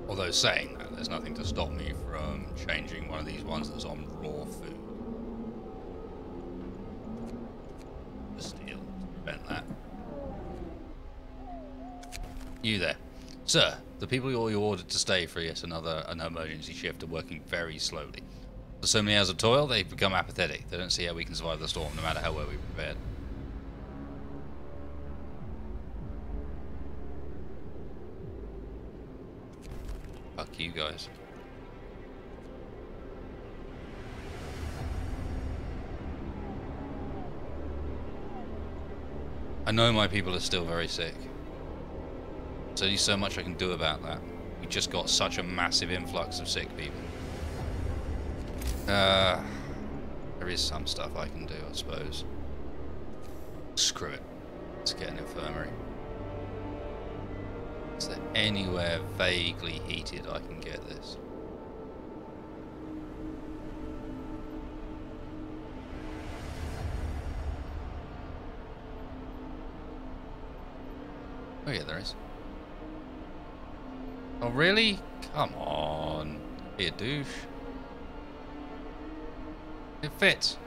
Although saying that, there's nothing to stop me from changing one of these ones that's on raw food. The steel, to prevent that. You there. Sir, the people you ordered to stay for yet an emergency shift are working very slowly. After so many hours of toil, they've become apathetic. They don't see how we can survive the storm, no matter how well we prepared. Fuck you guys. I know my people are still very sick. There's only so much I can do about that. We just got such a massive influx of sick people. There is some stuff I can do, I suppose. Screw it. Let's get an infirmary. Is there anywhere vaguely heated I can get this? Oh yeah, there is. Oh really? Come on. Be a douche. It fits.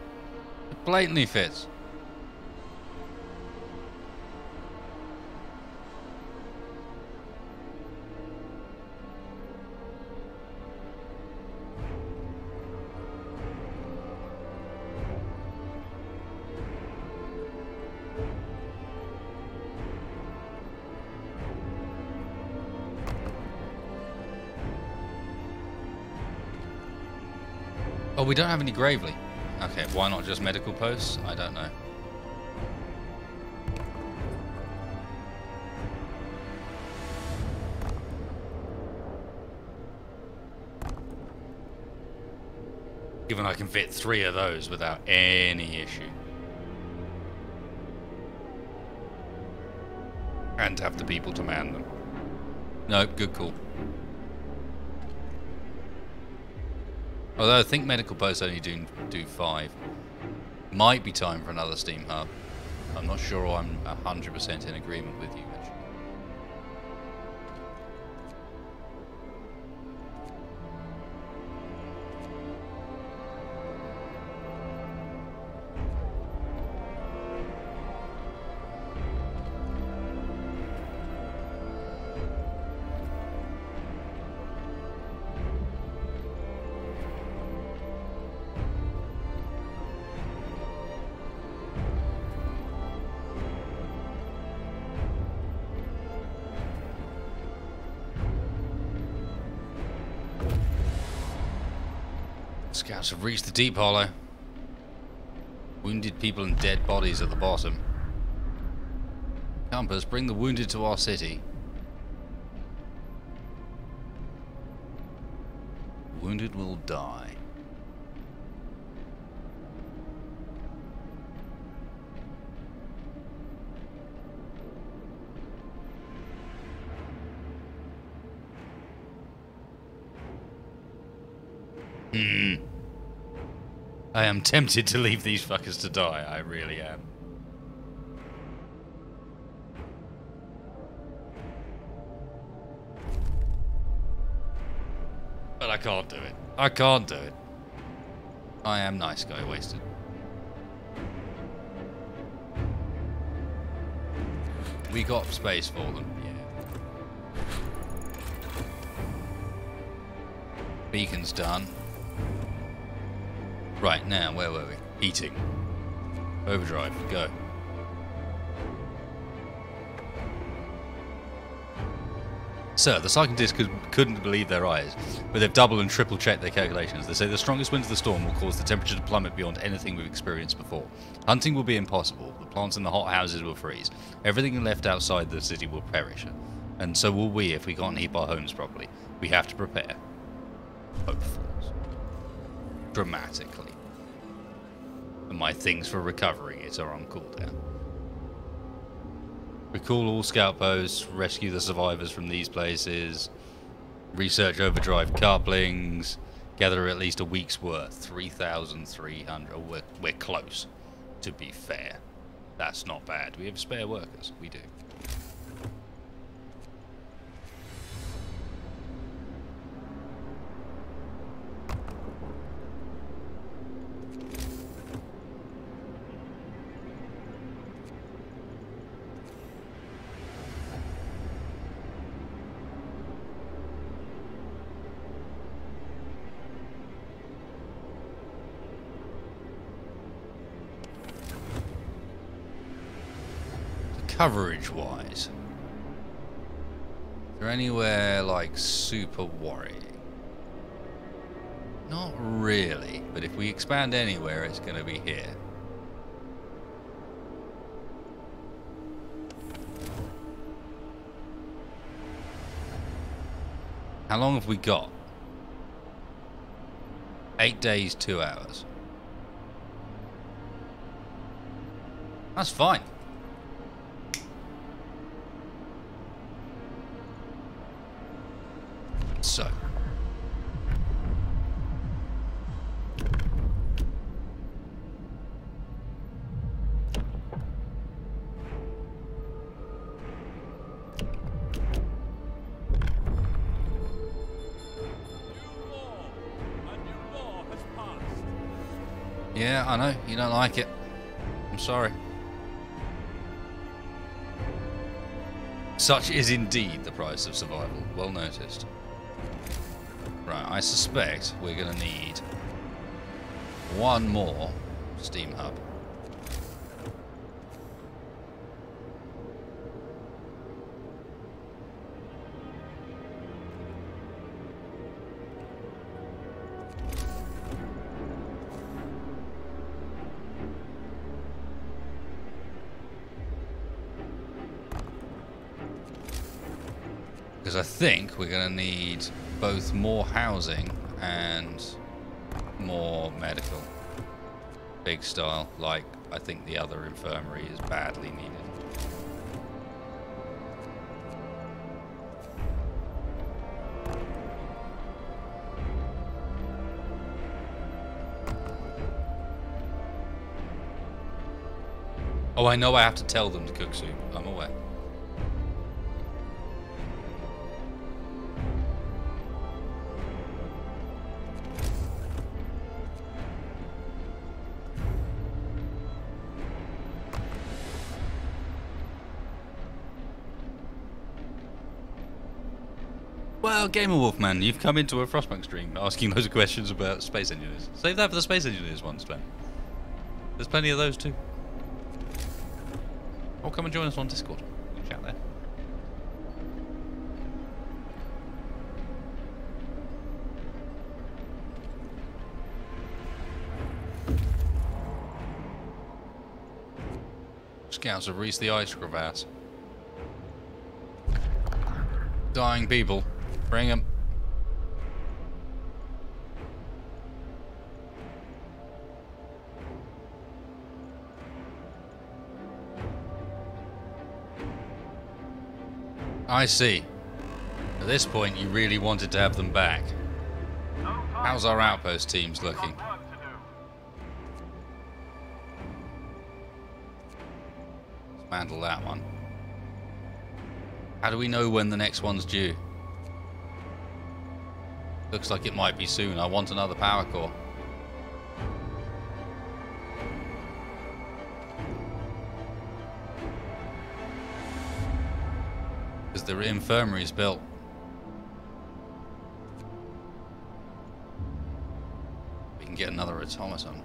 It blatantly fits. Oh, we don't have any Gravely. Okay, why not just medical posts? I don't know. Given I can fit 3 of those without any issue. And have the people to man them. No, good call. Although I think medical posts only do 5. Might be time for another Steam Hub. I'm not sure I'm 100% in agreement with you, actually. Scouts have reached the deep hollow. Wounded people and dead bodies at the bottom. Campers, bring the wounded to our city. Wounded will die. I am tempted to leave these fuckers to die. I really am. But I can't do it. I can't do it. I am nice guy wasted. We got space for them, yeah. Beacon's done. Right, now, where were we? Heating. Overdrive, go. Sir, the scientists couldn't believe their eyes, but they've double and triple checked their calculations. They say the strongest winds of the storm will cause the temperature to plummet beyond anything we've experienced before. Hunting will be impossible. The plants in the hot houses will freeze. Everything left outside the city will perish. And so will we if we can't heat our homes properly. We have to prepare. Hopefully. Dramatically. And my things for recovering it are on cooldown. Recall all scout posts, rescue the survivors from these places, research overdrive couplings, gather at least a week's worth, 3,300. We're close, to be fair. That's not bad. We have spare workers. We do. Coverage-wise, is there anywhere, like, super worrying? Not really, but if we expand anywhere, it's going to be here. How long have we got? 8 days, 2 hours. That's fine. So. Yeah, I know. You don't like it. I'm sorry. Such is indeed the price of survival. Well noticed. Right, I suspect we're going to need one more steam hub. Because I think we're going to need both more housing and more medical. Big style, like I think the other infirmary is badly needed. Oh, I know I have to tell them to cook soup. I'm aware. Well, Gamer Wolfman, you've come into a Frostpunk stream asking loads of questions about space engineers. Save that for the space engineers ones, Glenn. There's plenty of those too. Or come and join us on Discord. You can chat there. Scouts have reached the ice crevasse. Dying people. Bring them. I see. At this point, you really wanted to have them back. How's our outpost teams looking? Dismantle that one. How do we know when the next one's due? Looks like it might be soon. I want another power core. Because the infirmary's built. We can get another automaton.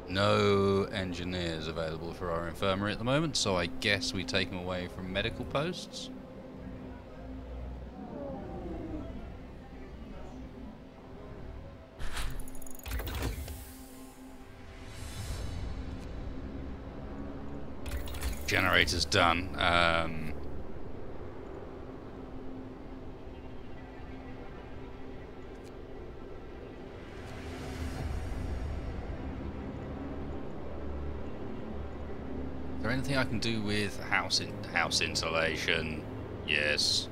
No engineers available for our infirmary at the moment, so I guess we take them away from medical posts. Generator's done. Is there anything I can do with house insulation? Yes.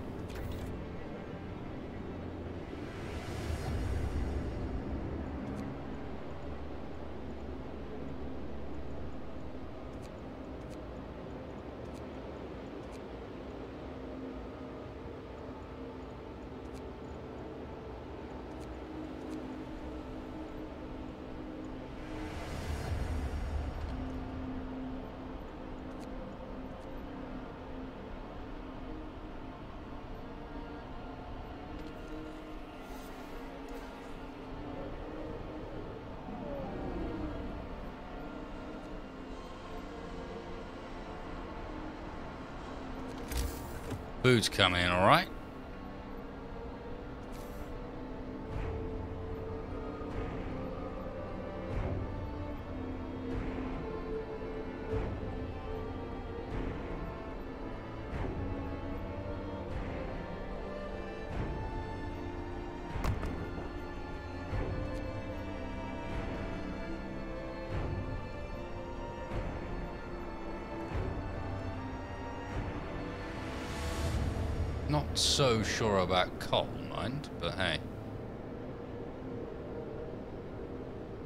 Food's coming in, alright? Not so sure about coal, mind, but hey.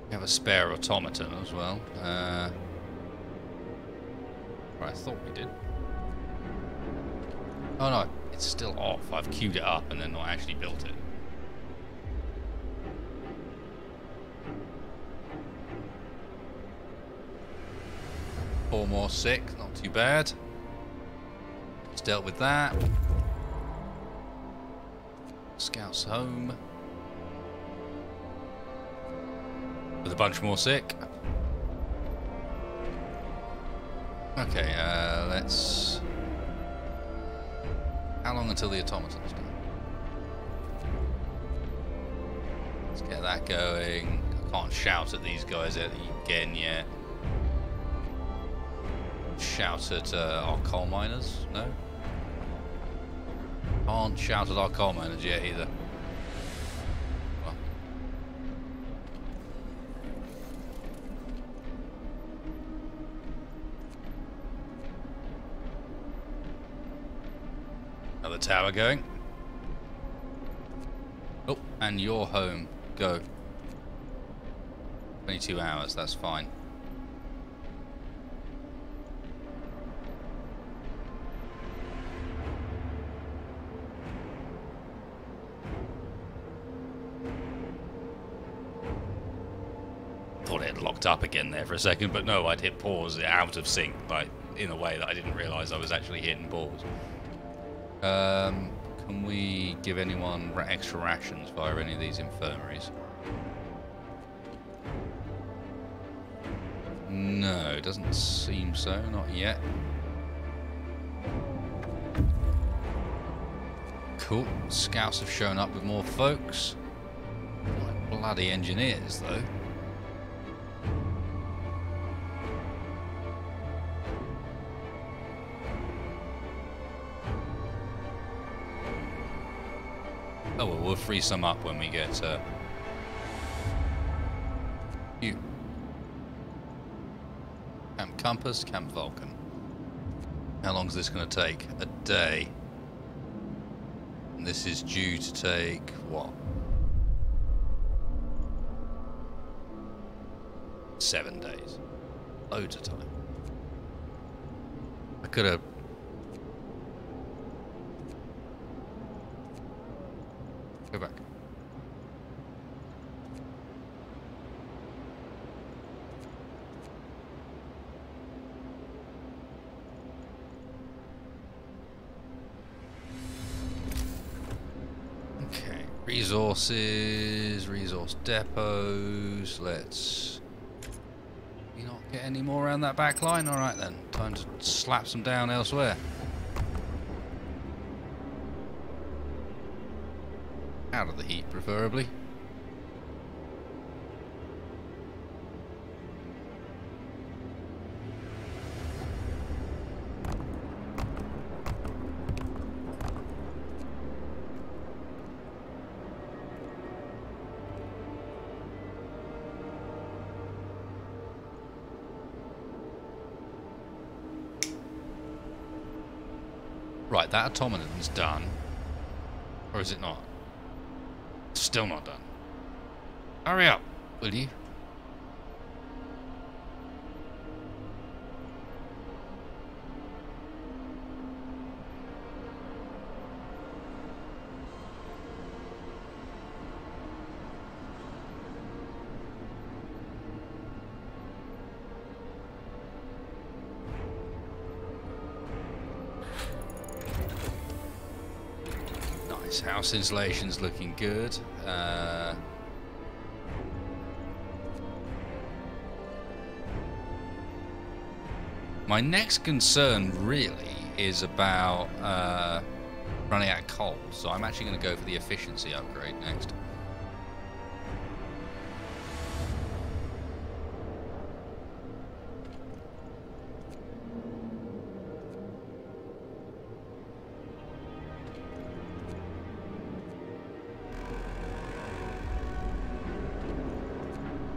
We have a spare automaton as well. Right, I thought we did. Oh no, it's still off. I've queued it up and then not actually built it. Four more sick, not too bad. Just dealt with that. Scouts home. With a bunch more sick. Okay, let's... How long until the automaton's done? Let's get that going. I can't shout at these guys again yet. Shout at our coal miners? No? Can't shout at our coal miners yet either. Well. Another tower going. Oh, and you're home. Go. 22 hours, that's fine. Thought it had locked up again there for a second, but no, I'd hit pause out of sync, like in a way that I didn't realise I was actually hitting pause. Can we give anyone extra rations via any of these infirmaries? No, it doesn't seem so, not yet. Cool. Scouts have shown up with more folks. Like bloody engineers, though. Oh well, we'll free some up when we get you. Camp Compass, Camp Vulcan. How long is this going to take? A day. And this is due to take what? 7 days. Loads of time. I could have. Go back. Okay, resources, resource depots. Let's not get any more around that back line. All right then, time to slap some down elsewhere. Out of the heat, preferably. Right, that automaton's done. Or is it not? Still not done. Hurry up, will you? Nice. House insulation's looking good. My next concern really is about running out of coal, so I'm actually going to go for the efficiency upgrade next.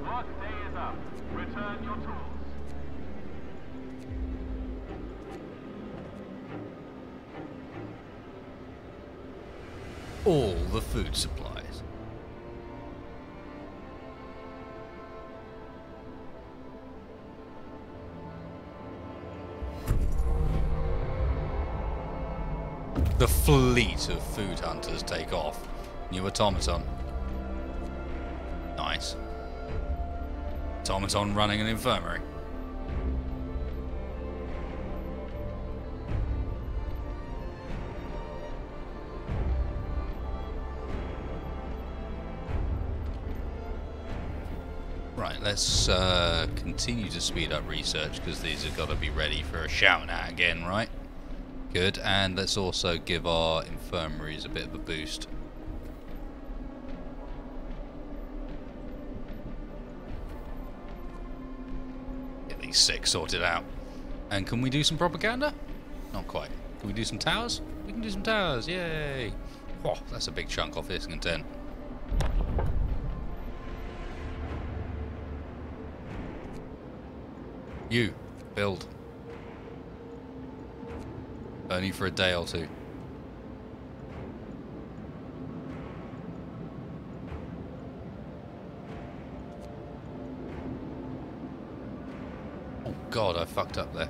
Work day is up. Return your tools. All the food supplies. The fleet of food hunters take off. New automaton. Nice. Automaton running an infirmary. Right, let's continue to speed up research because these have got to be ready for a shouting at again, right? Good, and let's also give our infirmaries a bit of a boost. Get these 6 sorted out. And can we do some propaganda? Not quite. Can we do some towers? We can do some towers, yay! Whoa, that's a big chunk off this content. You, build. Only for a day or two. Oh god, I fucked up there.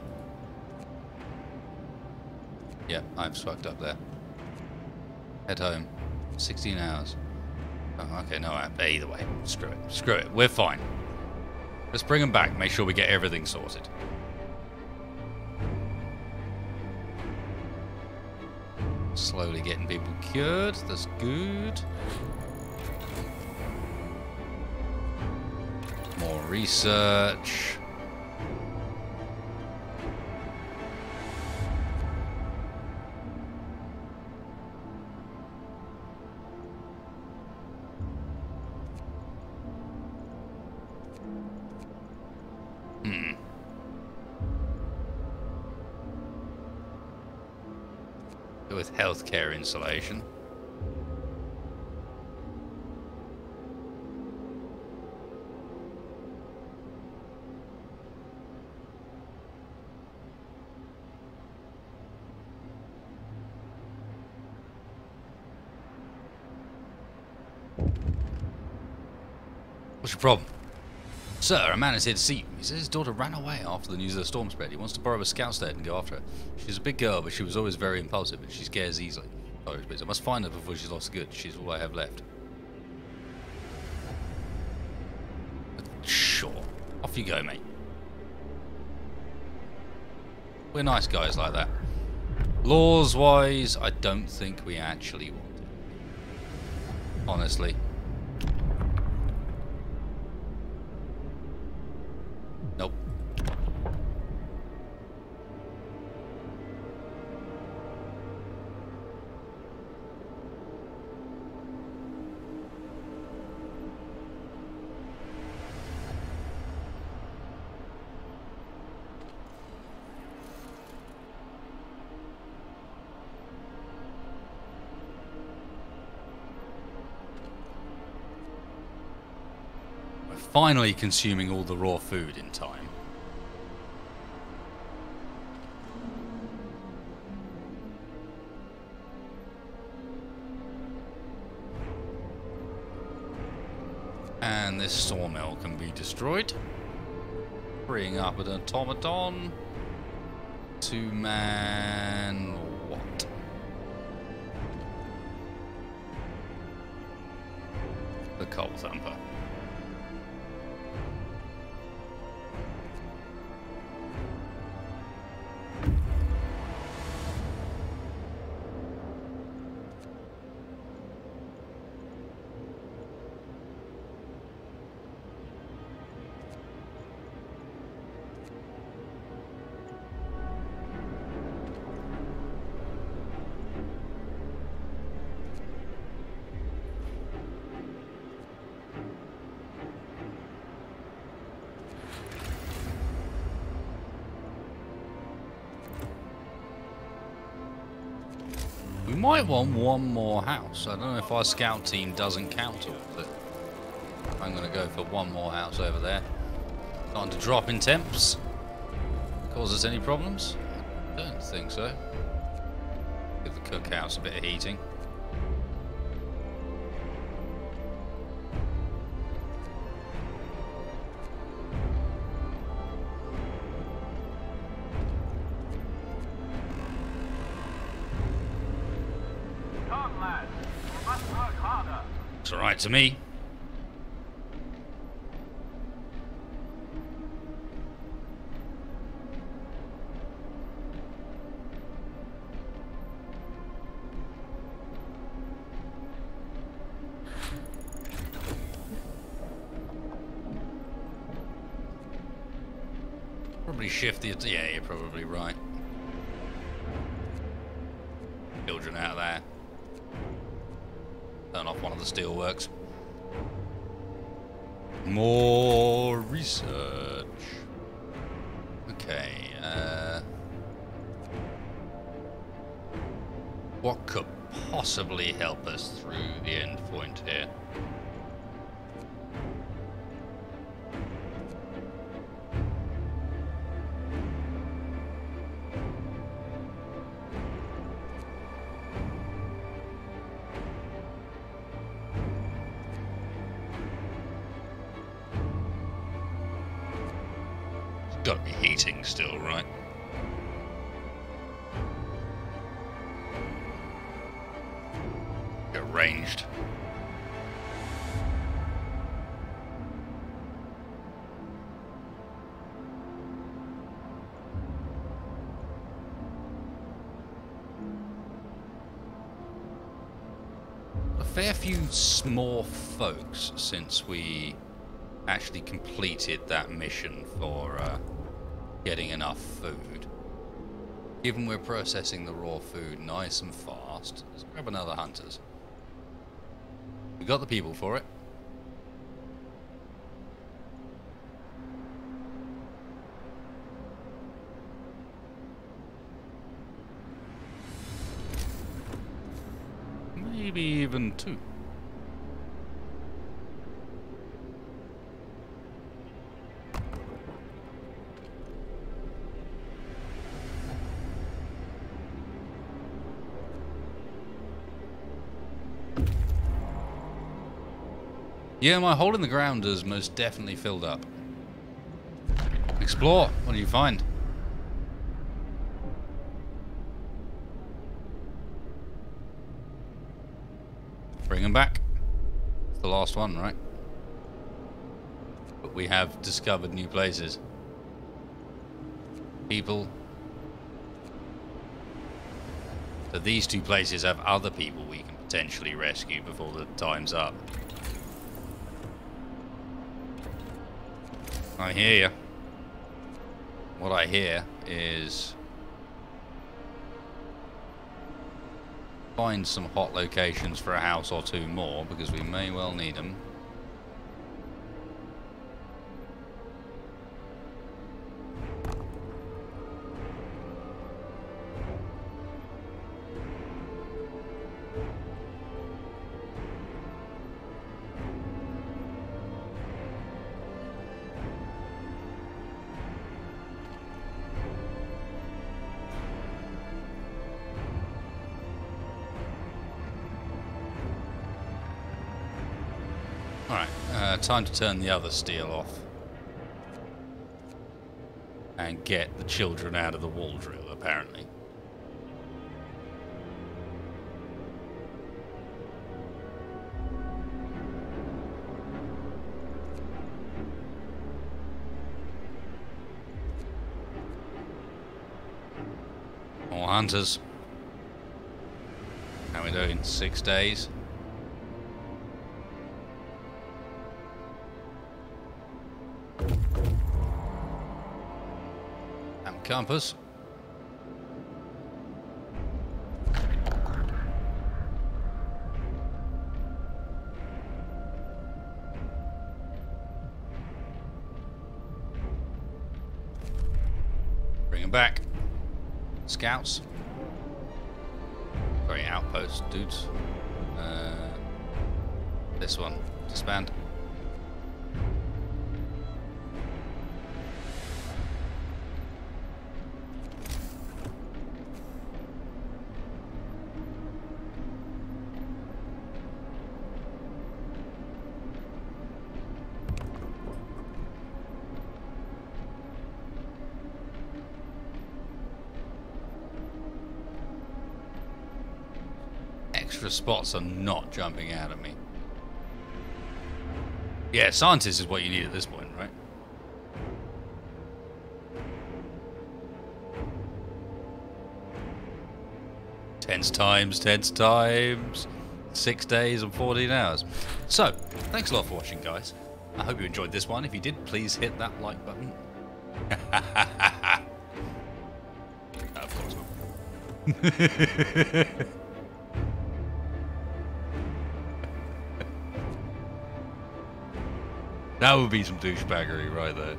Yeah, I've fucked up there. Head home. 16 hours. Oh, okay, no, either way. Screw it. Screw it. We're fine. Let's bring them back. Make sure we get everything sorted. Slowly getting people cured. That's good. More research. with healthcare insulation. What's your problem? Sir, a man is here to see you. He says his daughter ran away after the news of the storm spread. He wants to borrow a scout sled and go after her. She's a big girl, but she was always very impulsive, and she scares easily. Sorry, please. I must find her before she's lost the goods. She's all I have left. Sure. Off you go, mate. We're nice guys like that. Laws-wise, I don't think we actually want it. Honestly. Nope. We're finally consuming all the raw food in time. And this sawmill can be destroyed, freeing up an automaton to man what? The coal thumper. We might want one more house. I don't know if our scout team doesn't count towards it. I'm going to go for one more house over there. Starting to drop in temps. Cause us any problems? I don't think so. Give the cookhouse a bit of heating. Come, lads. We must work harder. It's alright to me. Probably shift the... Yeah, you're probably right. Children out there. Turn off one of the steelworks. More research. Okay, what could possibly help us through the end point here? Got to be heating still, right? Arranged. A fair few small folks since we actually completed that mission for getting enough food. Given we're processing the raw food nice and fast, let's grab another hunters. We got the people for it. Maybe even 2. Yeah, my hole in the ground has most definitely filled up. Explore. What do you find? Bring them back. It's the last one, right? But we have discovered new places. People. So these 2 places have other people we can potentially rescue before the time's up. I hear you. What I hear is find some hot locations for a house or 2 more, because we may well need them. Alright, time to turn the other steel off. And get the children out of the wall drill, apparently. More hunters. How are we doing? 6 days? Compass. Bring them back. Scouts. Sorry, outpost dudes. This one. Disband. Extra spots are not jumping out at me. Yeah, scientist is what you need at this point, right? Tense times. 6 days and 14 hours. So, thanks a lot for watching, guys. I hope you enjoyed this one. If you did, please hit that like button. Of course not. That would be some douchebaggery right there.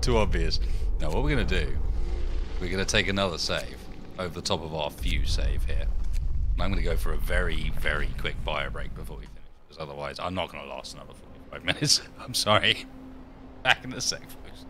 Too obvious. Now what we're going to do, we're going to take another save over the top of our few save here. And I'm going to go for a very, very quick bio break before we finish, because otherwise I'm not going to last another 45 minutes. I'm sorry. Back in a sec, folks.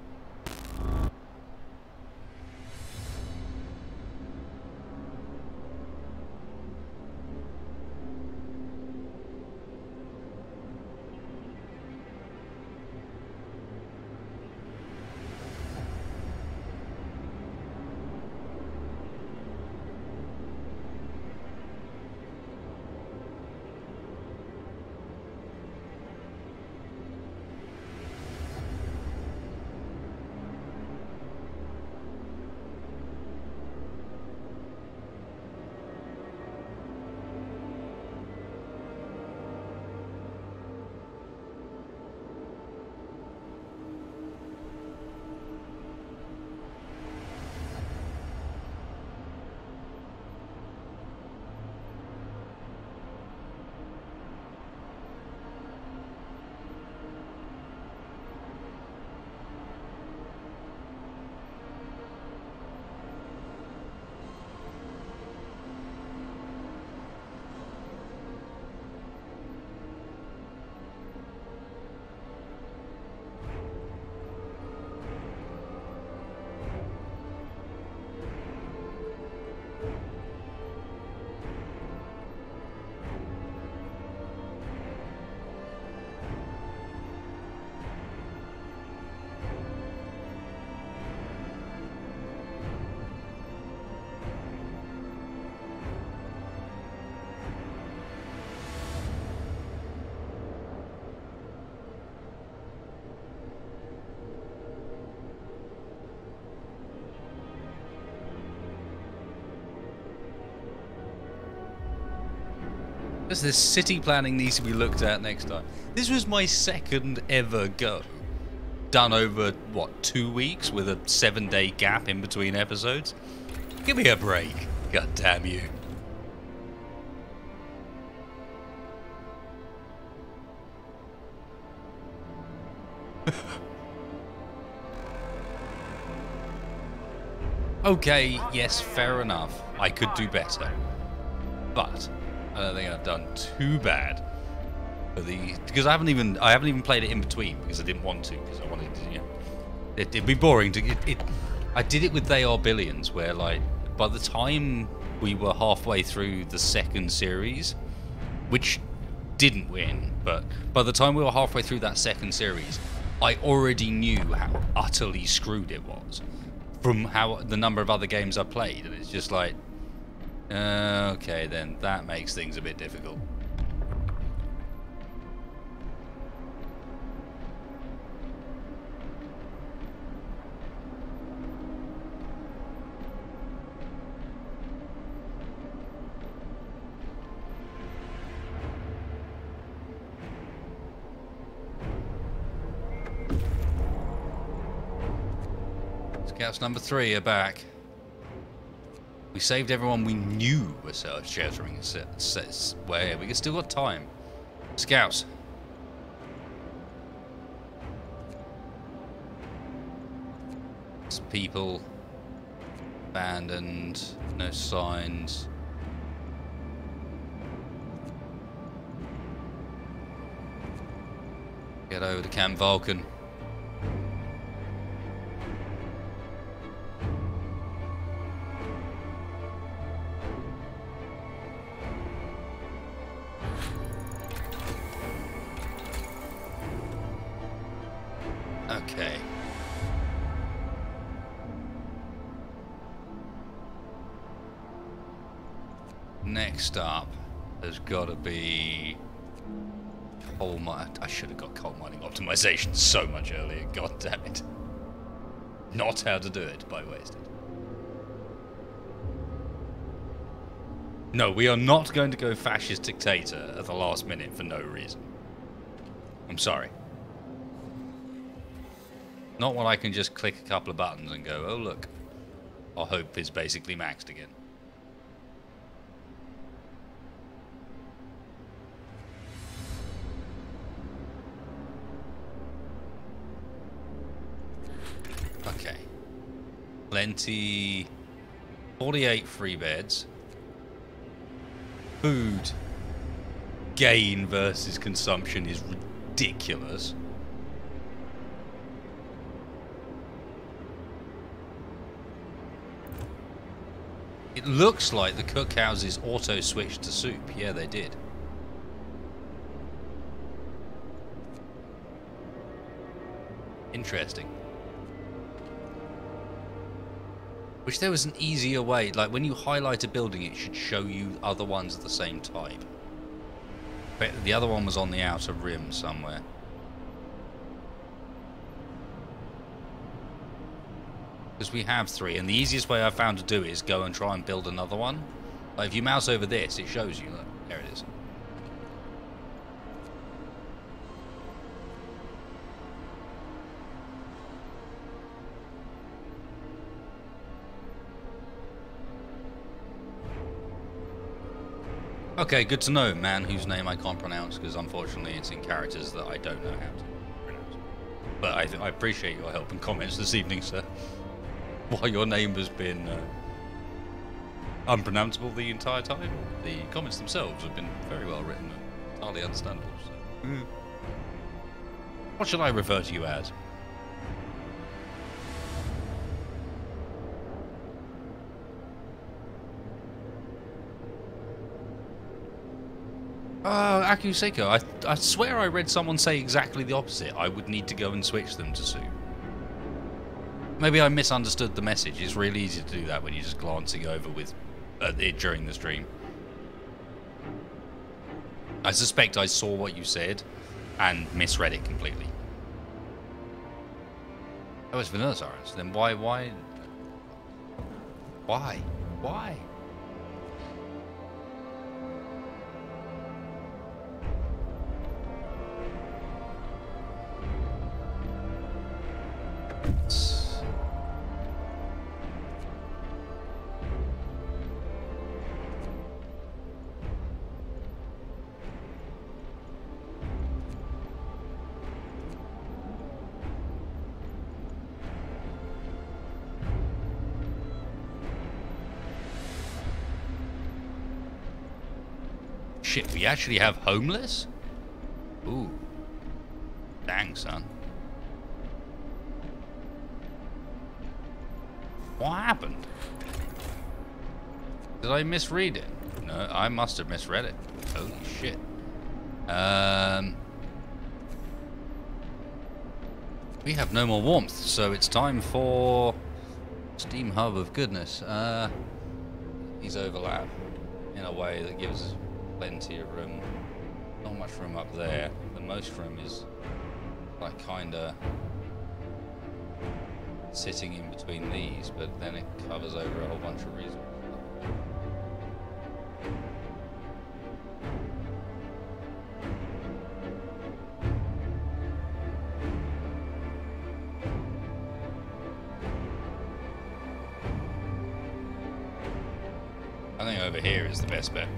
Because this city planning needs to be looked at next time. This was my second ever go. Done over, what, 2 weeks with a 7-day gap in between episodes? Give me a break. God damn you. Okay, yes, fair enough. I could do better. But I don't think I've done too bad for the, because I haven't even played it in between because I didn't want to, because I wanted to, you know, it'd be boring to I did it with They Are Billions, where like by the time we were halfway through the second series, which didn't win, but by the time we were halfway through that second series, I already knew how utterly screwed it was from how the number of other games I played, and it's just like, okay, then that makes things a bit difficult. Scouts number 3 are back. We saved everyone we knew were sheltering where we still got time. Scouts. People abandoned, no signs. Get over to Camp Vulcan. Okay. Next up, there's got to be coal mine. I should have got coal mining optimization so much earlier. God damn it! Not how to do it, but I wasted. No, we are not going to go fascist dictator at the last minute for no reason. I'm sorry. Not when I can just click a couple of buttons and go, oh look, our hope is basically maxed again. Okay. Plenty. 48 free beds. Food gain versus consumption is ridiculous. It looks like the cookhouses auto-switched to soup. Yeah, they did. Interesting. Wish there was an easier way. Like, when you highlight a building, it should show you other ones of the same type. But the other one was on the outer rim somewhere. Because we have 3, and the easiest way I've found to do it is go and try and build another one. Like, if you mouse over this, it shows you. Look, there it is. Okay, good to know, man whose name I can't pronounce, because unfortunately it's in characters that I don't know how to pronounce. But I appreciate your help and comments this evening, sir. While your name has been unpronounceable the entire time, the comments themselves have been very well written and entirely understandable. So. What should I refer to you as? Akuseko, I swear I read someone say exactly the opposite. I would need to go and switch them to soup. Maybe I misunderstood the message. It's really easy to do that when you're just glancing over with it during the stream. I suspect I saw what you said and misread it completely. Oh, it's Vanilla-Saurus. Then why? shit, we actually have homeless? Ooh. Dang, son. What happened? Did I misread it? No, I must have misread it. Holy shit. We have no more warmth, so it's time for Steam Hub of Goodness. These overlap in a way that gives us plenty of room. Not much room up there. The most room is like kinda sitting in between these, but then it covers over a whole bunch of reasons. I think over here is the best bet.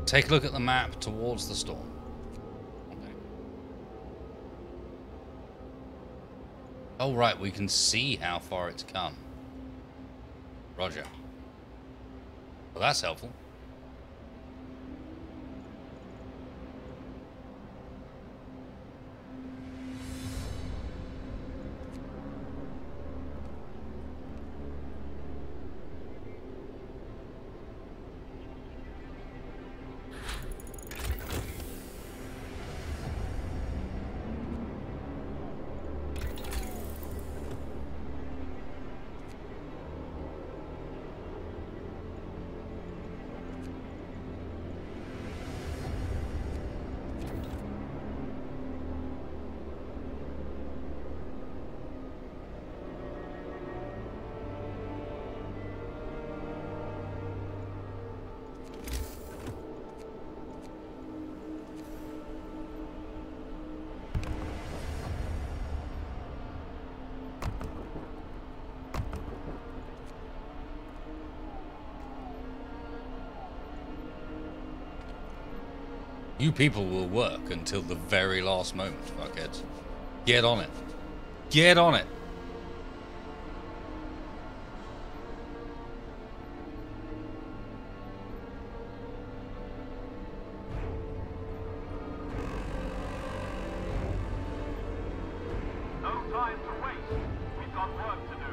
Take a look at the map towards the storm. Okay. Oh, right, we can see how far it's come. Roger. Well, that's helpful. You people will work until the very last moment, fuckheads. Get on it. Get on it. No time to waste. We've got work to do.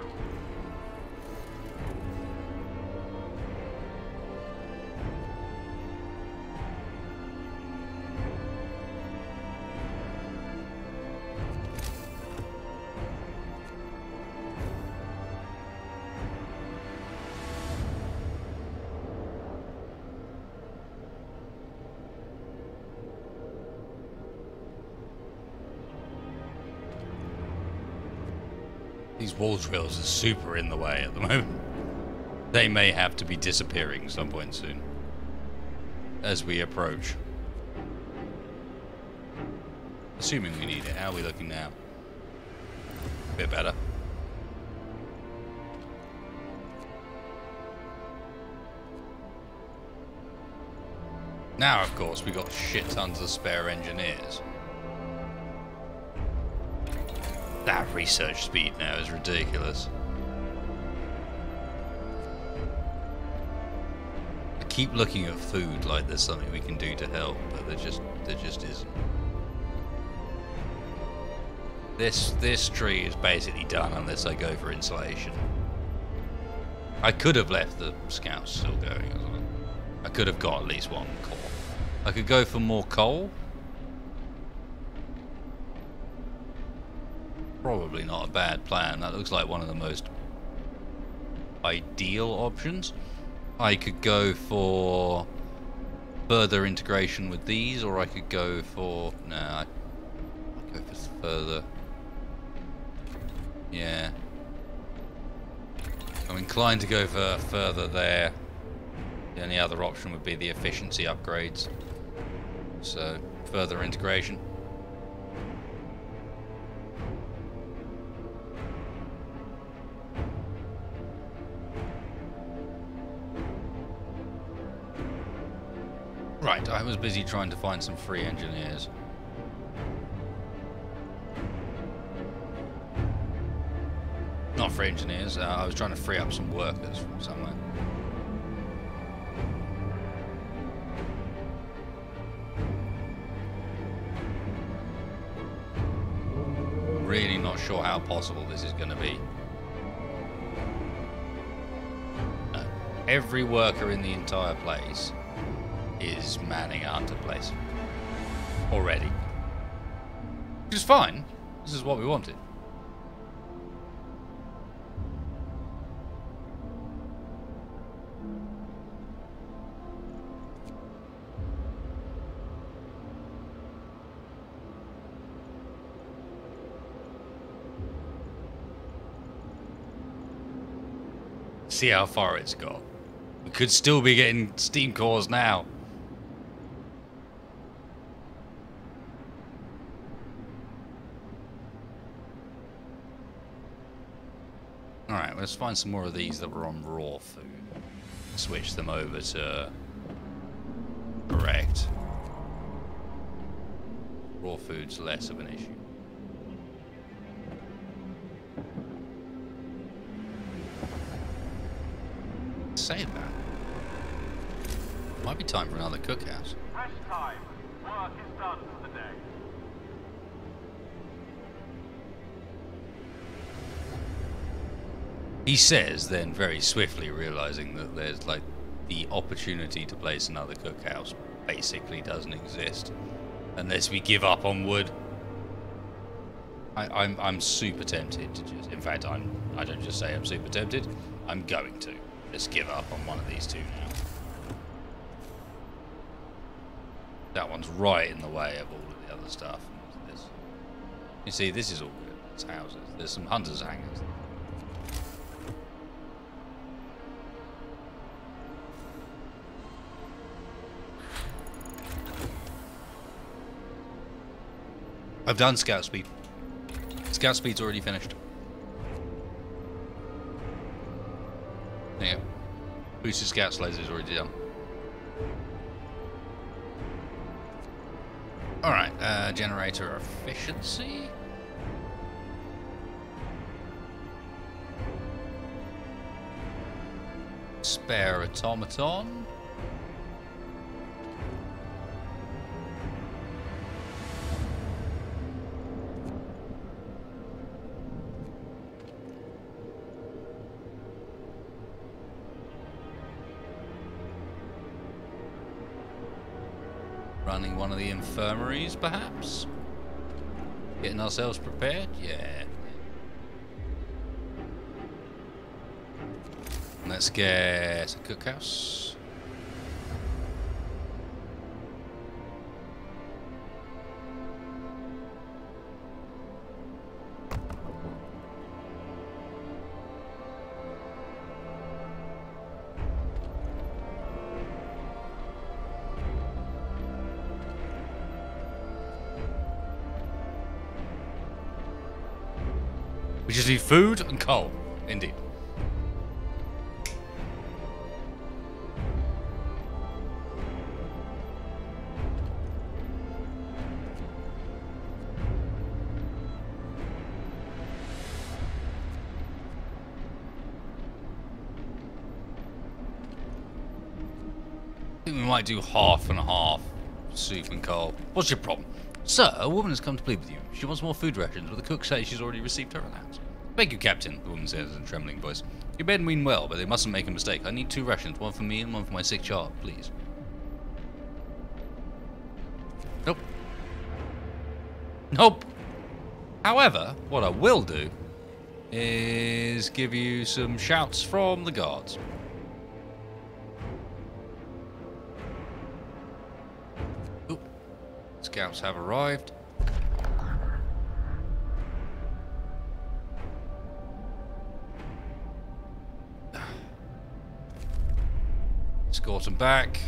These wall drills are super in the way at the moment. They may have to be disappearing some point soon. As we approach. Assuming we need it. How are we looking now? A bit better. Now, of course, we got shit tons of spare engineers. That research speed now is ridiculous. I keep looking at food like there's something we can do to help, but there just isn't. This tree is basically done unless I go for insulation. I could have left the scouts still going as well. I could have got at least one core. I could go for more coal. Probably not a bad plan. That looks like one of the most ideal options. I could go for further integration with these, or I could go for... Nah, I'd go for further... Yeah. I'm inclined to go for further there. The only other option would be the efficiency upgrades. So, further integration. Right, I was busy trying to find some free engineers. Not free engineers, I was trying to free up some workers from somewhere. Really not sure how possible this is going to be. No. Every worker in the entire place is manning a hunter place already, which is fine. This is what we wanted. See how far it's got. We could still be getting steam cores now. Alright, let's find some more of these that were on raw food. Switch them over to correct. Raw food's less of an issue. Say that. Might be time for another cookhouse. Rest time. Work is done for the day. He says, then very swiftly realizing that there's like the opportunity to place another cookhouse basically doesn't exist unless we give up on wood. I'm super tempted to just, in fact, I don't just say I'm super tempted, I'm going to just give up on one of these two now. That one's right in the way of all of the other stuff. You see, this is all good. It's houses. There's some hunters' hangars. I've done scout speed. Scout speed's already finished. There you go. Boosted scout slays is already done. Alright, generator efficiency. Spare automaton. Running one of the infirmaries, perhaps? Getting ourselves prepared? Yeah. Let's get a cookhouse. We just need food and coal, indeed. I think we might do half and half soup and coal. What's your problem? Sir, a woman has come to plead with you. She wants more food rations, but the cook says she's already received her allowance. Thank you, Captain, the woman says in a trembling voice. Your men mean well, but they mustn't make a mistake. I need 2 rations, one for me and one for my sick child, please. Nope. Nope. However, what I will do is give you some shouts from the guards. Oop. Scouts have arrived. escort them back.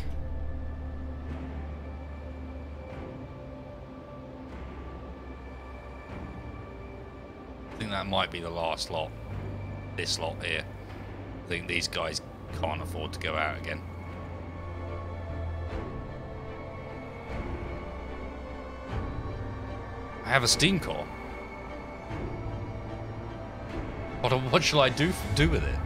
I think that might be the last lot. This lot here. I think these guys can't afford to go out again. I have a steam core. What shall I do with it?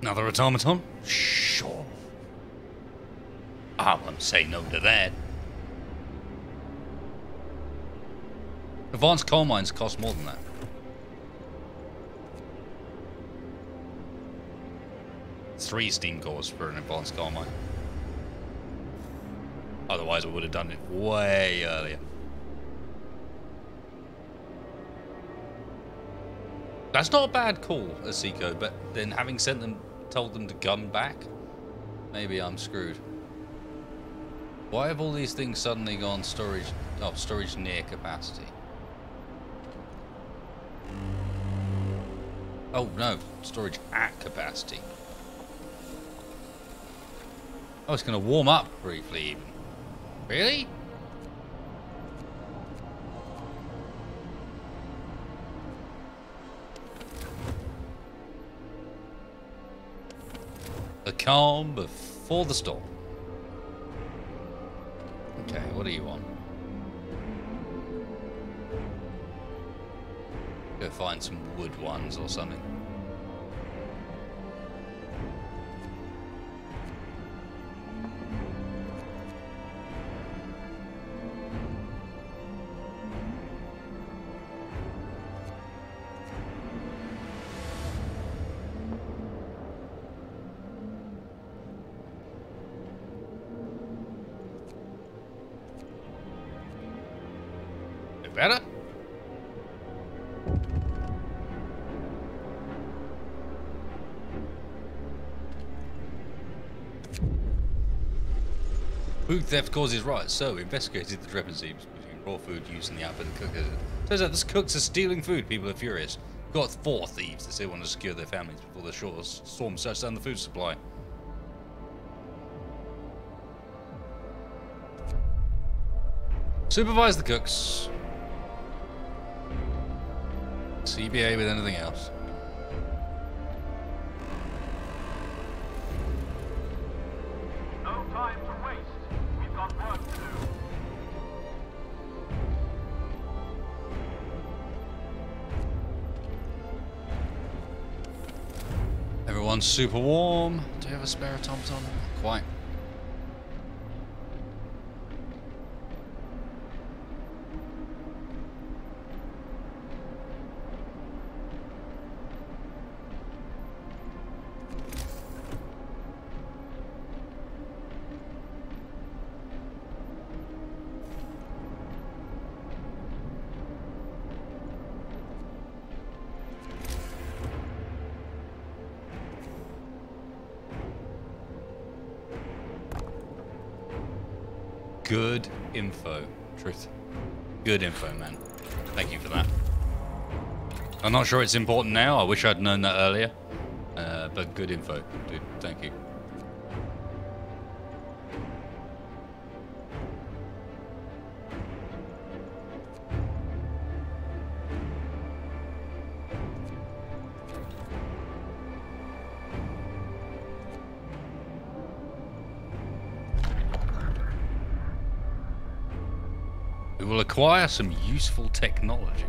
Another automaton? Sure. I won't say no to that. Advanced coal mines cost more than that. Three steam cores for an advanced coal mine. Otherwise I would have done it way earlier. That's not a bad call, Asiko, but then having told them to come back, maybe I'm screwed. Why have all these things suddenly gone storage near capacity? Oh no, storage at capacity. Oh, it's going to warm up briefly even. Really? The calm before the storm. Okay, what do you want? Go find some wood ones or something. Better? Food theft causes riots, so we investigated the discrepancy between raw food used in the output of the cookers. Turns out the cooks are stealing food. People are furious. We've got 4 thieves that still want to secure their families before the storm shuts down the food supply. Supervise the cooks. CBA with anything else. No time to waste. We've got work to do. Everyone's super warm. Do you have a spare automaton? Not quite. Good info, Truth. Good info, man. Thank you for that. I'm not sure it's important now. I wish I'd known that earlier. But good info, dude. Thank you. We will acquire some useful technology.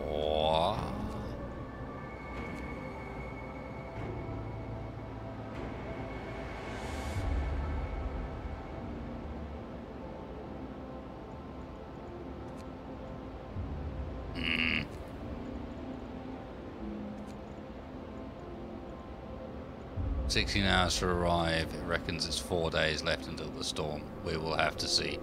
Or 16 hours to arrive. It reckons it's 4 days left until the storm. We will have to see.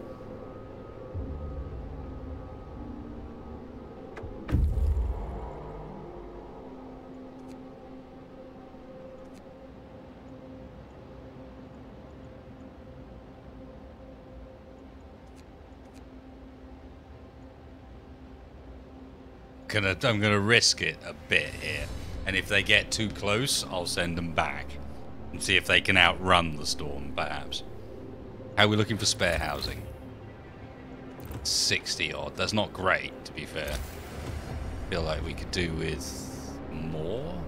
I'm gonna risk it a bit here, and if they get too close, I'll send them back and see if they can outrun the storm, perhaps. How are we looking for spare housing? 60 odd. That's not great, to be fair. Feel like we could do with more.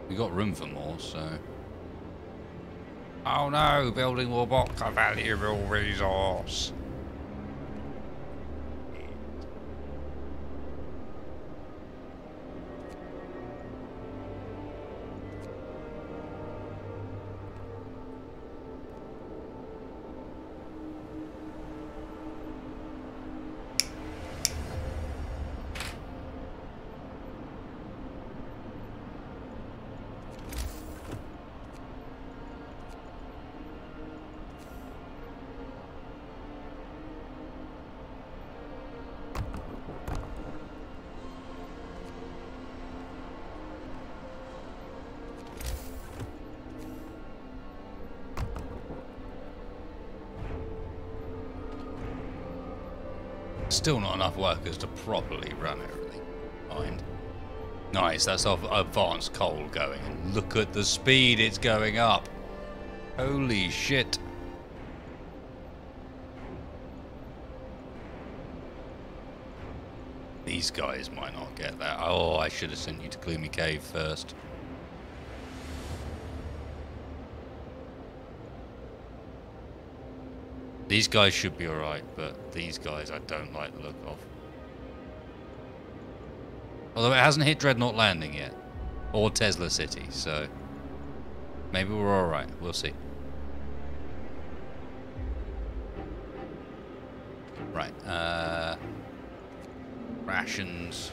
We got room for more, so. Oh no! Building will block a valuable resource. Still not enough workers to properly run everything. Mind. Nice, that's our advanced coal going. And look at the speed it's going up. Holy shit. These guys might not get that. Oh, I should have sent you to Gloomy Cave first. These guys should be alright, but these guys I don't like the look of. Although it hasn't hit Dreadnought Landing yet. Or Tesla City, so maybe we're alright. We'll see. Right, rations.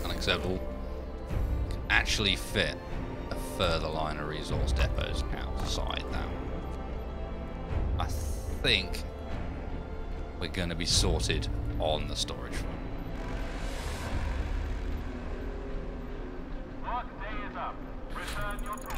Unacceptable. Can actually fit a further line of resource depots outside that one. I think we're going to be sorted on the storage front. Work day is up. Return your tools.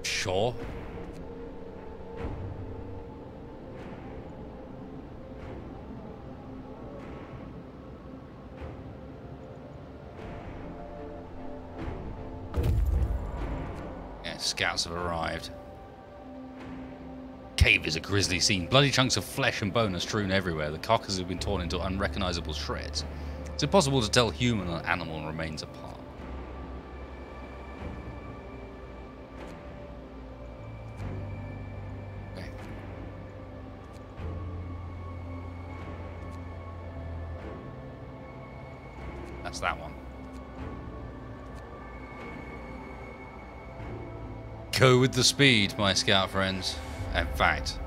Sure. Yeah, scouts have arrived. Cave is a grisly scene. Bloody chunks of flesh and bone are strewn everywhere. The carcasses have been torn into unrecognizable shreds. It's impossible to tell human and animal remains apart. That's that one. Go with the speed, my scout friends. In fact,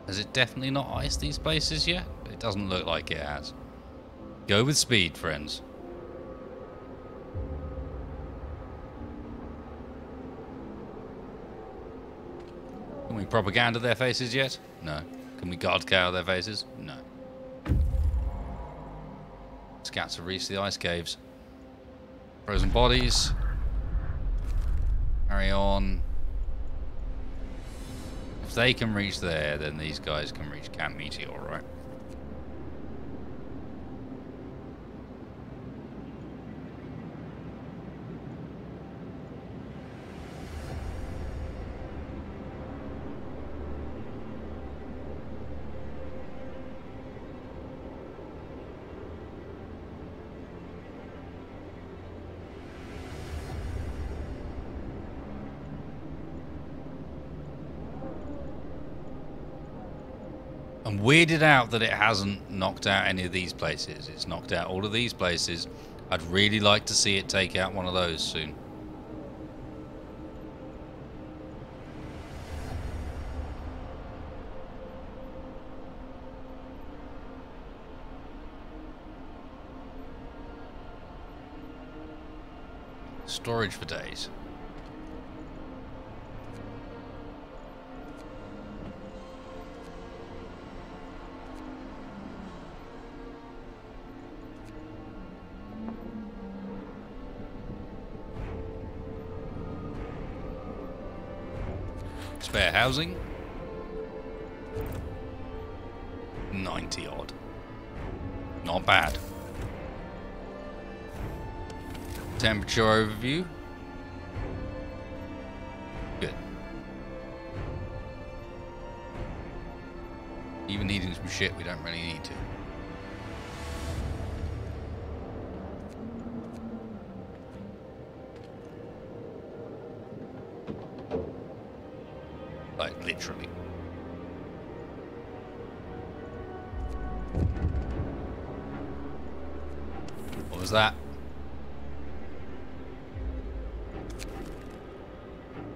has it definitely not iced these places yet? It doesn't look like it has. Go with speed, friends. Can we propaganda their faces yet? No. Can we guard cow their faces? No. Scouts have reached the ice caves. Frozen bodies. Carry on. If they can reach there, then these guys can reach Camp Meteor, right? I'm weirded out that it hasn't knocked out any of these places. It's knocked out all of these places. I'd really like to see it take out one of those soon. Storage for days. Spare housing. 90 odd. Not bad. Temperature overview. Good. Even needing some shit we don't really need to. Like, literally. What was that?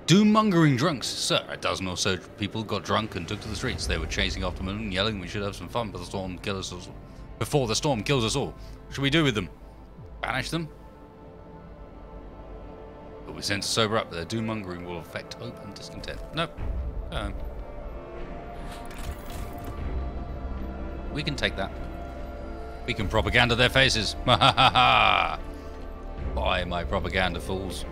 Doom-mongering drunks. Sir, a dozen or so people got drunk and took to the streets. They were chasing after Moon and yelling we should have some fun before the storm kills us all. Before the storm kills us all. What should we do with them? Banish them? But we sent to sober up. Their doom-mongering will affect hope and discontent. Nope. We can take that. We can propaganda their faces. Ha ha ha ha! Buy my propaganda, fools.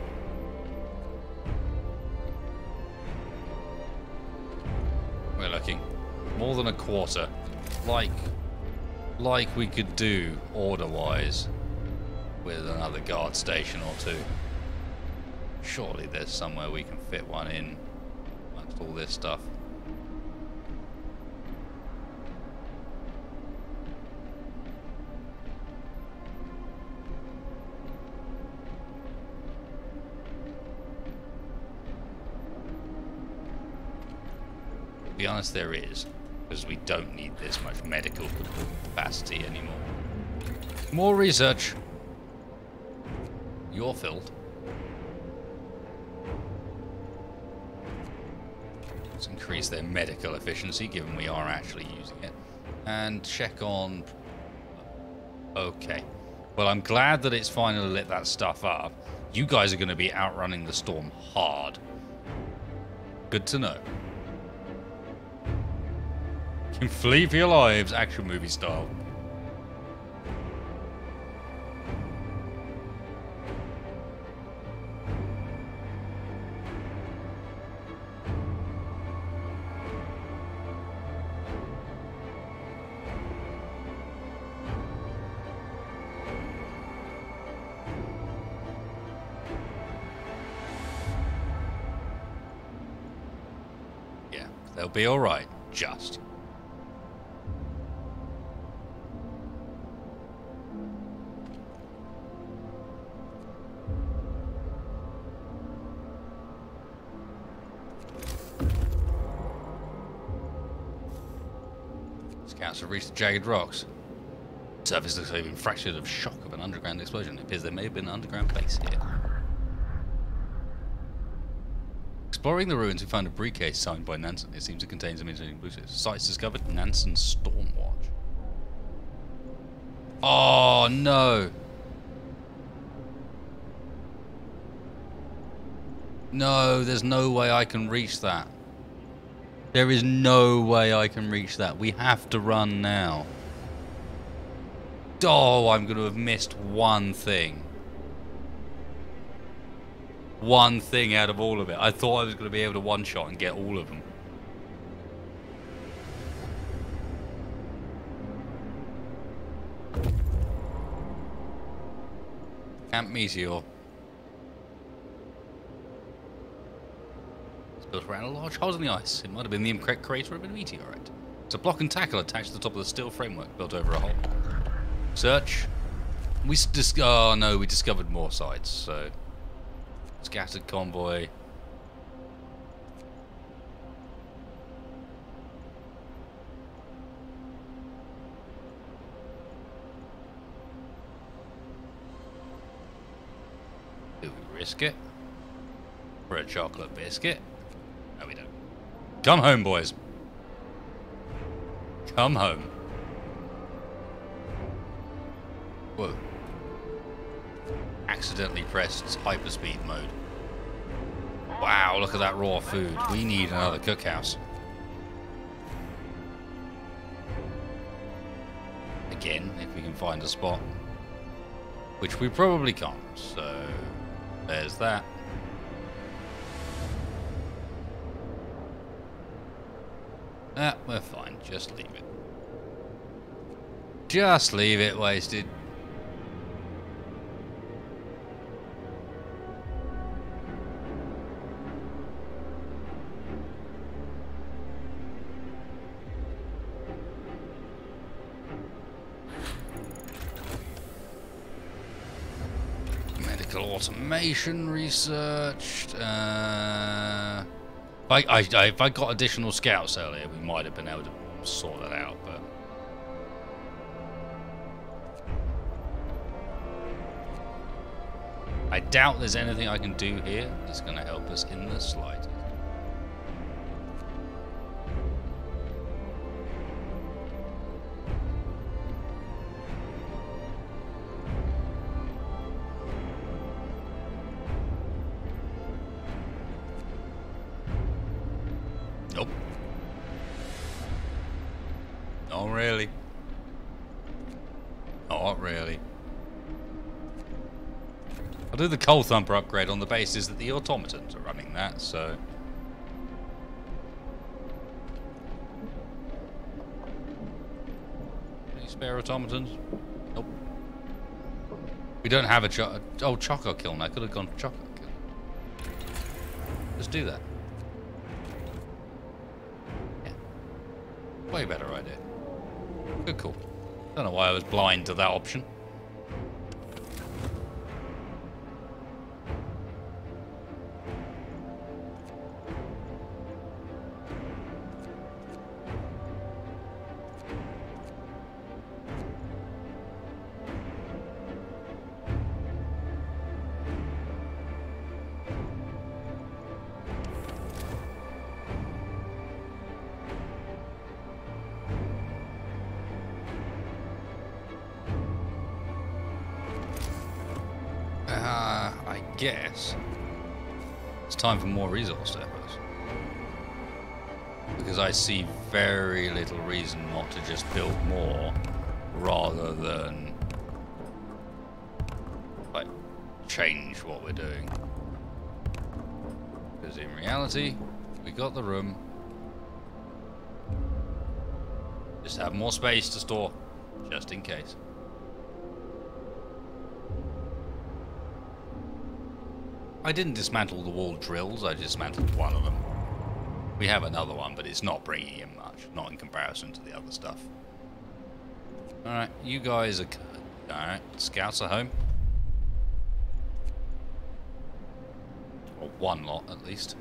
We're looking more than a quarter, like we could do order-wise with another guard station or two. Surely there's somewhere we can fit one in amongst all this stuff. To be honest, there is, because we don't need this much medical capacity anymore. More research. You're filled. Let's increase their medical efficiency, given we are actually using it. And check on... Okay. Well, I'm glad that it's finally lit that stuff up. You guys are going to be outrunning the storm hard. Good to know. You can flee for your lives, action movie style. Yeah, they'll be alright, just. Scouts have reached the jagged rocks. The surface looks like it's been fractured of shock of an underground explosion. It appears there may have been an underground base here. Exploring the ruins, we found a briefcase signed by Nansen. It seems to contain some interesting blueprints. Sites discovered Nansen Stormwatch. Oh no! No, there's no way I can reach that. There is no way I can reach that. We have to run now. Oh, I'm going to have missed one thing. one thing out of all of it. I thought I was going to be able to one-shot and get all of them. Camp Meteor. It's built around a large hole in the ice. It might have been the incorrect crater of a meteorite. It's a block and tackle attached to the top of the steel framework built over a hole. Search. We discovered more sites, so... Scattered convoy. Do we risk it? For a chocolate biscuit? No, we don't. Come home, boys. Come home. Whoa. Accidentally pressed hyperspeed mode. Wow, look at that raw food. We need another cookhouse. Again, if we can find a spot. Which we probably can't, so there's that. Ah, we're fine. Just leave it. Just leave it, wasted. Medical automation researched. If I got additional scouts earlier, we might have been able to sort that out, but... I doubt there's anything I can do here that's going to help us in the slightest. Nope. Not really. Not really. I'll do the Coal Thumper upgrade on the basis that the automatons are running that, so... Any spare automatons? Nope. We don't have a Choco Kiln. I could have gone for Choco Kiln. Let's do that. Yeah. Way better idea. Good call. Don't know why I was blind to that option. I guess it's time for more resource depots. Because I see very little reason not to just build more rather than like change what we're doing. Because in reality, we got the room. Just have more space to store, just in case. I didn't dismantle the wall drills, I dismantled one of them. We have another one, but it's not bringing in much, not in comparison to the other stuff. Alright, you guys are good. Alright, scouts are home. Or one lot, at least.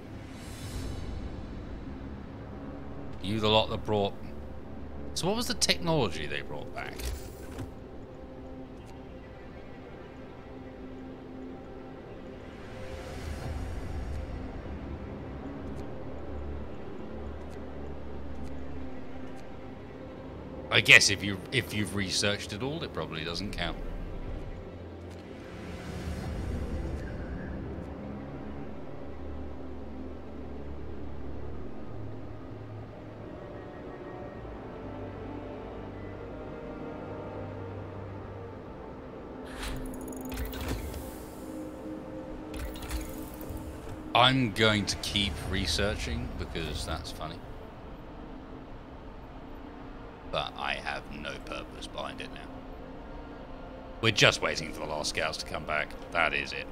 You the lot that brought... So what was the technology they brought back? I guess if you've researched it all, it probably doesn't count. I'm going to keep researching because that's funny. But I have no purpose behind it now. We're just waiting for the last scouts to come back. That is it.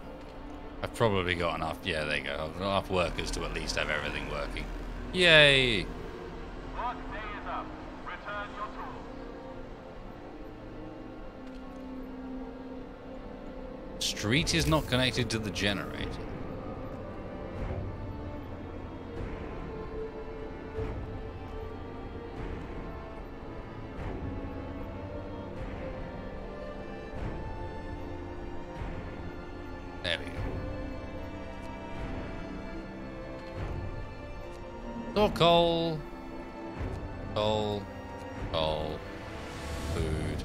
I've probably got enough. Yeah, there you go. I've got enough workers to at least have everything working. Yay! Work day is up. Return your tools. Street is not connected to the generator. There we go. So coal, coal, coal, food,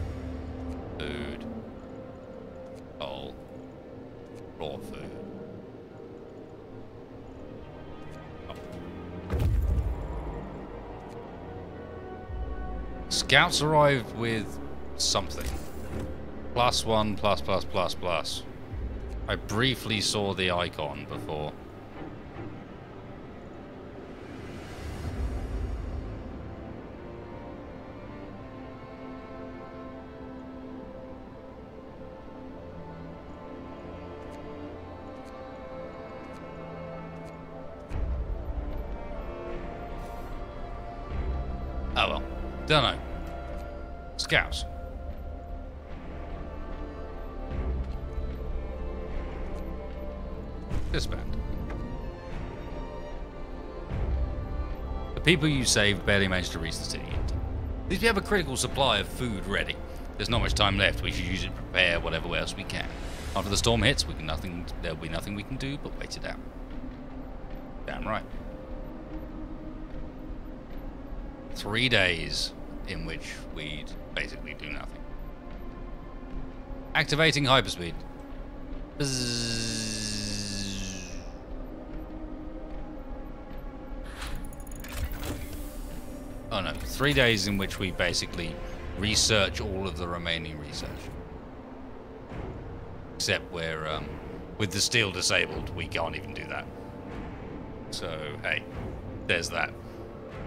food, coal, raw food. Oh. Scouts arrived with something. +1, plus, plus, plus, plus. I briefly saw the icon before. Oh well, don't know. Scouts. Disband. The people you saved barely managed to reach the city yet. At least we have a critical supply of food ready. There's not much time left. We should use it to prepare whatever else we can. After the storm hits, there'll be nothing we can do but wait it out. Damn right. 3 days in which we'd basically do nothing. Activating hyperspeed. Bzzz. Oh no, 3 days in which we basically research all of the remaining research. Except we're, with the steel disabled, we can't even do that. So, hey, there's that.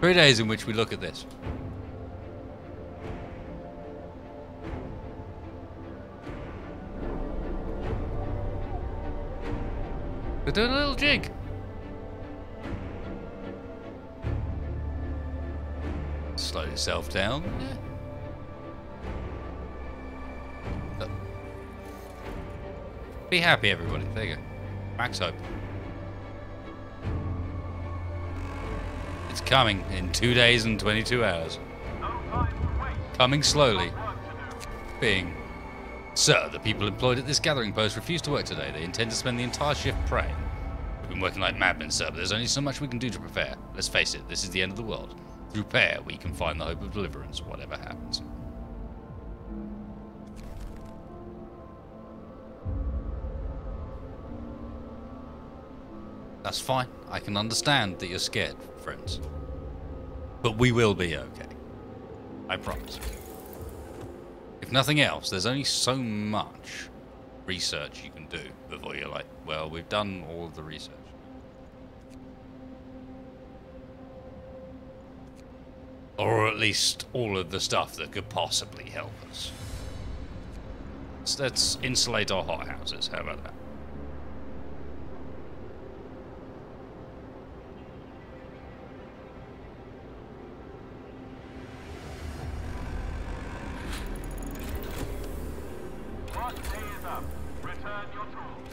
3 days in which we look at this. We're doing a little jig. Slow yourself down. Yeah. Look. Be happy, everybody. There you go. Max hope. It's coming in 2 days and 22 hours. No time to waste. Coming slowly. Work to do. Being, sir, the people employed at this gathering post refuse to work today. They intend to spend the entire shift praying. We've been working like madmen, sir, but there's only so much we can do to prepare. Let's face it, this is the end of the world. Through prayer, we can find the hope of deliverance, whatever happens. That's fine. I can understand that you're scared, friends. But we will be okay. I promise. If nothing else, there's only so much research you can do before you're like, well, we've done all of the research. Or at least all of the stuff that could possibly help us. So let's insulate our hothouses. How about that? Work day is up. Return your tools.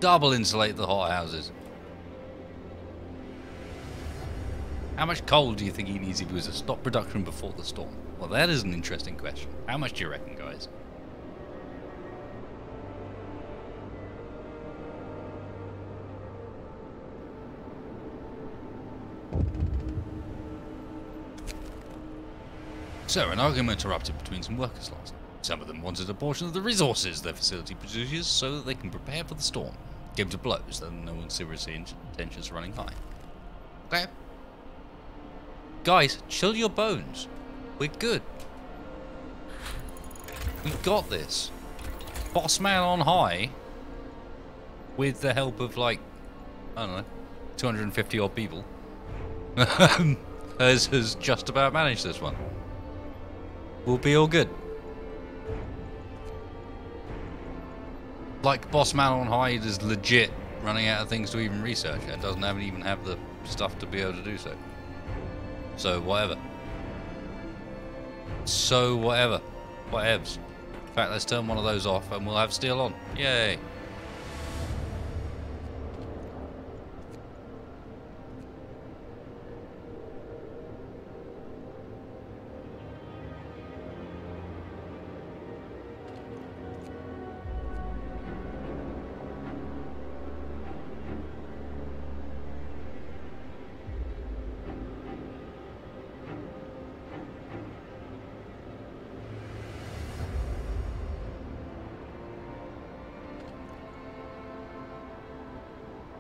Double insulate the hothouses. How much coal do you think he needs if he was to stop production before the storm? Well, that is an interesting question. How much do you reckon, guys? So, an argument erupted between some workers last night. Some of them wanted a portion of the resources their facility produces so that they can prepare for the storm. Came to blows, though no one seriously intentions running high. Okay. Guys, chill your bones. We're good. We got this. Boss man on high with the help of like, I don't know, 250 odd people, has just about managed this one. We'll be all good. Like Boss Man on Hyde is legit running out of things to even research and doesn't even have the stuff to be able to do so. So whatever. So whatever. Whatevs. In fact, let's turn one of those off and we'll have steel on. Yay.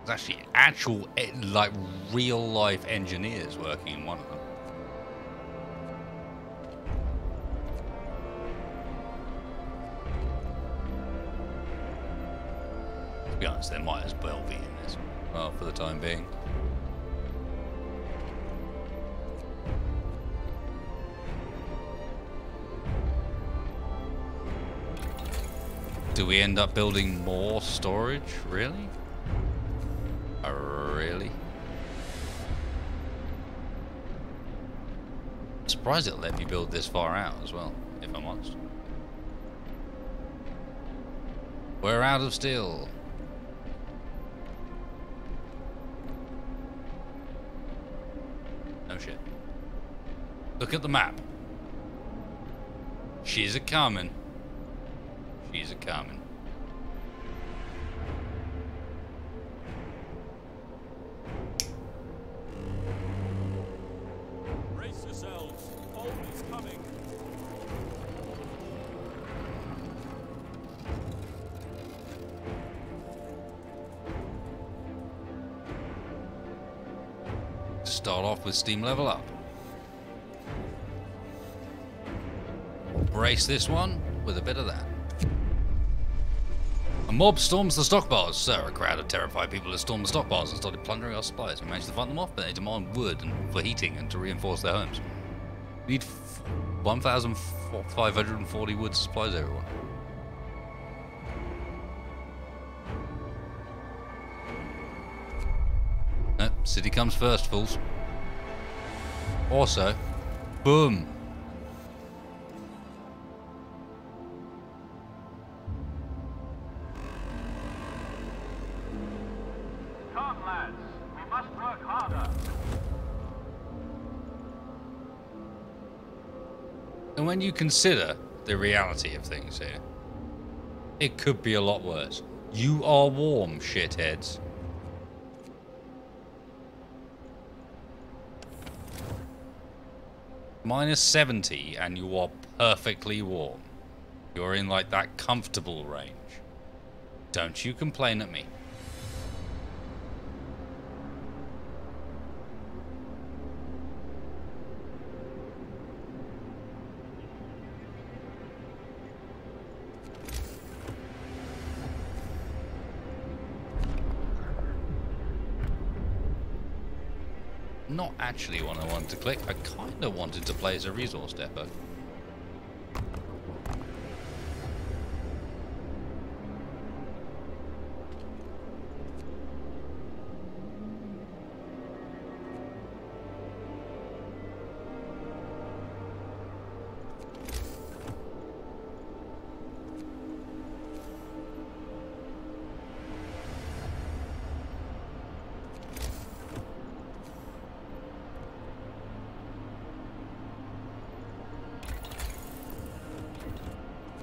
There's actually actual, like, real-life engineers working in one of them. To be honest, there might as well be in this. Well, for the time being. Do we end up building more storage? Really? Really? I'm surprised it'll let me build this far out as well, if I'm honest. We're out of steel. No shit. Look at the map. She's a-comin'. She's a-comin'. Start off with steam level up. Brace this one with a bit of that. A mob storms the stockpiles. Sir, a crowd of terrified people have stormed the stockpiles and started plundering our supplies. We managed to fight them off, but they demand wood for heating and to reinforce their homes. We need 1,540 wood supplies, everyone. No, city comes first, fools. Also, boom. Come, lads. We must work harder. And when you consider the reality of things here, it could be a lot worse. You are warm, shitheads. Minus 70 and you are perfectly warm. You're in like that comfortable range. Don't you complain at me. Not actually what I wanted to click. I kind of wanted to place a resource depot.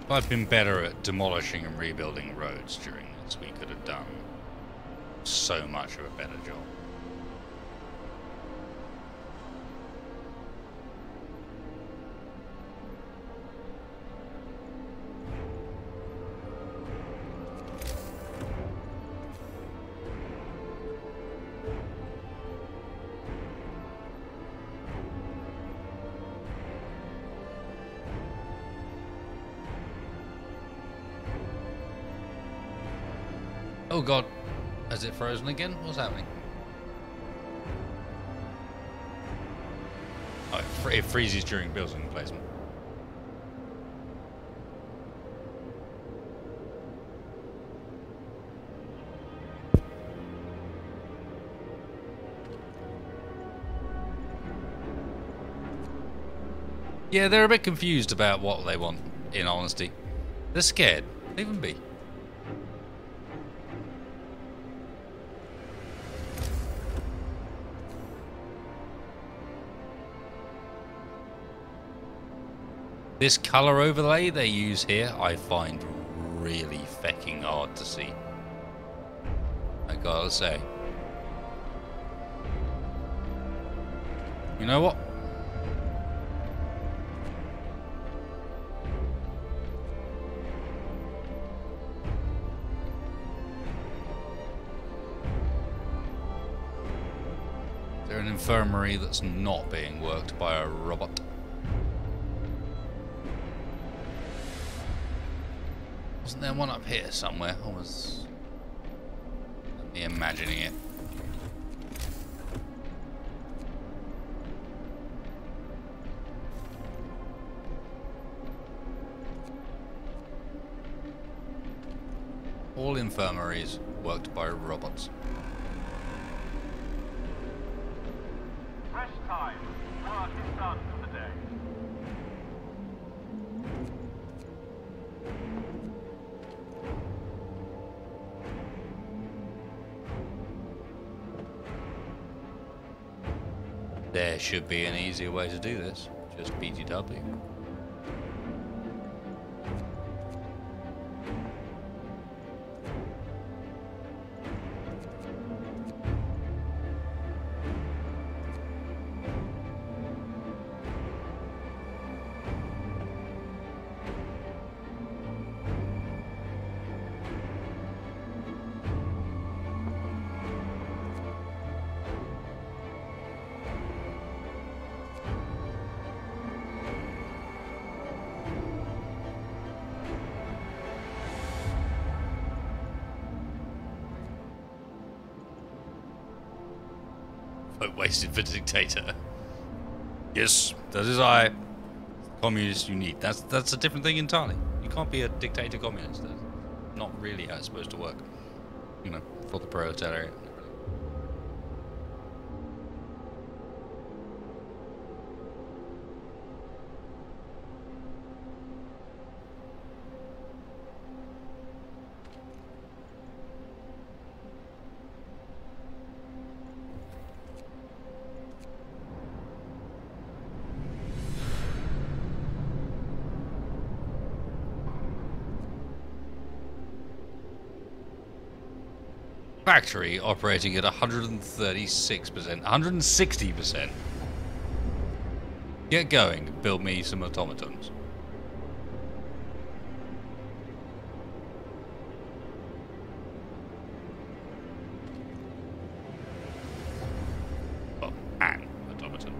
If I'd been better at demolishing and rebuilding roads during this, we could have done so much of a better job. Oh god. Has it frozen again? What's happening? Oh, it freezes during building placement. Yeah, they're a bit confused about what they want, in honesty. They're scared. Leave them be. This colour overlay they use here, I find really fecking hard to see. I gotta say. You know what? Is there an infirmary that's not being worked by a robot? Wasn't there one up here somewhere? Or was me imagining it? All infirmaries worked by robots. Fresh time. Work is done for the day. There should be an easier way to do this. Just BTW. Wasted for dictator. Yes, that is I. Communist you need. That's a different thing entirely. You can't be a dictator communist. That's not really how it's supposed to work. You know, for the proletariat. Factory operating at 136%, 160%. Get going, build me some automatons. Oh, an automaton.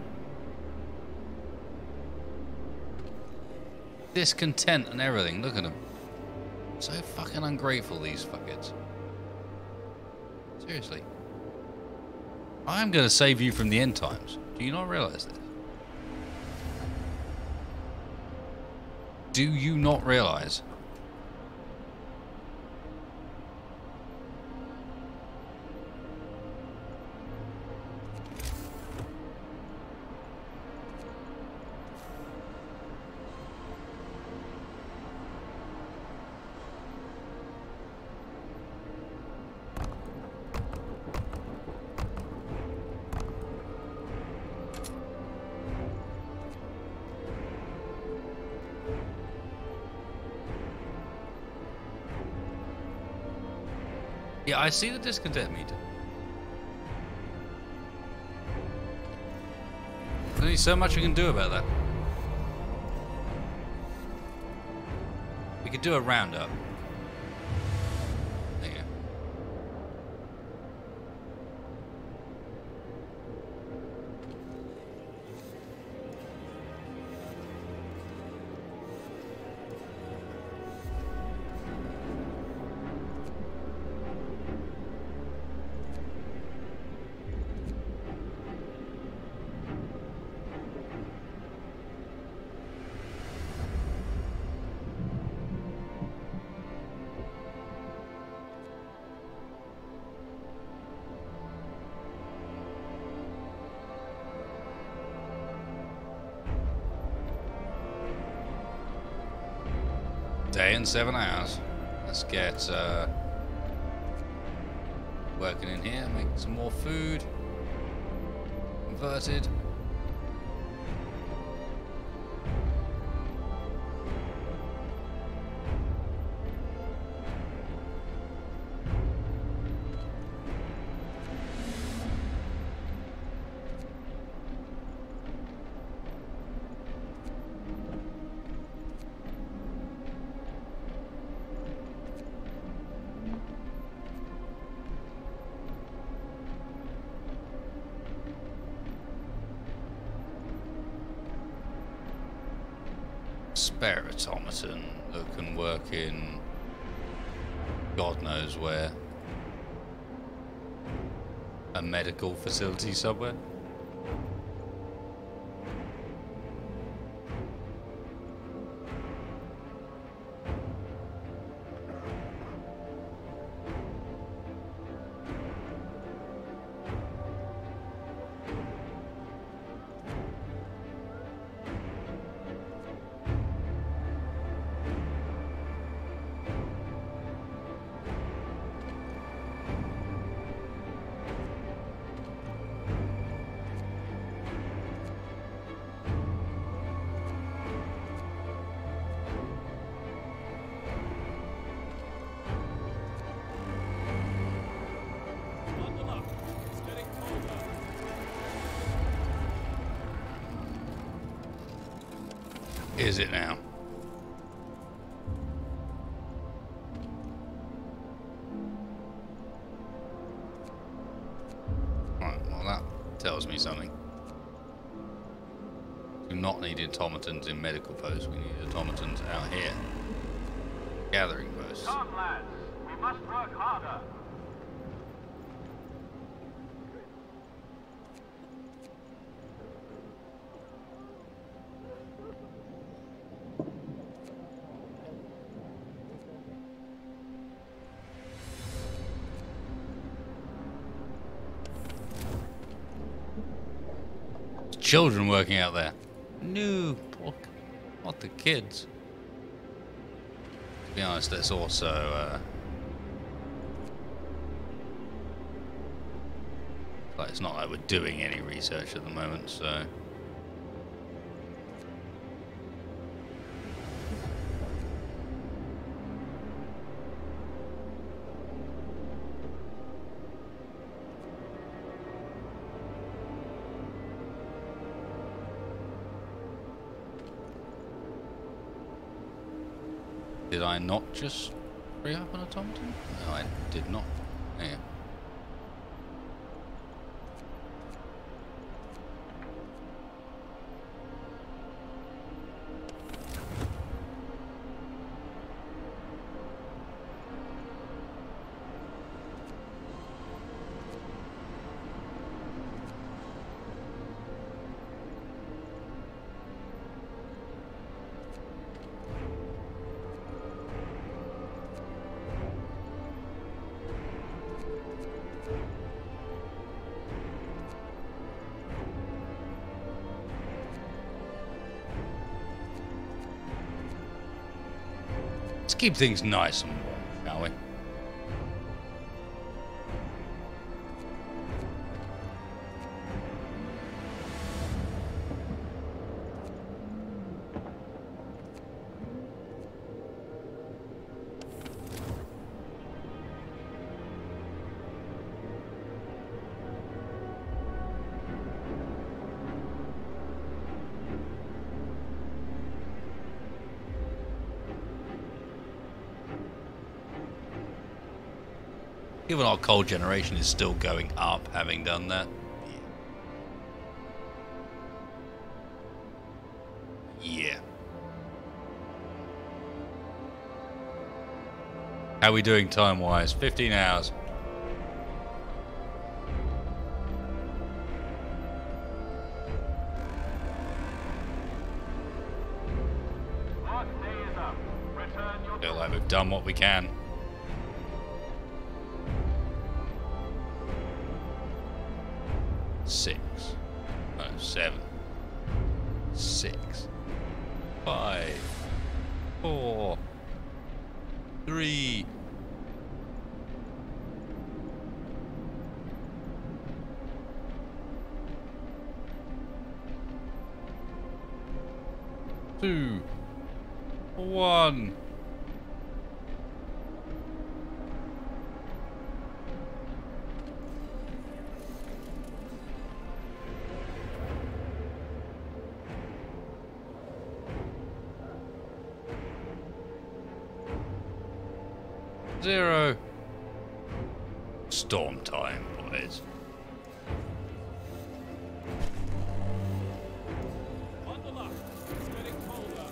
Discontent and everything, look at them. So fucking ungrateful, these fuckers. Seriously. I'm going to save you from the end times. Do you not realize this? Do you not realize? Yeah, I see the discontent meter. There's only so much we can do about that. We could do a roundup. There you go. day and 7 hours. Let's get working in here, make some more food. Converted. Spare automaton that can work in God knows where. A medical facility somewhere. Is it now? Right, well that tells me something. We do not need automatons in medical posts, we need automatons out here. Gathering posts. Come on, lads. We must work harder. Children working out there. No, not the kids. To be honest, let's also like it's not like we're doing any research at the moment, so did I not just free up an automaton? No, I did not. Yeah. Let's keep things nice and warm, shall we? Given our coal generation is still going up, having done that. Yeah. How are we doing time-wise? 15 hours. Work day is up. Return your Feel like we've done what we can. Six. No, 7. 6. 5. 4. 3. Two. 1. Zero. Storm time, boys. Bundle up. It's getting colder.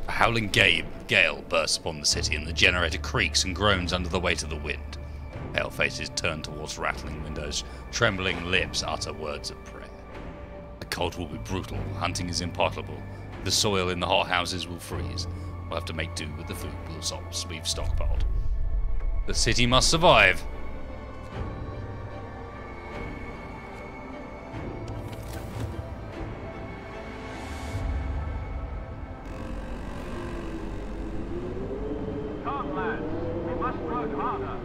A howling gale bursts upon the city, and the generator creaks and groans under the weight of the wind. Pale faces turn towards rattling windows. Trembling lips utter words of prayer. The cold will be brutal. Hunting is impossible. The soil in the hothouses will freeze. We'll have to make do with the food we've stockpiled. The city must survive. Come, lads. We must work harder.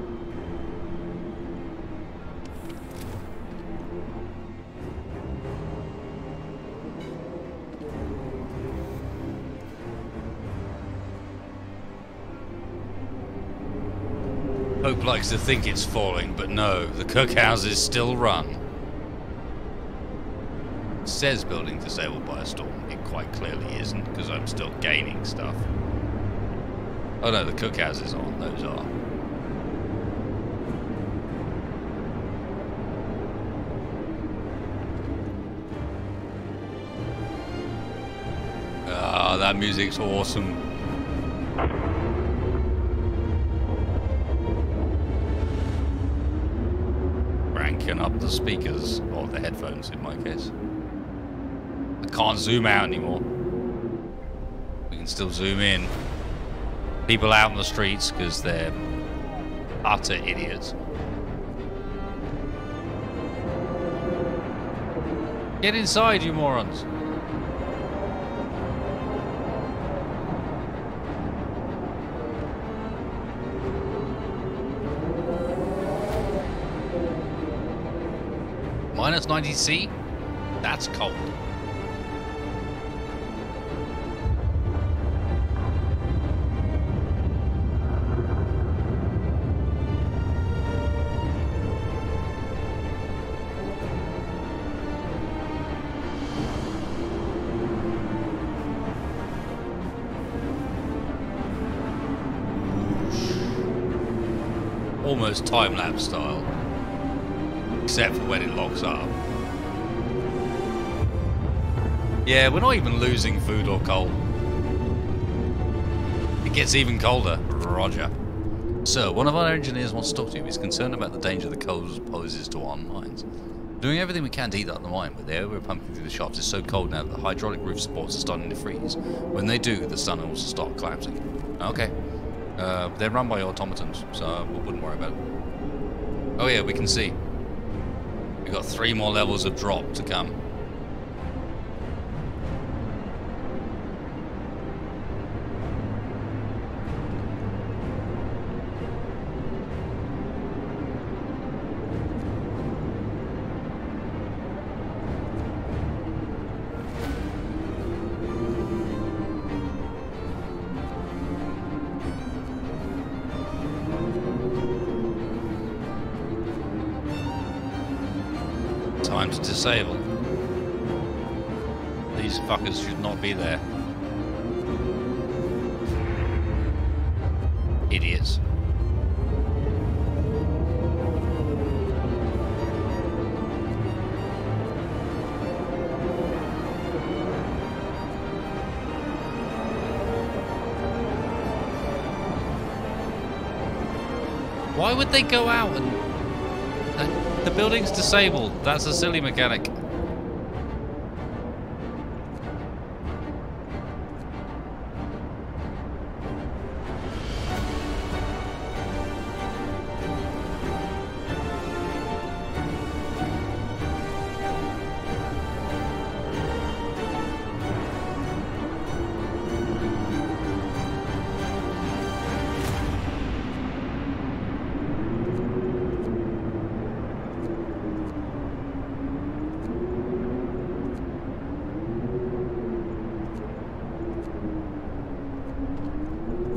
Hope likes to think it's falling, but no, the cookhouses still run. It says building disabled by a storm. It quite clearly isn't, because I'm still gaining stuff. Oh no, the cookhouses aren't, those are. Ah, that music's awesome. Cranking up the speakers, or the headphones in my case. I can't zoom out anymore. We can still zoom in. People out on the streets because they're utter idiots. Get inside, you morons. Minus 90°C? That's cold. Almost time-lapse style. Except for when it locks up. Yeah, we're not even losing food or coal. It gets even colder. Roger. Sir, one of our engineers wants to talk to you. He's concerned about the danger the coal poses to our mines. We're doing everything we can to heat up the mine, but the air we're pumping through the shafts is so cold now that the hydraulic roof supports are starting to freeze. When they do, the sun will start collapsing. Okay. They're run by automatons, so we wouldn't worry about it. Oh yeah, we can see. We've got 3 more levels of drop to come. Time to disable. These fuckers should not be there. Idiots. Why would they go out and... The building's disabled. That's a silly mechanic.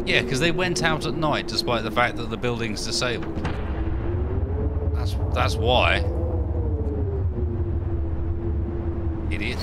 Yeah, because they went out at night despite the fact that the building's disabled. That's why. Idiot.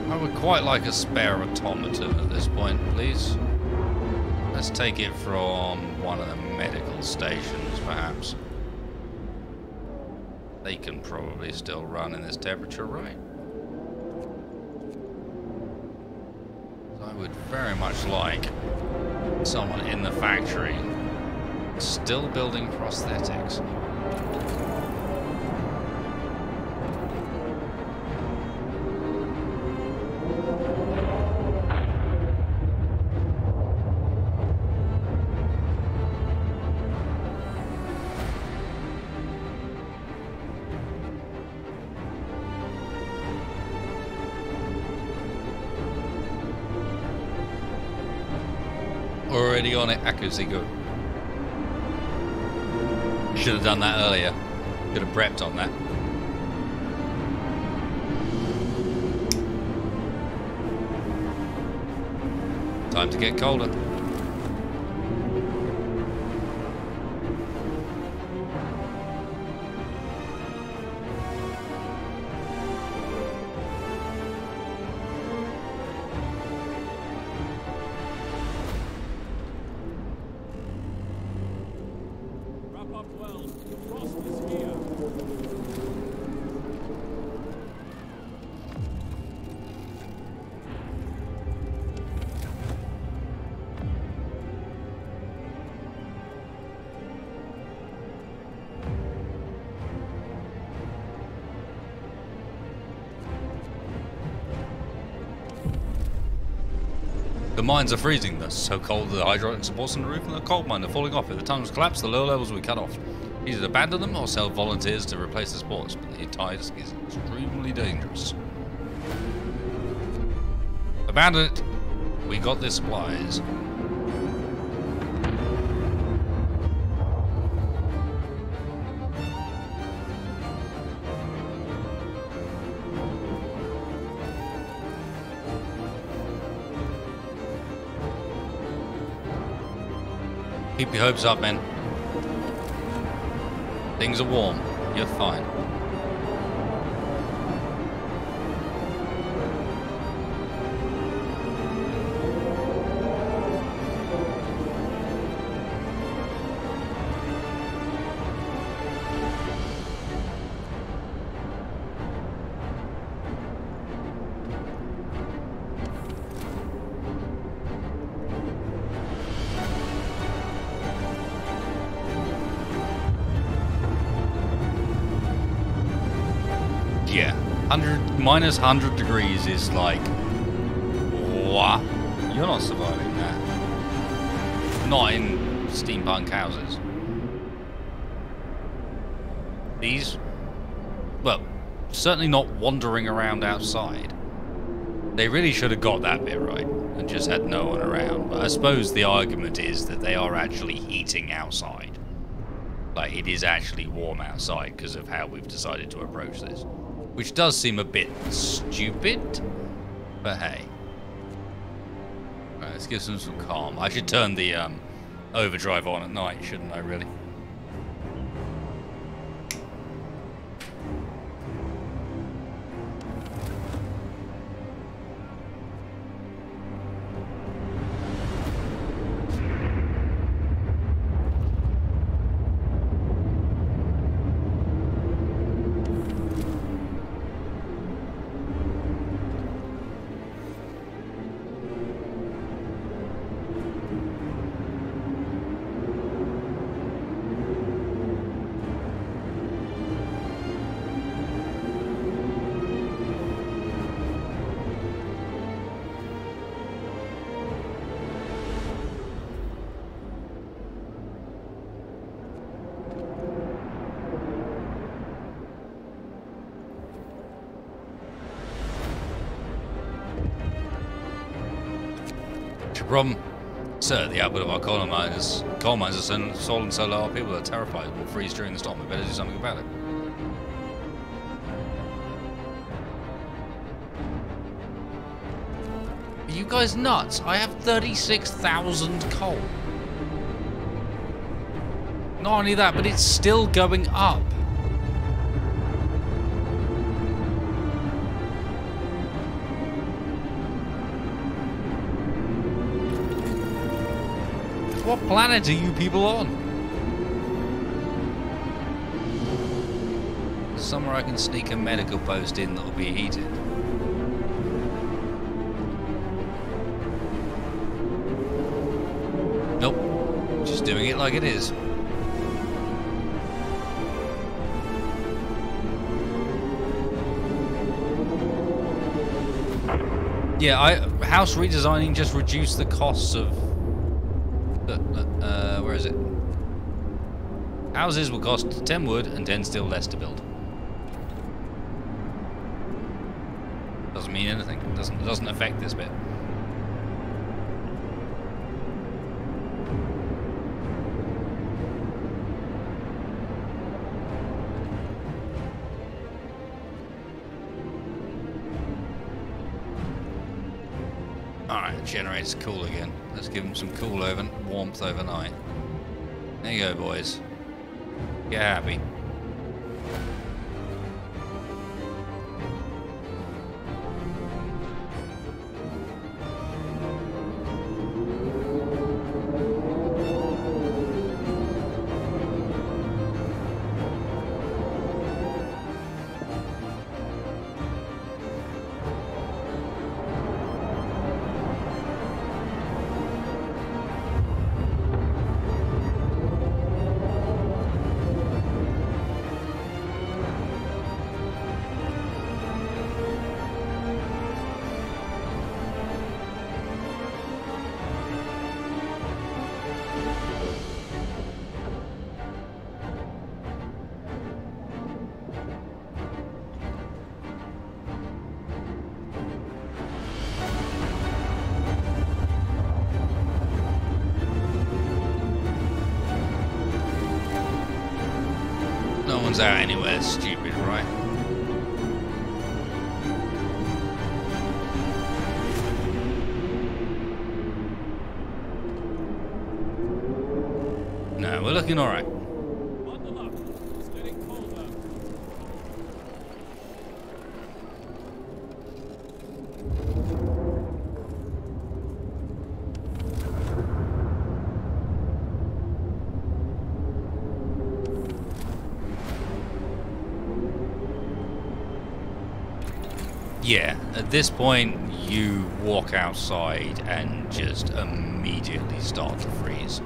I would quite like a spare automaton at this point, please. Let's take it from one of the medical stations, perhaps. They can probably still run in this temperature, right? I would very much like someone in the factory still building prosthetics. Already on it, accuracy good. Should have done that earlier. Could have prepped on that. Time to get colder. The mines are freezing. They're so cold that the hydraulic supports on the roof and the coal mine are falling off. If the tunnels collapse, the lower levels will be cut off. Either abandon them or sell volunteers to replace the supports, but the task is extremely dangerous. Abandon it. We got the supplies. Keep your hopes up, man. Things are warm. You're fine. Yeah, minus 100 degrees is like, what? You're not surviving that. Not in steampunk houses. These, well, certainly not wandering around outside. They really should have got that bit right and just had no one around. But I suppose the argument is that they are actually heating outside. Like, it is actually warm outside because of how we've decided to approach this. Which does seem a bit stupid, but hey. Right, let's give them some calm. I should turn the overdrive on at night, shouldn't I, really? your problem? Sir, the output of our coal mines are fallen so low, our people are terrified we'll freeze during the storm. We better do something about it. Are you guys nuts? I have 36,000 coal. Not only that, but it's still going up. What planet are you people on? Somewhere I can sneak a medical post in that'll be heated. Nope. Just doing it like it is. Yeah, house redesigning just reduced the costs of... where is it? Houses will cost 10 wood and 10 steel less to build. Doesn't mean anything. Doesn't affect this bit. Alright, the generator's cool again. Let's give them some cool warmth overnight. There you go, boys. Get happy. No one's out anywhere stupid, right? No, we're looking alright. Bundle up. It's getting colder. Yeah, at this point you walk outside and just immediately start to freeze.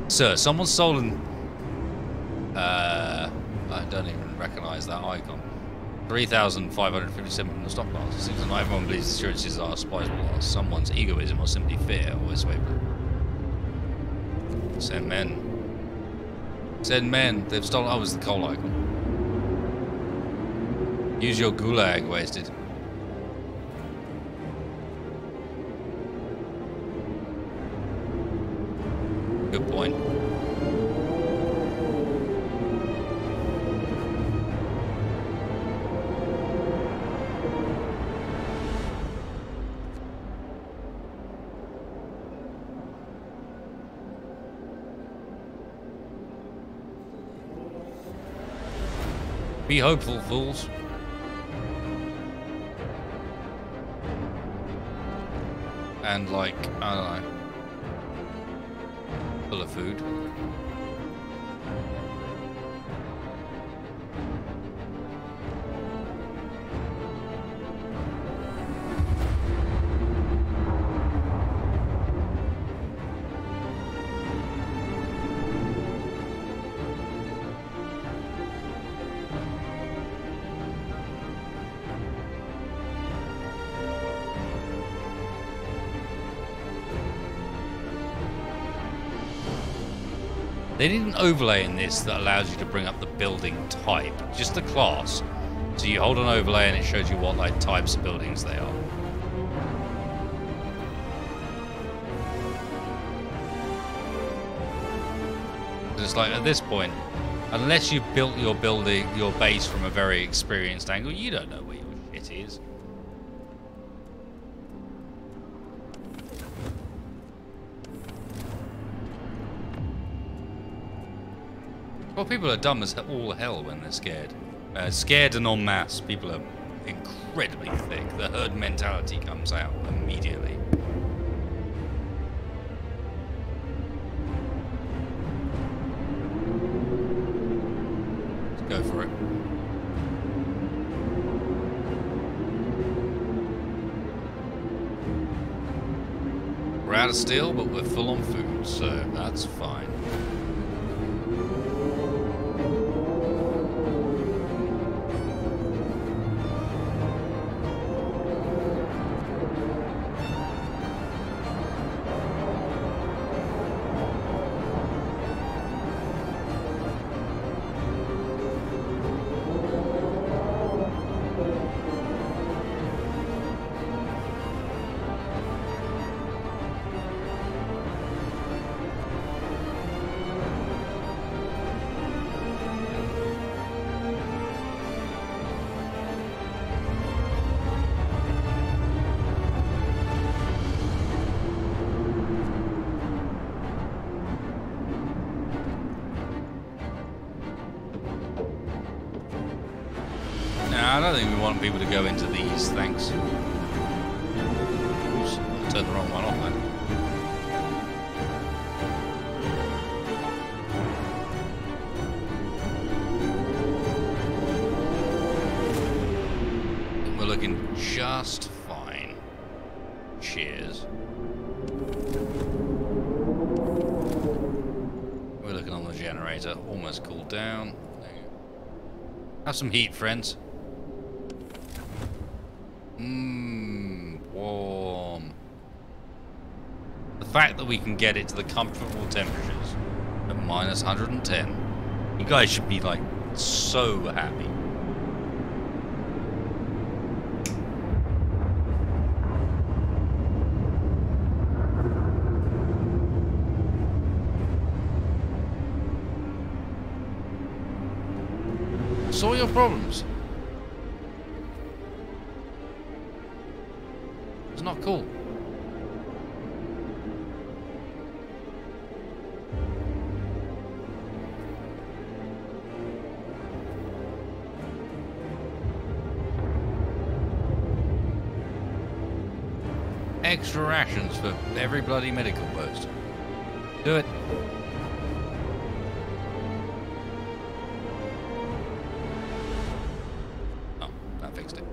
Sir, someone's stolen... I don't even recognise that icon. 3,557 from the stockpiles. It seems that not everyone believes assurances are supplies will last. Someone's egoism or simply fear always wavering. Send men. Send men. They've stolen... Oh, it was the coal icon. Use your gulag, wasted. Good point. Be hopeful, fools. And like, I don't know, full of food. They need an overlay in this that allows you to bring up the building type, just the class. So you hold an overlay and it shows you what like types of buildings they are. Just like at this point, unless you've built your base from a very experienced angle, you don't know where your shit is. Well, people are dumb as all hell when they're scared. Scared and en masse, people are incredibly thick. The herd mentality comes out immediately. Let's go for it. We're out of steel, but we're full on food, so that's fine. I don't think we want people to go into these, thanks. Oops, I turned the wrong one off then. I think we're looking just fine. Cheers. We're looking on the generator, almost cooled down. There you go. Have some heat, friends. Warm. The fact that we can get it to the comfortable temperatures at minus 110. You guys should be like so happy. Saw your problems. It's not cool. Extra rations for every bloody medical post. Do it. Oh, that fixed it.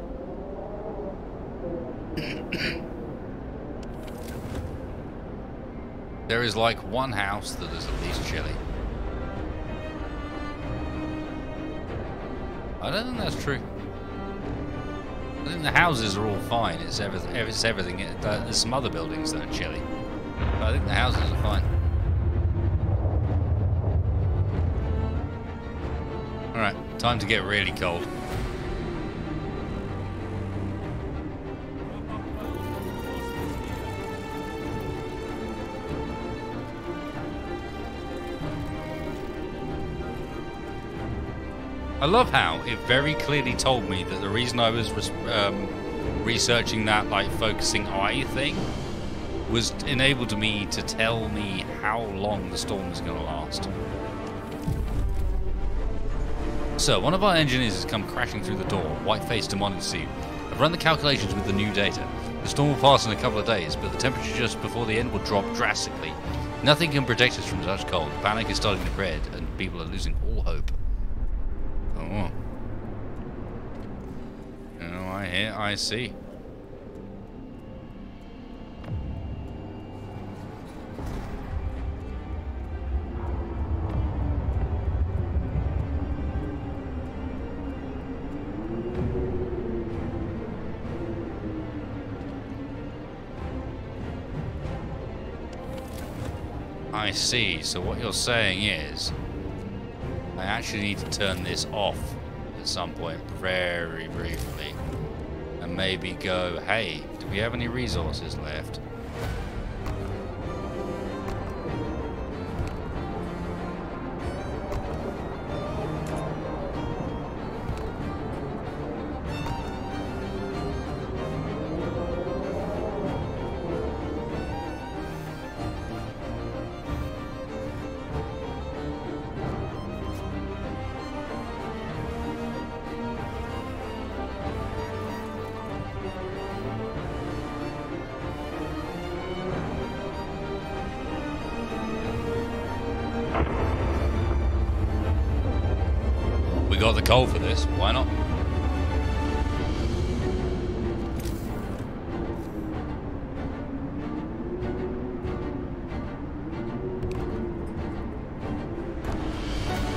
There is like one house that is at least chilly. I don't think that's true. I think the houses are all fine. It's everything. There's some other buildings that are chilly. But I think the houses are fine. Alright, time to get really cold. I love how it very clearly told me that the reason I was researching that, like, focusing eye thing was enabled me to tell me how long the storm is going to last. So, one of our engineers has come crashing through the door, white-faced demonic suit. I've run the calculations with the new data. The storm will pass in a couple of days, but the temperature just before the end will drop drastically. Nothing can protect us from such cold. Panic is starting to spread, and people are losing all hope. Oh. Oh, I see. I see. So what you're saying is I actually need to turn this off at some point very briefly and maybe go, hey, do we have any resources left? the coal for this. Why not?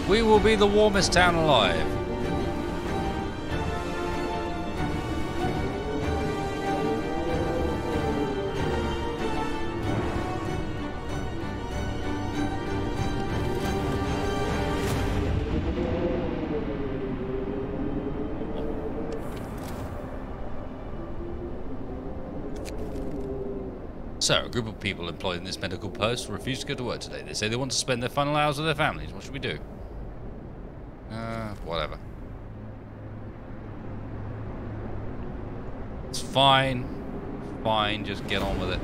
We will be the warmest town alive. So, a group of people employed in this medical post refuse to go to work today. They say they want to spend their final hours with their families. What should we do? Whatever. It's fine. Fine, just get on with it.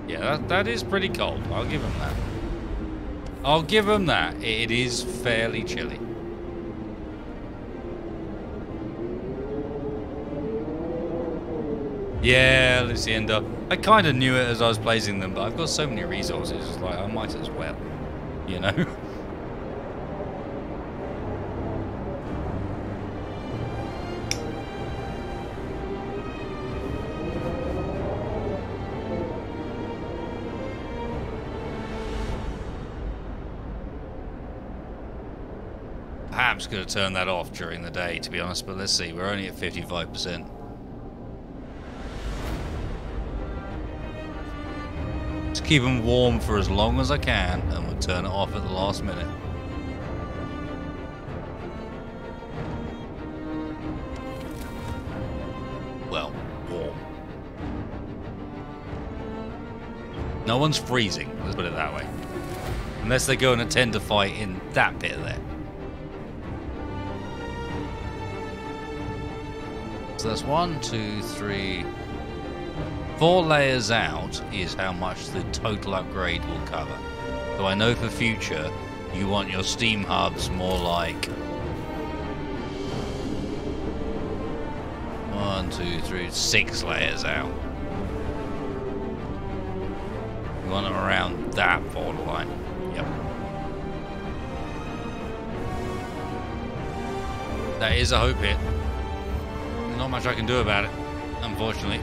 Yeah, that is pretty cold. I'll give him that. I'll give him that. It is fairly chilly. Yeah, Lucinda. I kind of knew it as I was placing them, but I've got so many resources. It's like, I might as well. You know? Perhaps could have turned that off during the day, to be honest, but let's see, we're only at 55%. Just keep them warm for as long as I can, and we'll turn it off at the last minute. Well, warm. No one's freezing, let's put it that way. Unless they go and attend a fight in that bit there. So that's 1, 2, 3, 4 layers out is how much the total upgrade will cover. So I know for future you want your steam hubs more like 1, 2, 3, 6 layers out. You want them around that borderline. Yep. That is a hope hit. Not much I can do about it, unfortunately.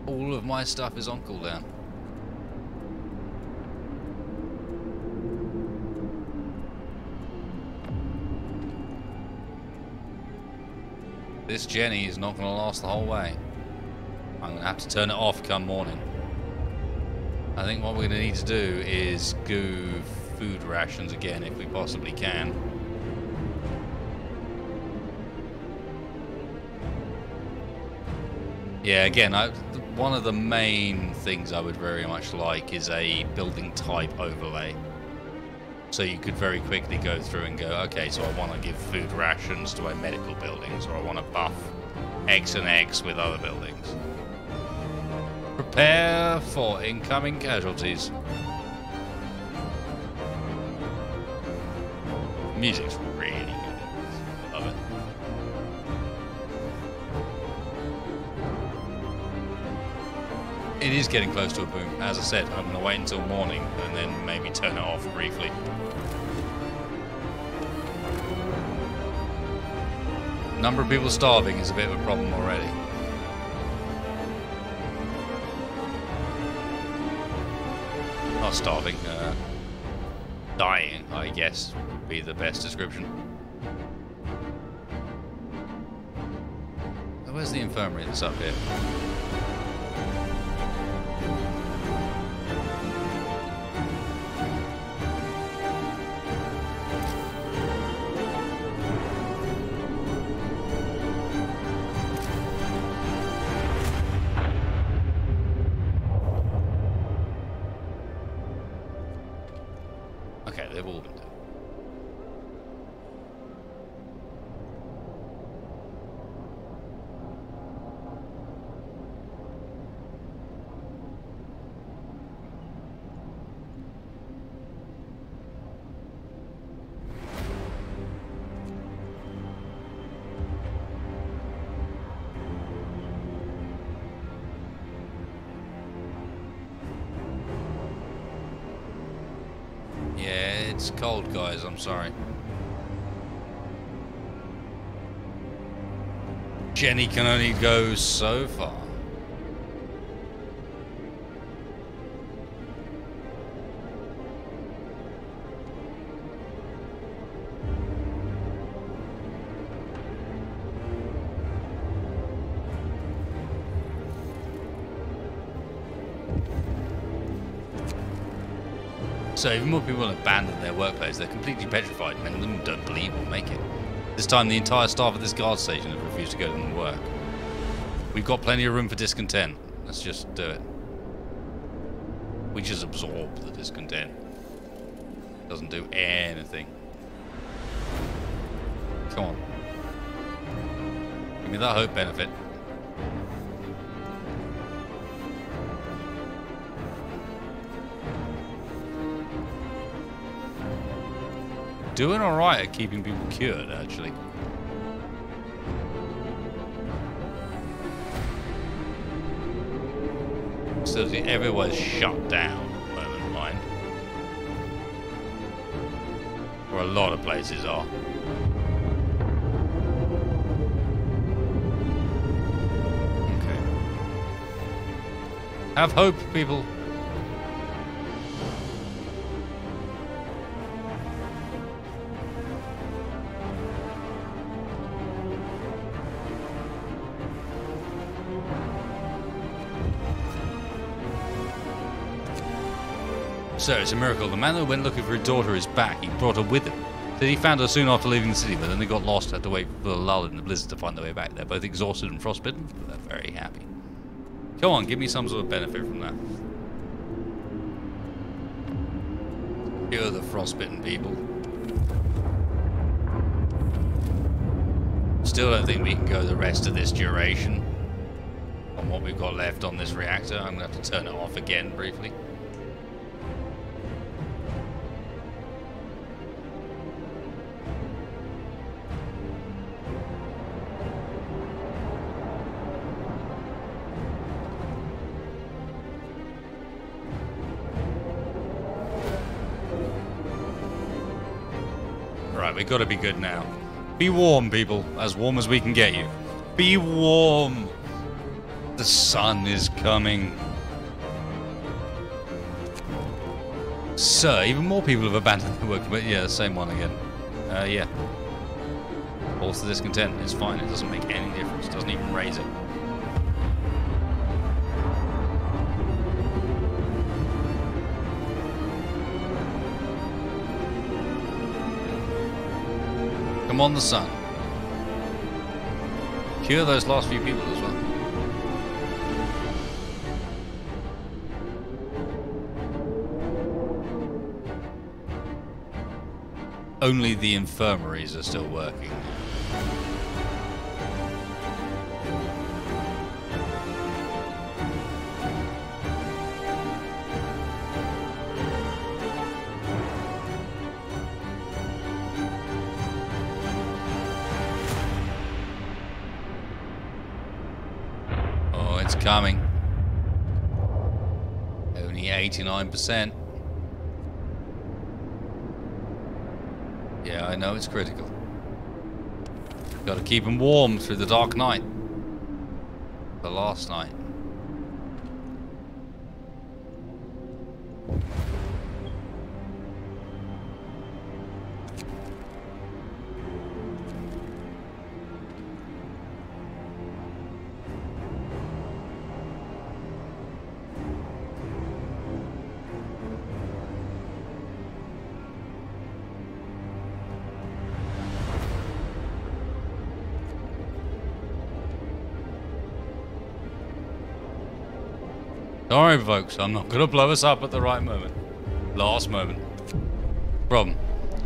All of my stuff is on cooldown. This Jenny is not going to last the whole way. I'm going to have to turn it off come morning. I think what we're going to need to do is go food rations again if we possibly can. Yeah, again, one of the main things I would very much like is a building type overlay. So you could very quickly go through and go, okay, so I want to give food rations to my medical buildings, or I want to buff X and X with other buildings. Prepare for incoming casualties. Music's really good. Love it. It is getting close to a boom. As I said, I'm going to wait until morning and then maybe turn it off briefly. Number of people starving is a bit of a problem already. Not starving, dying, I guess, would be the best description. Oh, where's the infirmary that's up here? Okay, they've all been done. It's cold, guys. I'm sorry. Jenny can only go so far. So even more people abandon their workplace. They're completely petrified. Many of them don't believe we'll make it. This time the entire staff of this guard station have refused to go to work. We've got plenty of room for discontent. Let's just do it. We just absorb the discontent. Doesn't do anything. Come on. Give me that hope benefit. Doing alright at keeping people cured, actually. So everywhere's shut down at the moment, mind. Or a lot of places are. Okay. Have hope, people. So it's a miracle. The man who went looking for his daughter is back. He brought her with him. Said he found her soon after leaving the city, but then they got lost, had to wait for the lull in the blizzard to find their way back. They're both exhausted and frostbitten, but they're very happy. Come on, give me some sort of benefit from that. Cure the frostbitten people. Still don't think we can go the rest of this duration on what we've got left on this reactor. I'm going to have to turn it off again briefly. We've got to be good now. Be warm, people. As warm as we can get you. Be warm. The sun is coming. So, even more people have abandoned their work. But yeah, same one again. Yeah. Pulse the discontent. It's fine. It doesn't make any difference. It doesn't even raise it. Come on, the sun. Cure those last few people as well. Only the infirmaries are still working. Coming. Only 89%. Yeah, I know it's critical. Got to keep them warm through the dark night. The last night. Don't worry, folks, I'm not going to blow us up at the right moment. Last moment. Problem.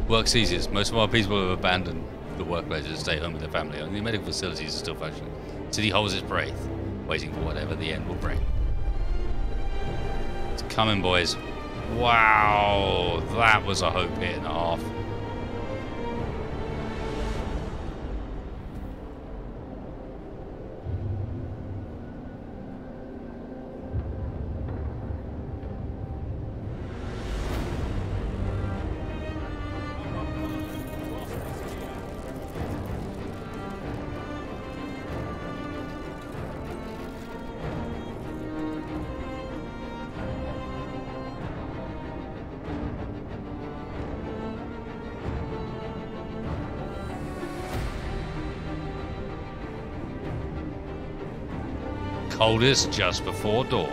Work's easiest. Most of our people have abandoned the workplaces to stay home with their family. Only the medical facilities are still functioning. City holds its breath, waiting for whatever the end will bring. It's coming, boys. Wow, that was a hope hit and a half. coldest just before dawn.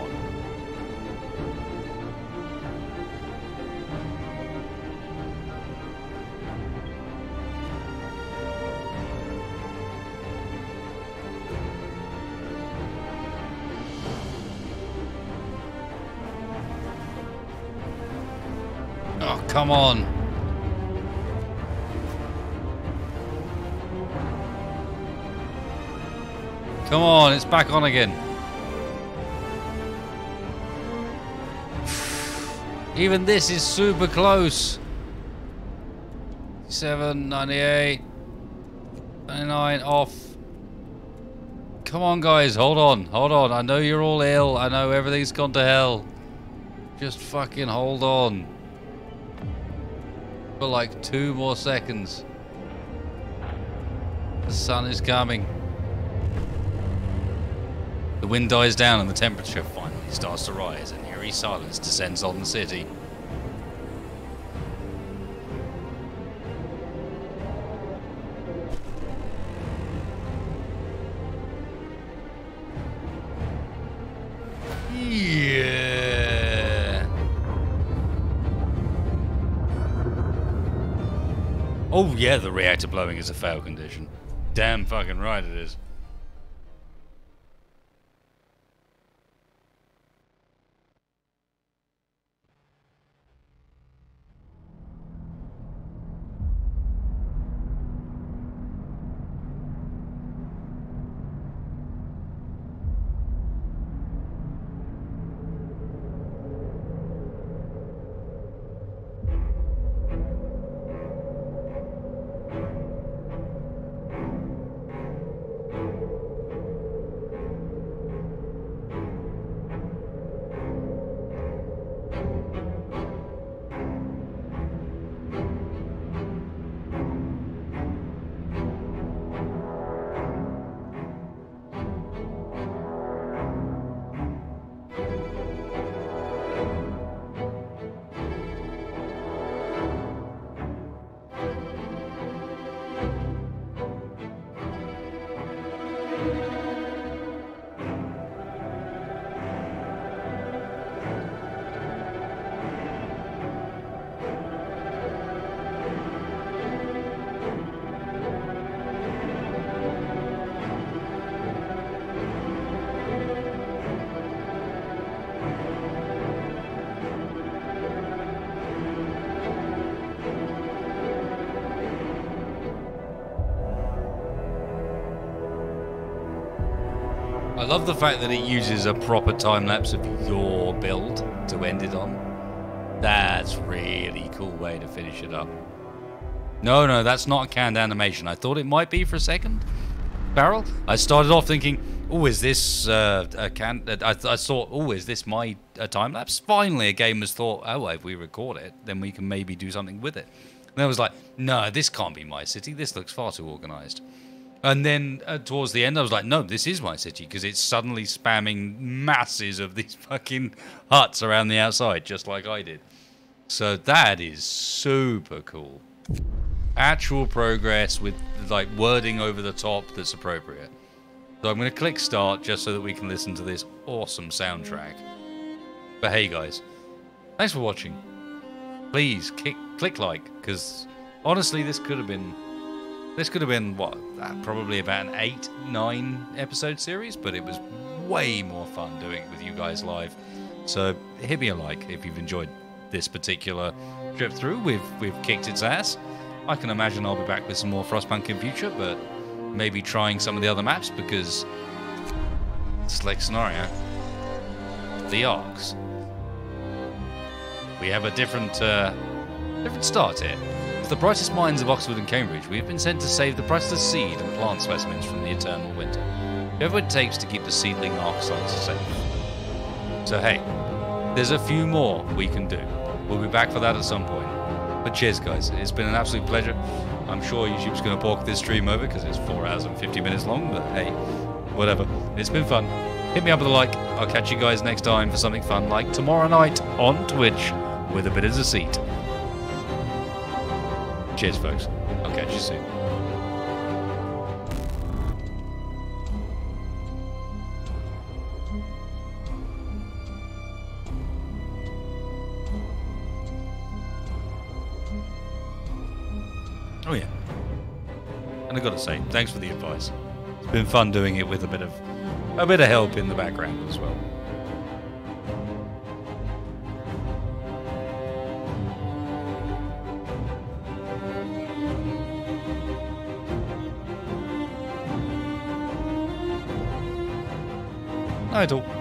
Oh, come on. Come on, it's back on again. Even this is super close. 7, 98, 99, off. Come on, guys, hold on, hold on. I know you're all ill. I know everything's gone to hell. Just fucking hold on. For like 2 more seconds. The sun is coming. The wind dies down and the temperature finally starts to rise and eerie silence descends on the city. Yeah. Oh yeah, the reactor blowing is a fail condition. Damn fucking right it is. I love the fact that it uses a proper time-lapse of your build to end it on. That's really cool way to finish it up. No, that's not a canned animation. I thought it might be for a second. Barrel? I started off thinking, oh, is this a can... I thought, oh, is this my time-lapse? Finally, a game has thought, oh, if we record it, then we can maybe do something with it. And I was like, no, this can't be my city. This looks far too organized. And then towards the end, I was like, no, this is my city, because it's suddenly spamming masses of these fucking huts around the outside, just like I did. So that is super cool. Actual progress with, like, wording over the top that's appropriate. So I'm going to click start just so that we can listen to this awesome soundtrack. But hey, guys, thanks for watching. Please, click like, because honestly, this could have been, what, probably about an 8-9 episode series, but it was way more fun doing it with you guys live. So hit me a like if you've enjoyed this particular trip through. We've kicked its ass. I can imagine I'll be back with some more Frostpunk in future, but maybe trying some of the other maps, because select scenario, the Arcs. We have a different start here. As the brightest minds of Oxford and Cambridge, we have been sent to save the priceless seed and plant specimens from the eternal winter. Whatever it takes to keep the seedling arc sites safe. So hey, there's a few more we can do. We'll be back for that at some point. But cheers, guys. It's been an absolute pleasure. I'm sure YouTube's going to balk this stream over because it's 4 hours and 50 minutes long, but hey, whatever. It's been fun. Hit me up with a like. I'll catch you guys next time for something fun like tomorrow night on Twitch with a bit of deceit. Cheers, folks. I'll catch you soon. Oh yeah. And I gotta say, thanks for the advice. It's been fun doing it with a bit of help in the background as well. Idle.